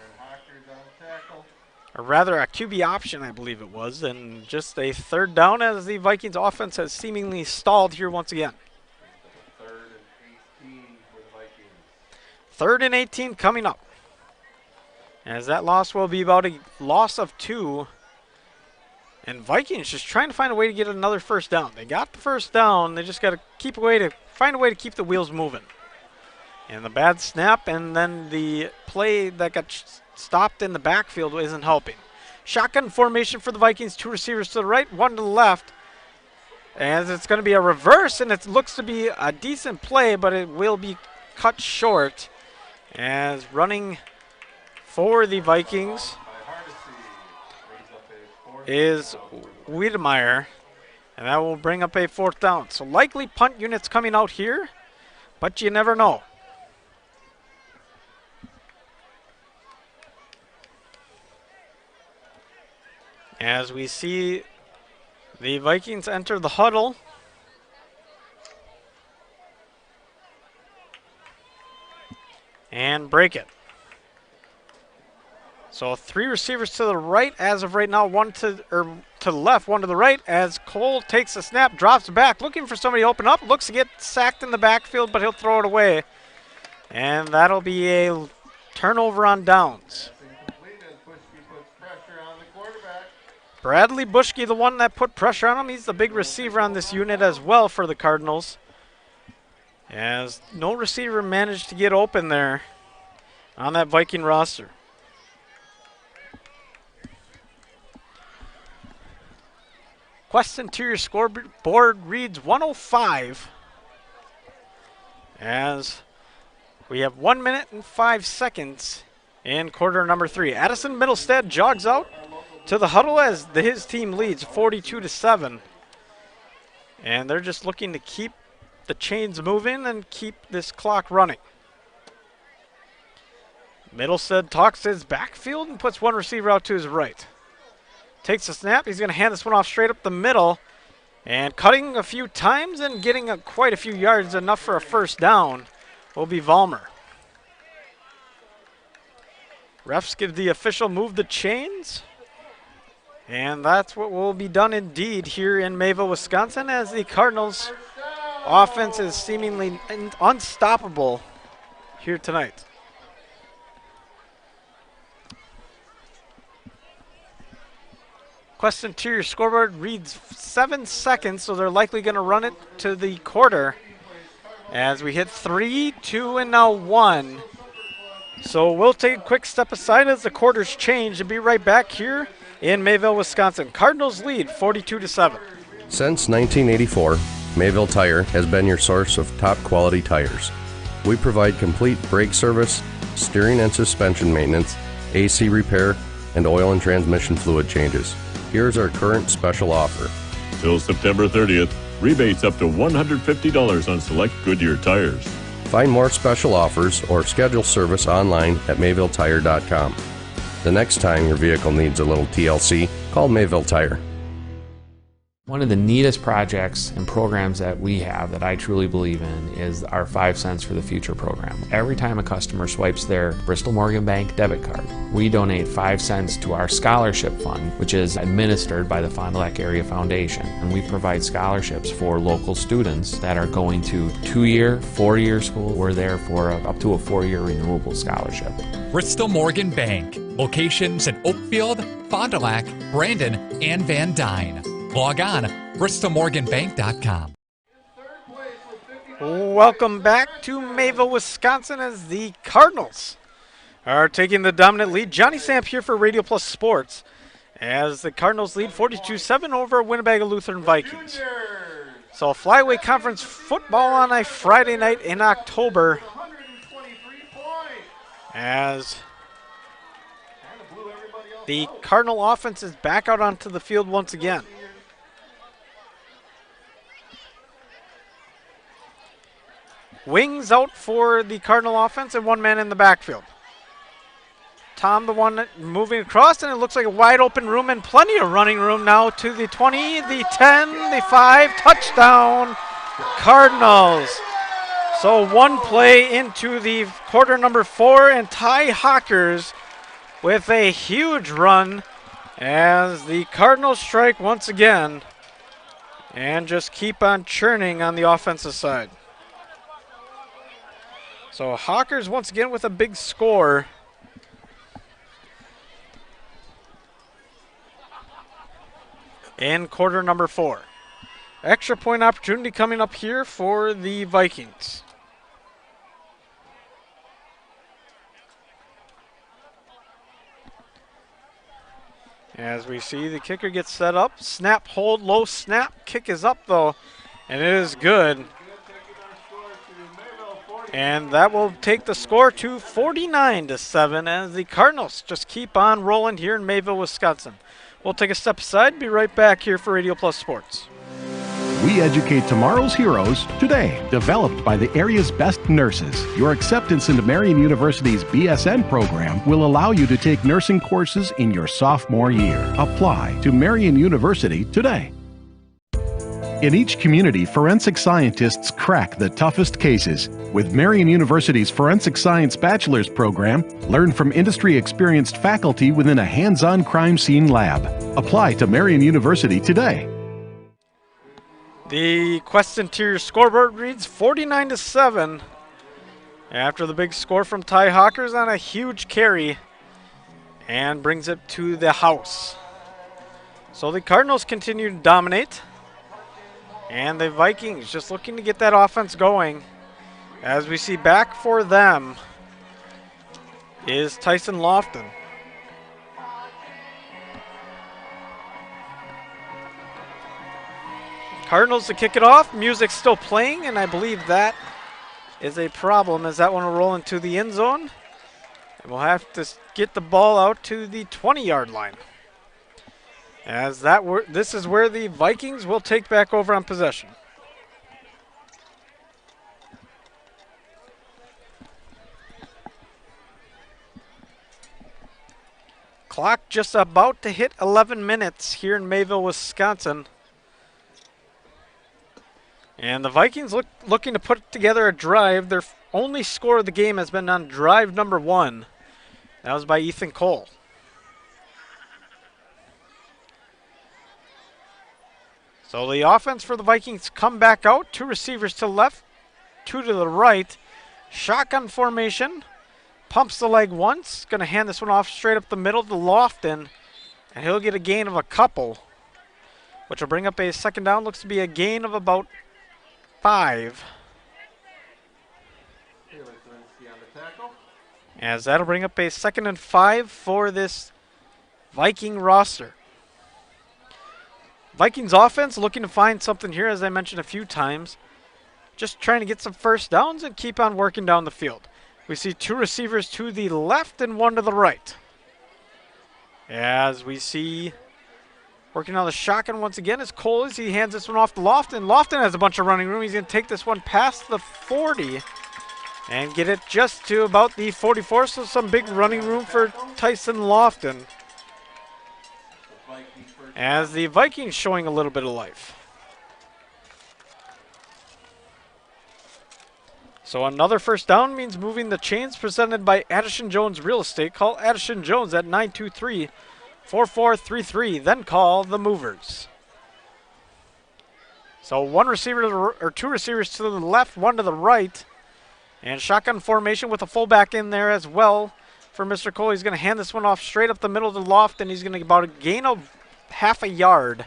Or rather a QB option, I believe it was, and just a 3rd down as the Vikings offense has seemingly stalled here once again. 3rd and 18 for the Vikings. 3rd and 18 coming up. As that loss will be about a loss of 2. And Vikings just trying to find a way to get another first down. They got the first down, they just got to find a way to keep the wheels moving. And the bad snap and then the play that got stopped in the backfield isn't helping. Shotgun formation for the Vikings. Two receivers to the right, one to the left. As it's going to be a reverse, and it looks to be a decent play, but it will be cut short. As running for the Vikings is Wiedemeyer, and that will bring up a 4th down. So likely punt units coming out here, but you never know. As we see the Vikings enter the huddle. And break it. So 3 receivers to the right as of right now, one to the left, one to the right, as Cole takes the snap, drops back, looking for somebody to open up, looks to get sacked in the backfield, but he'll throw it away. And that'll be a turnover on downs. Bradley Bushke, the one that put pressure on him. He's the big receiver on this unit as well for the Cardinals. as no receiver managed to get open there on that Viking roster. Quest Interior scoreboard reads 105 as we have 1 minute and 5 seconds in quarter number 3. Addison Middlestead jogs out to the huddle as his team leads 42-7. And they're just looking to keep the chains moving and keep this clock running. Middlestead talks his backfield and puts one receiver out to his right. Takes a snap. He's going to hand this one off straight up the middle. And cutting a few times and getting quite a few yards, enough for a first down, will be Vollmer. Refs give the official move the chains. And that's what will be done indeed here in Mayville, Wisconsin, as the Cardinals' offense is seemingly unstoppable here tonight. Quest Interior scoreboard reads 7 seconds, so they're likely going to run it to the quarter as we hit 3, 2, and now 1. So we'll take a quick step aside as the quarters change and be right back here in Mayville, Wisconsin. Cardinals lead 42-7. Since 1984, Mayville Tire has been your source of top quality tires. We provide complete brake service, steering and suspension maintenance, AC repair, and oil and transmission fluid changes. Here's our current special offer. Till September 30th, rebates up to $150 on select Goodyear tires. Find more special offers or schedule service online at mayvilletire.com. The next time your vehicle needs a little TLC, call Mayville Tire. One of the neatest projects and programs that we have that I truly believe in is our 5 cents for the future program. Every time a customer swipes their Bristol Morgan Bank debit card, we donate 5 cents to our scholarship fund, which is administered by the Fond du Lac Area Foundation. And we provide scholarships for local students that are going to 2-year, 4-year school. We're there for up to a 4-year renewable scholarship. Bristol Morgan Bank. Locations in Oakfield, Fond du Lac, Brandon, and Van Dyne. Log on, bristolmorganbank.com. Welcome back to Mayville, Wisconsin, as the Cardinals are taking the dominant lead. Johnny Samp here for Radio Plus Sports as the Cardinals lead 42-7 over Winnebago Lutheran Vikings. So flyweight conference football on a Friday night in October as the Cardinal offense is back out onto the field once again. Wings out for the Cardinal offense and one man in the backfield. Tom, the one moving across, and it looks like a wide open room and plenty of running room now to the 20, the 10, the 5, touchdown Cardinals. So one play into the quarter number 4, and Ty Hawkers with a huge run as the Cardinals strike once again and just keep on churning on the offensive side. So Hawkers once again with a big score. In quarter number 4. Extra point opportunity coming up here for the Vikings. As we see the kicker gets set up. Snap, hold, low snap. Kick is up though, and it is good. And that will take the score to 49-7 as the Cardinals just keep on rolling here in Mayville, Wisconsin. We'll take a step aside, be right back here for Radio Plus Sports. We educate tomorrow's heroes today. Developed by the area's best nurses, your acceptance into Marian University's BSN program will allow you to take nursing courses in your sophomore year. Apply to Marian University today. In each community, forensic scientists crack the toughest cases. With Marian University's Forensic Science Bachelor's program, learn from industry-experienced faculty within a hands-on crime scene lab. Apply to Marian University today. The Quest Interior scoreboard reads 49-7 after the big score from Ty Hawkers on a huge carry and brings it to the house. So the Cardinals continue to dominate. And the Vikings just looking to get that offense going As we see back for them is Tyson Lofton. Cardinals to kick it off. Music's still playing, and I believe that is a problem as that one will roll into the end zone. And we'll have to get the ball out to the 20-yard line. As this is where the Vikings will take back over on possession. Clock just about to hit 11 minutes here in Mayville, Wisconsin. And the Vikings looking to put together a drive. Their only score of the game has been on drive number 1. That was by Ethan Cole. So the offense for the Vikings come back out. 2 receivers to the left, 2 to the right. Shotgun formation. Pumps the leg once. Going to hand this one off straight up the middle to Lofton. And he'll get a gain of a couple, which will bring up a second down. Looks to be a gain of about 5. As that'll bring up a 2nd and 5 for this Viking roster. Vikings offense looking to find something here, as I mentioned a few times. Just trying to get some first downs and keep on working down the field. We see 2 receivers to the left and 1 to the right. As we see working on the shotgun once again is Cole as he hands this one off to Lofton. Lofton has a bunch of running room. He's going to take this one past the 40 and get it just to about the 44. So some big running room for Tyson Lofton. As the Vikings showing a little bit of life. So another first down means moving the chains, presented by Addison Jones Real Estate. Call Addison Jones at 923-4433. Then call the movers. So 2 receivers to the left, 1 to the right. And shotgun formation with a fullback in there as well for Mr. Cole. He's going to hand this one off straight up the middle to Lofton. He's going to get about a gain of half a yard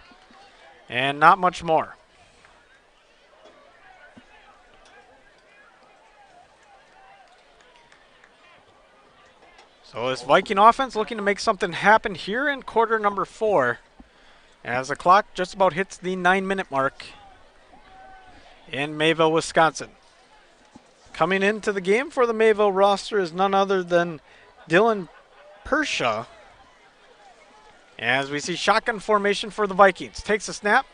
and not much more. So this Viking offense looking to make something happen here in quarter number 4 as the clock just about hits the 9-minute mark in Mayville, Wisconsin. Coming into the game for the Mayville roster is none other than Dylan Persha. As we see shotgun formation for the Vikings. Takes a snap,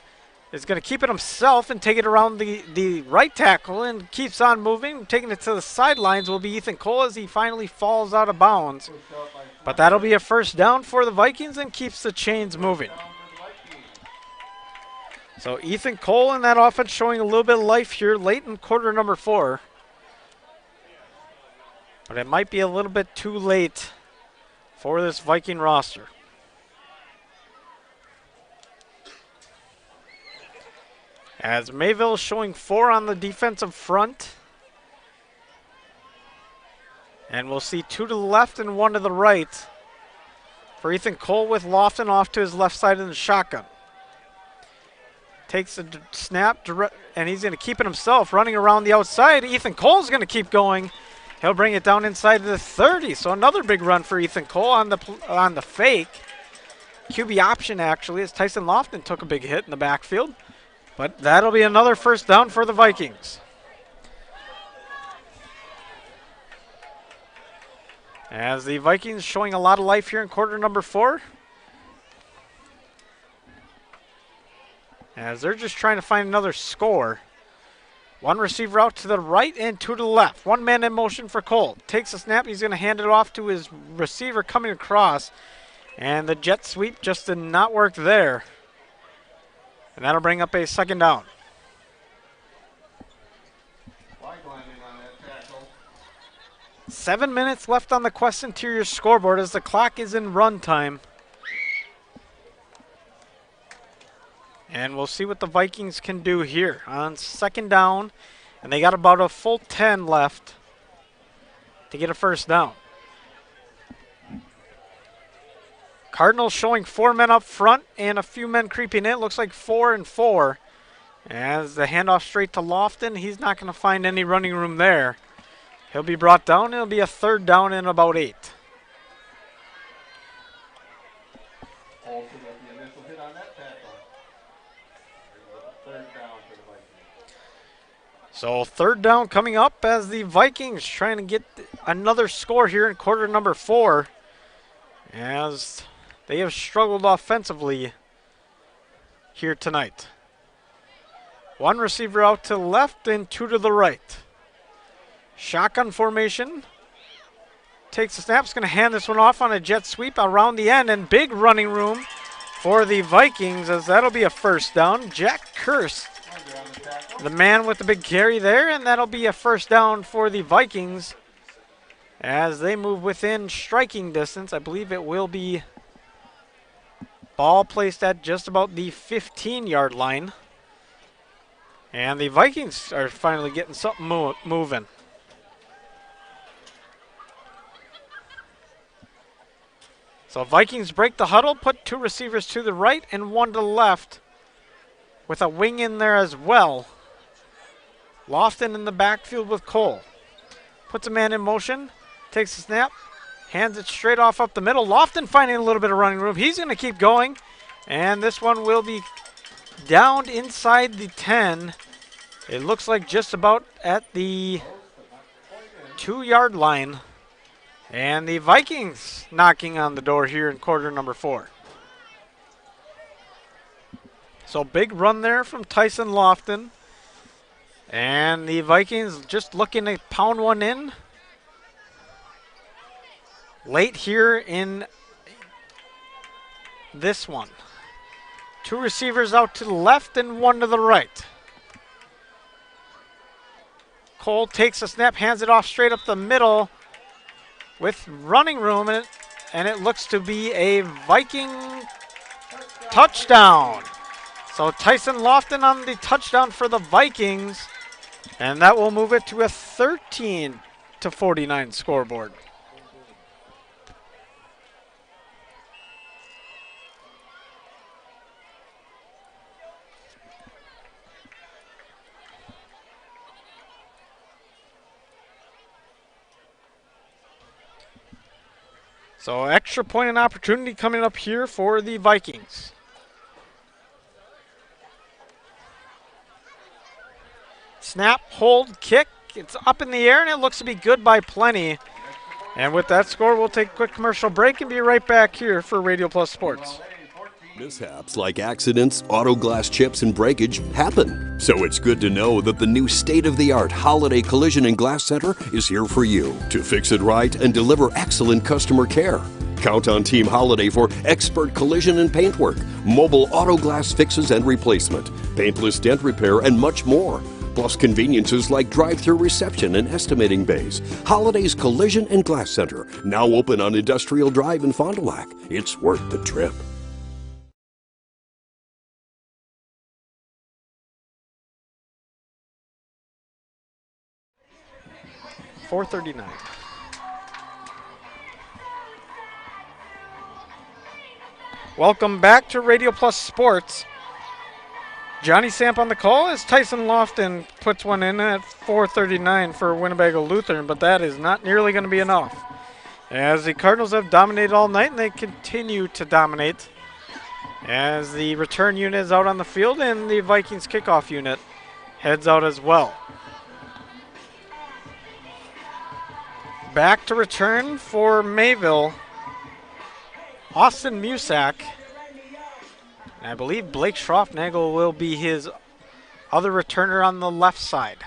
is going to keep it himself and take it around the right tackle and keeps on moving. Taking it to the sidelines will be Ethan Cole as he finally falls out of bounds. But that'll be a first down for the Vikings and keeps the chains moving. So Ethan Cole in that offense showing a little bit of life here late in quarter number 4. But it might be a little bit too late for this Viking roster. As Mayville showing 4 on the defensive front. And we'll see 2 to the left and 1 to the right for Ethan Cole, with Lofton off to his left side in the shotgun. Takes a snap, and he's going to keep it himself, running around the outside. Ethan Cole's going to keep going. He'll bring it down inside the 30. So another big run for Ethan Cole on the fake. QB option, actually, as Tyson Lofton took a big hit in the backfield. But that'll be another first down for the Vikings. As the Vikings showing a lot of life here in quarter number 4. As they're just trying to find another score. 1 receiver out to the right and 2 to the left. 1 man in motion for Cole. Takes a snap. He's going to hand it off to his receiver coming across. And the jet sweep just did not work there. And that'll bring up a second down. 7 minutes left on the Quest Interior scoreboard as the clock is in run time. And we'll see what the Vikings can do here on second down. And they got about a full 10 left to get a first down. Cardinals showing 4 men up front and a few men creeping in. Looks like 4 and 4. As the handoff straight to Lofton, he's not going to find any running room there. He'll be brought down. It'll be a third down and about 8. Also got the initial hit on that tackle. Third down for the Vikings. So third down coming up as the Vikings trying to get another score here in quarter number 4, as they have struggled offensively here tonight. One receiver out to the left and 2 to the right. Shotgun formation. Takes the snap. Is going to hand this one off on a jet sweep around the end, and big running room for the Vikings, as that'll be a first down. Jack Kirst, the man with the big carry there, and that'll be a first down for the Vikings as they move within striking distance. I believe it will be ball placed at just about the 15-yard line. And the Vikings are finally getting something moving. So Vikings break the huddle, put 2 receivers to the right and 1 to the left, with a wing in there as well. Lofton in the backfield with Cole. Puts a man in motion, takes the snap, hands it straight off up the middle. Lofton finding a little bit of running room. He's going to keep going, and this one will be downed inside the 10. It looks like just about at the 2-yard line. And the Vikings knocking on the door here in quarter number 4. So big run there from Tyson Lofton. And the Vikings just looking to pound one in late here in this one. 2 receivers out to the left and 1 to the right. Cole takes a snap, hands it off straight up the middle with running room in it, and it looks to be a Viking touchdown. So Tyson Lofton on the touchdown for the Vikings, and that will move it to a 13-49 scoreboard. So extra point and opportunity coming up here for the Vikings. Snap, hold, kick. It's up in the air, and it looks to be good by plenty. And with that score, we'll take a quick commercial break and be right back here for Radio Plus Sports. Mishaps like accidents, auto glass chips, and breakage happen. So it's good to know that the new state-of-the-art Holiday Collision and Glass Center is here for you to fix it right and deliver excellent customer care. Count on Team Holiday for expert collision and paintwork, mobile auto glass fixes and replacement, paintless dent repair, and much more. Plus conveniences like drive-through reception and estimating bays. Holiday's Collision and Glass Center, now open on Industrial Drive in Fond du Lac. It's worth the trip. .439. Welcome back to Radio Plus Sports. Johnny Samp on the call as Tyson Lofton puts one in at 4:39 for Winnebago Lutheran, but that is not nearly going to be enough, as the Cardinals have dominated all night and they continue to dominate as the return unit is out on the field and the Vikings kickoff unit heads out as well. Back to return for Mayville, Austin Musak. And I believe Blake Schroffnagel will be his other returner on the left side.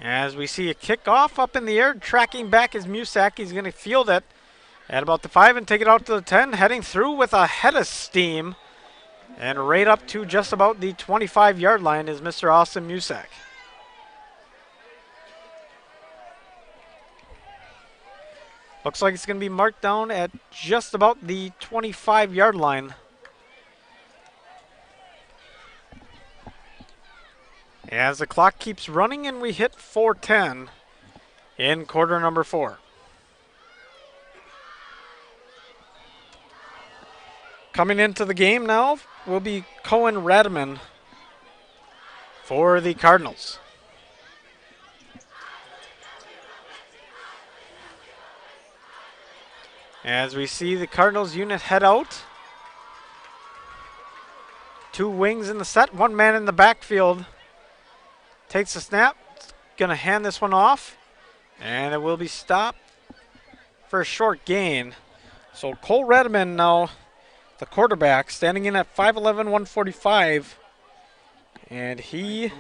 As we see a kickoff up in the air, tracking back is Musak. He's going to field it at about the 5 and take it out to the 10, heading through with a head of steam. And right up to just about the 25-yard line is Mr. Austin Musak. Looks like it's going to be marked down at just about the 25-yard line. As the clock keeps running and we hit 4:10 in quarter number 4. Coming into the game now will be Cohen Radaman for the Cardinals. As we see the Cardinals unit head out. 2 wings in the set, 1 man in the backfield. Takes the snap, gonna hand this one off, and it will be stopped for a short gain. So Cole Radaman now, the quarterback, standing in at 5'11", 145, and he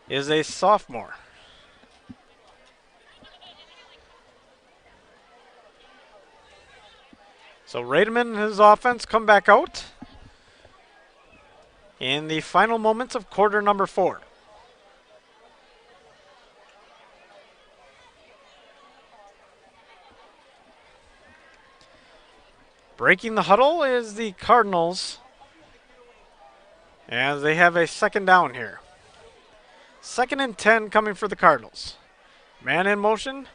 is a sophomore. So Radaman and his offense come back out in the final moments of quarter number 4. Breaking the huddle is the Cardinals as they have a second down here. 2nd and 10 coming for the Cardinals. Man in motion.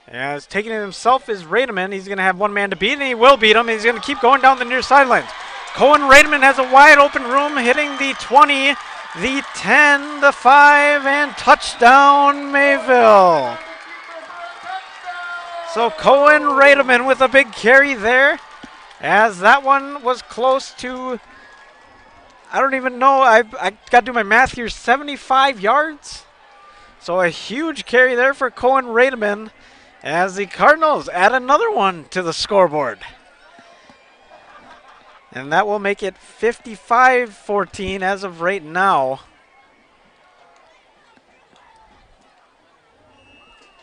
As taking it himself is Radaman. He's going to have 1 man to beat, and he will beat him. He's going to keep going down the near sidelines. Cohen Radaman has a wide open room, hitting the 20, the 10, the 5, and touchdown Mayville. So Cohen Radaman with a big carry there, as that one was close to, I don't even know, I got to do my math here, 75 yards. So a huge carry there for Cohen Radaman, as the Cardinals add another one to the scoreboard. And that will make it 55-14 as of right now.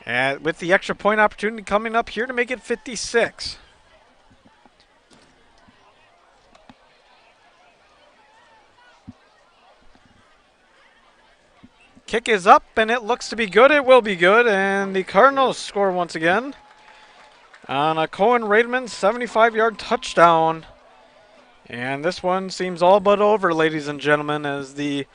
And with the extra point opportunity coming up here to make it 56. Kick is up, and it looks to be good. It will be good, and the Cardinals score once again on a Cohen Radaman 75-yard touchdown. And this one seems all but over, ladies and gentlemen, as the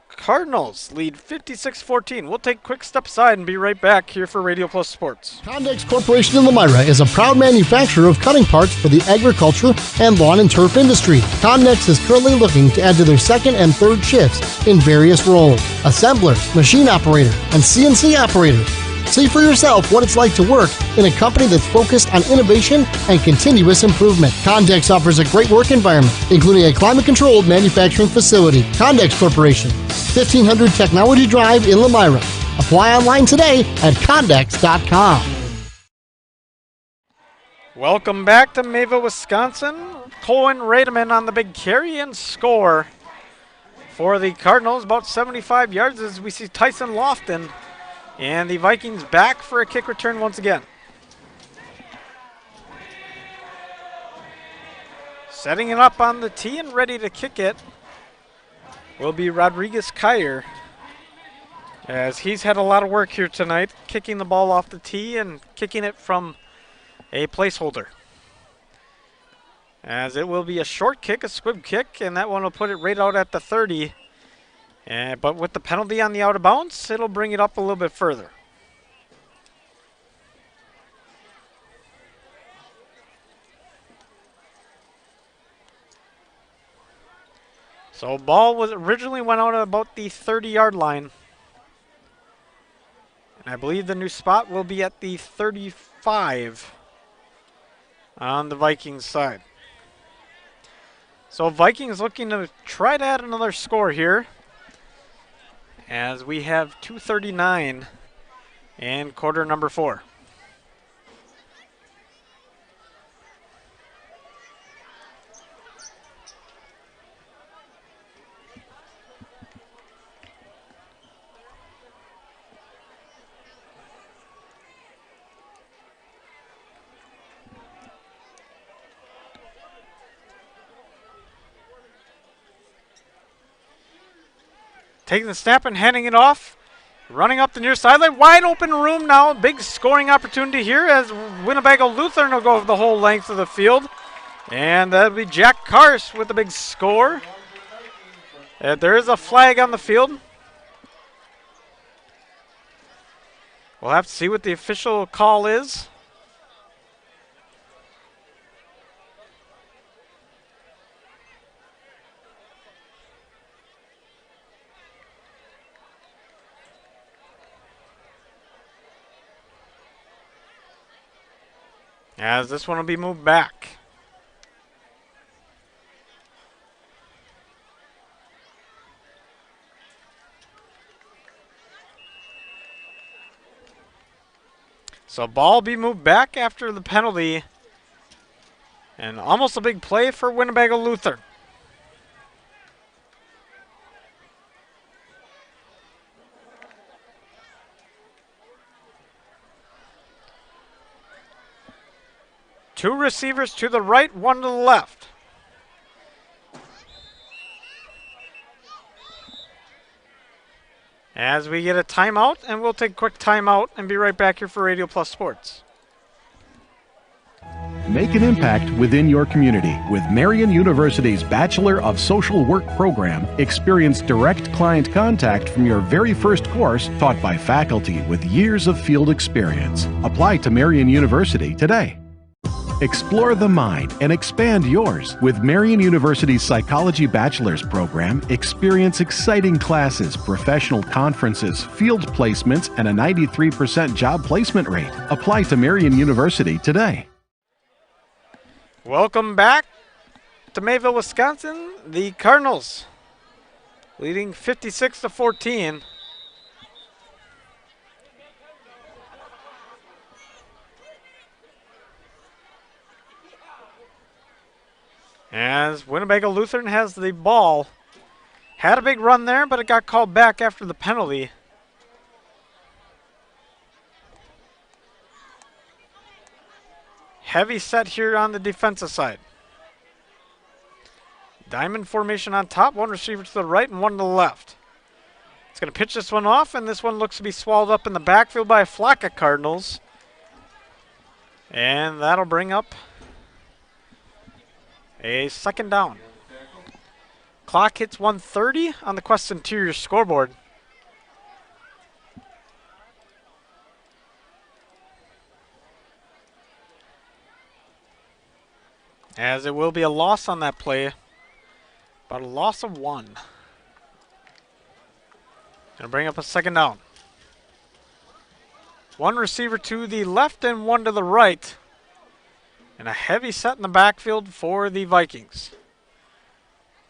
Cardinals lead 56-14. We'll take a quick step aside and be right back here for Radio Plus Sports. Condex Corporation in Lomira is a proud manufacturer of cutting parts for the agriculture and lawn and turf industry. Condex is currently looking to add to their 2nd and 3rd shifts in various roles: assembler, machine operator, and CNC operator. See for yourself what it's like to work in a company that's focused on innovation and continuous improvement. Condex offers a great work environment, including a climate-controlled manufacturing facility. Condex Corporation, 1500 Technology Drive in Lomira. Apply online today at Condex.com. Welcome back to Mayville, Wisconsin. Cohen Radaman on the big carry and score for the Cardinals, about 75 yards, as we see Tyson Lofton. And the Vikings back for a kick return once again. Setting it up on the tee and ready to kick it will be Rodriguez Kyer, as he's had a lot of work here tonight, kicking the ball off the tee and kicking it from a placeholder. As it will be a short kick, a squib kick, and that one will put it right out at the 30. But with the penalty on the out of bounds, it'll bring it up a little bit further. So ball was originally went out at about the 30-yard line. And I believe the new spot will be at the 35 on the Vikings side. So Vikings looking to try to add another score here, as we have 2:39 in quarter number 4. Taking the snap and handing it off. Running up the near sideline. Wide open room now. Big scoring opportunity here, as Winnebago Lutheran will go the whole length of the field. And that'll be Jack Karst with a big score. There is a flag on the field. We'll have to see what the official call is. As this one will be moved back. So ball will be moved back after the penalty. And almost a big play for Winnebago Lutheran. Two receivers to the right, one to the left. As we get a timeout, and we'll take a quick timeout and be right back here for Radio Plus Sports. Make an impact within your community with Marian University's Bachelor of Social Work program. Experience direct client contact from your very first course, taught by faculty with years of field experience. Apply to Marian University today. Explore the mind and expand yours. With Marian University's Psychology Bachelor's program, experience exciting classes, professional conferences, field placements, and a 93% job placement rate. Apply to Marian University today. Welcome back to Mayville, Wisconsin. The Cardinals leading 56-14. As Winnebago Lutheran has the ball. Had a big run there, but it got called back after the penalty. Heavy set here on the defensive side. Diamond formation on top, one receiver to the right and one to the left. It's going to pitch this one off, and this one looks to be swallowed up in the backfield by a flock of Cardinals. And that'll bring up a second down. Clock hits 1:30 on the Quest Interior scoreboard. As it will be a loss on that play, about a loss of 1. Gonna bring up a second down. One receiver to the left and one to the right. And a heavy set in the backfield for the Vikings.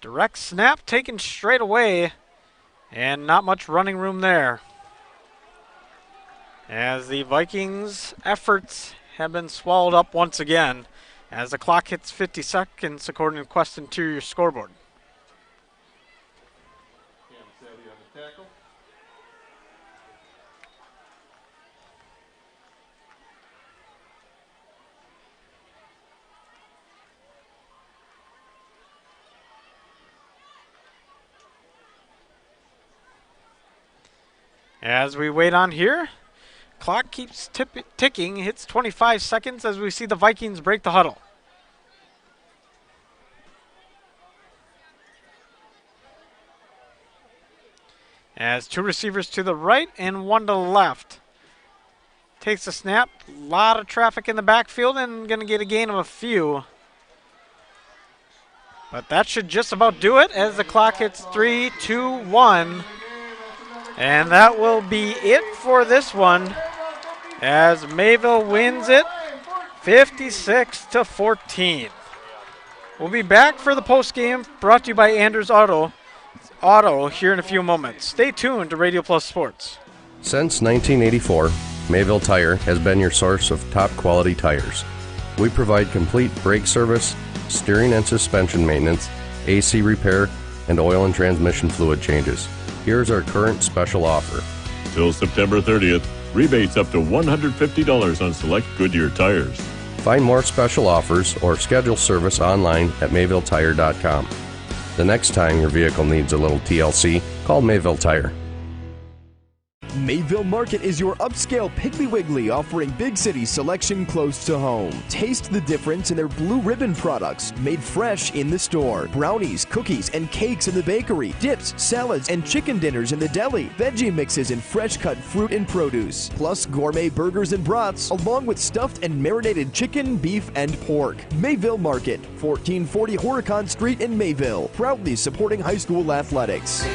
Direct snap taken straight away, and not much running room there. As the Vikings' efforts have been swallowed up once again, as the clock hits 50 seconds according to Quest Interior scoreboard. As we wait on here, clock keeps ticking, hits 25 seconds as we see the Vikings break the huddle. As two receivers to the right and one to the left. Takes a snap, a lot of traffic in the backfield and going to get a gain of a few. But that should just about do it as the clock hits 3, 2, 1. And that will be it for this one as Mayville wins it 56-14. We'll be back for the postgame brought to you by Anders Auto here in a few moments. Stay tuned to Radio Plus Sports. Since 1984, Mayville Tire has been your source of top quality tires. We provide complete brake service, steering and suspension maintenance, AC repair, and oil and transmission fluid changes. Here's our current special offer. Till September 30th, rebates up to $150 on select Goodyear tires. Find more special offers or schedule service online at mayvilletire.com. The next time your vehicle needs a little TLC, call Mayville Tire. Mayville Market is your upscale Piggly Wiggly, offering big city selection close to home. Taste the difference in their Blue Ribbon products, made fresh in the store. Brownies, cookies, and cakes in the bakery. Dips, salads, and chicken dinners in the deli. Veggie mixes and fresh cut fruit and produce. Plus gourmet burgers and brats, along with stuffed and marinated chicken, beef, and pork. Mayville Market, 1440 Horicon Street in Mayville. Proudly supporting high school athletics.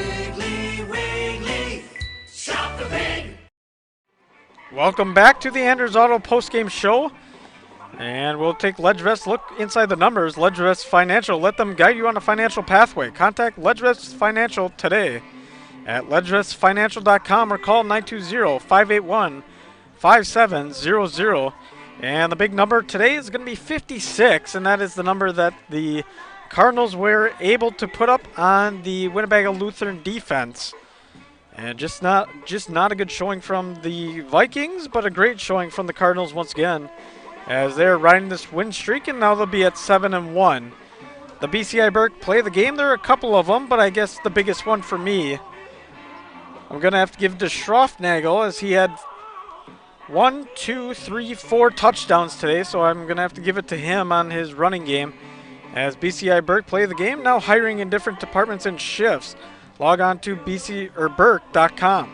Welcome back to the Anders Auto postgame show And we'll take LedgeVest. Look inside the numbers. LedgeVest Financial. Let them guide you on a financial pathway. Contact LedgeVest Financial today at ledgevestfinancial.com or call 920-581-5700. And the big number today is going to be 56, and that is the number that the Cardinals were able to put up on the Winnebago Lutheran defense. And just not a good showing from the Vikings, but a great showing from the Cardinals once again, as they're riding this win streak, and now they'll be at 7-1. The BCI Burke play of the game. There are a couple of them, but I guess the biggest one for me, I'm going to have to give to Schroffnagel, as he had 4 touchdowns today, so I'm going to have to give it to him on his running game. As BCI Burke play of the game, now hiring in different departments and shifts. Log on to burke.com.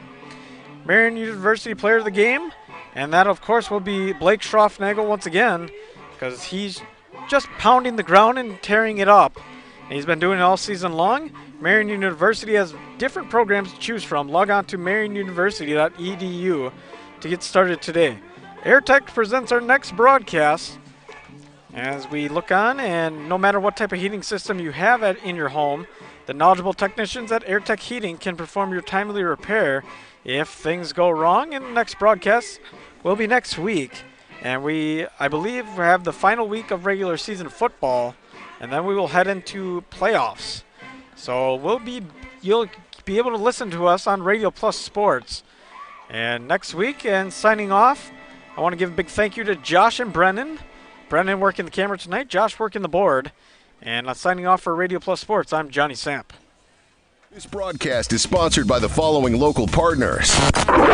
Marion University player of the game, and that, of course, will be Blake Schroffnagel once again, because he's just pounding the ground and tearing it up. And he's been doing it all season long. Marion University has different programs to choose from. Log on to marionuniversity.edu to get started today. AirTech presents our next broadcast as we look on, and no matter what type of heating system you have in your home, the knowledgeable technicians at AirTech Heating can perform your timely repair if things go wrong. And the next broadcast will be next week. And I believe we have the final week of regular season football, and then we will head into playoffs. So you'll be able to listen to us on Radio Plus Sports. And next week, and signing off, I want to give a big thank you to Josh and Brennan. Brennan working the camera tonight, Josh working the board. And signing off for Radio Plus Sports, I'm Johnny Samp. This broadcast is sponsored by the following local partners: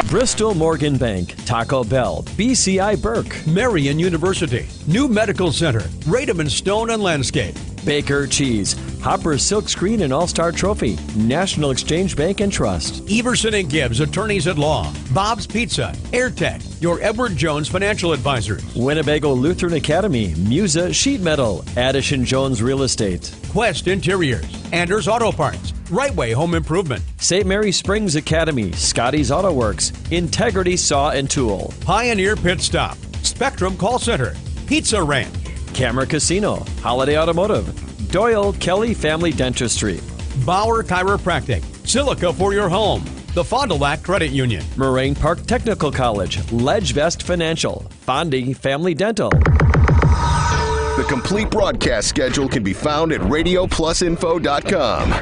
Bristol Morgan Bank, Taco Bell, BCI Burke, Marion University, New Medical Center, Radom & Stone and Landscape, Baker Cheese, Hopper Silkscreen and All-Star Trophy, National Exchange Bank and Trust, Everson & Gibbs, Attorneys at Law, Bob's Pizza, AirTech, your Edward Jones Financial Advisors, Winnebago Lutheran Academy, Musa Sheet Metal, Addison Jones Real Estate, Quest Interiors, Anders Auto Parts, Right Way Home Improvement, St. Mary Springs Academy, Scotty's Auto Works, Integrity Saw and Tool, Pioneer Pit Stop, Spectrum Call Center, Pizza Ranch, Camera Casino, Holiday Automotive, Doyle Kelly Family Dentistry, Bauer Chiropractic, Silica for your home, the Fond du Lac Credit Union, Moraine Park Technical College, LedgeVest Financial, Fondi Family Dental. The complete broadcast schedule can be found at radioplusinfo.com.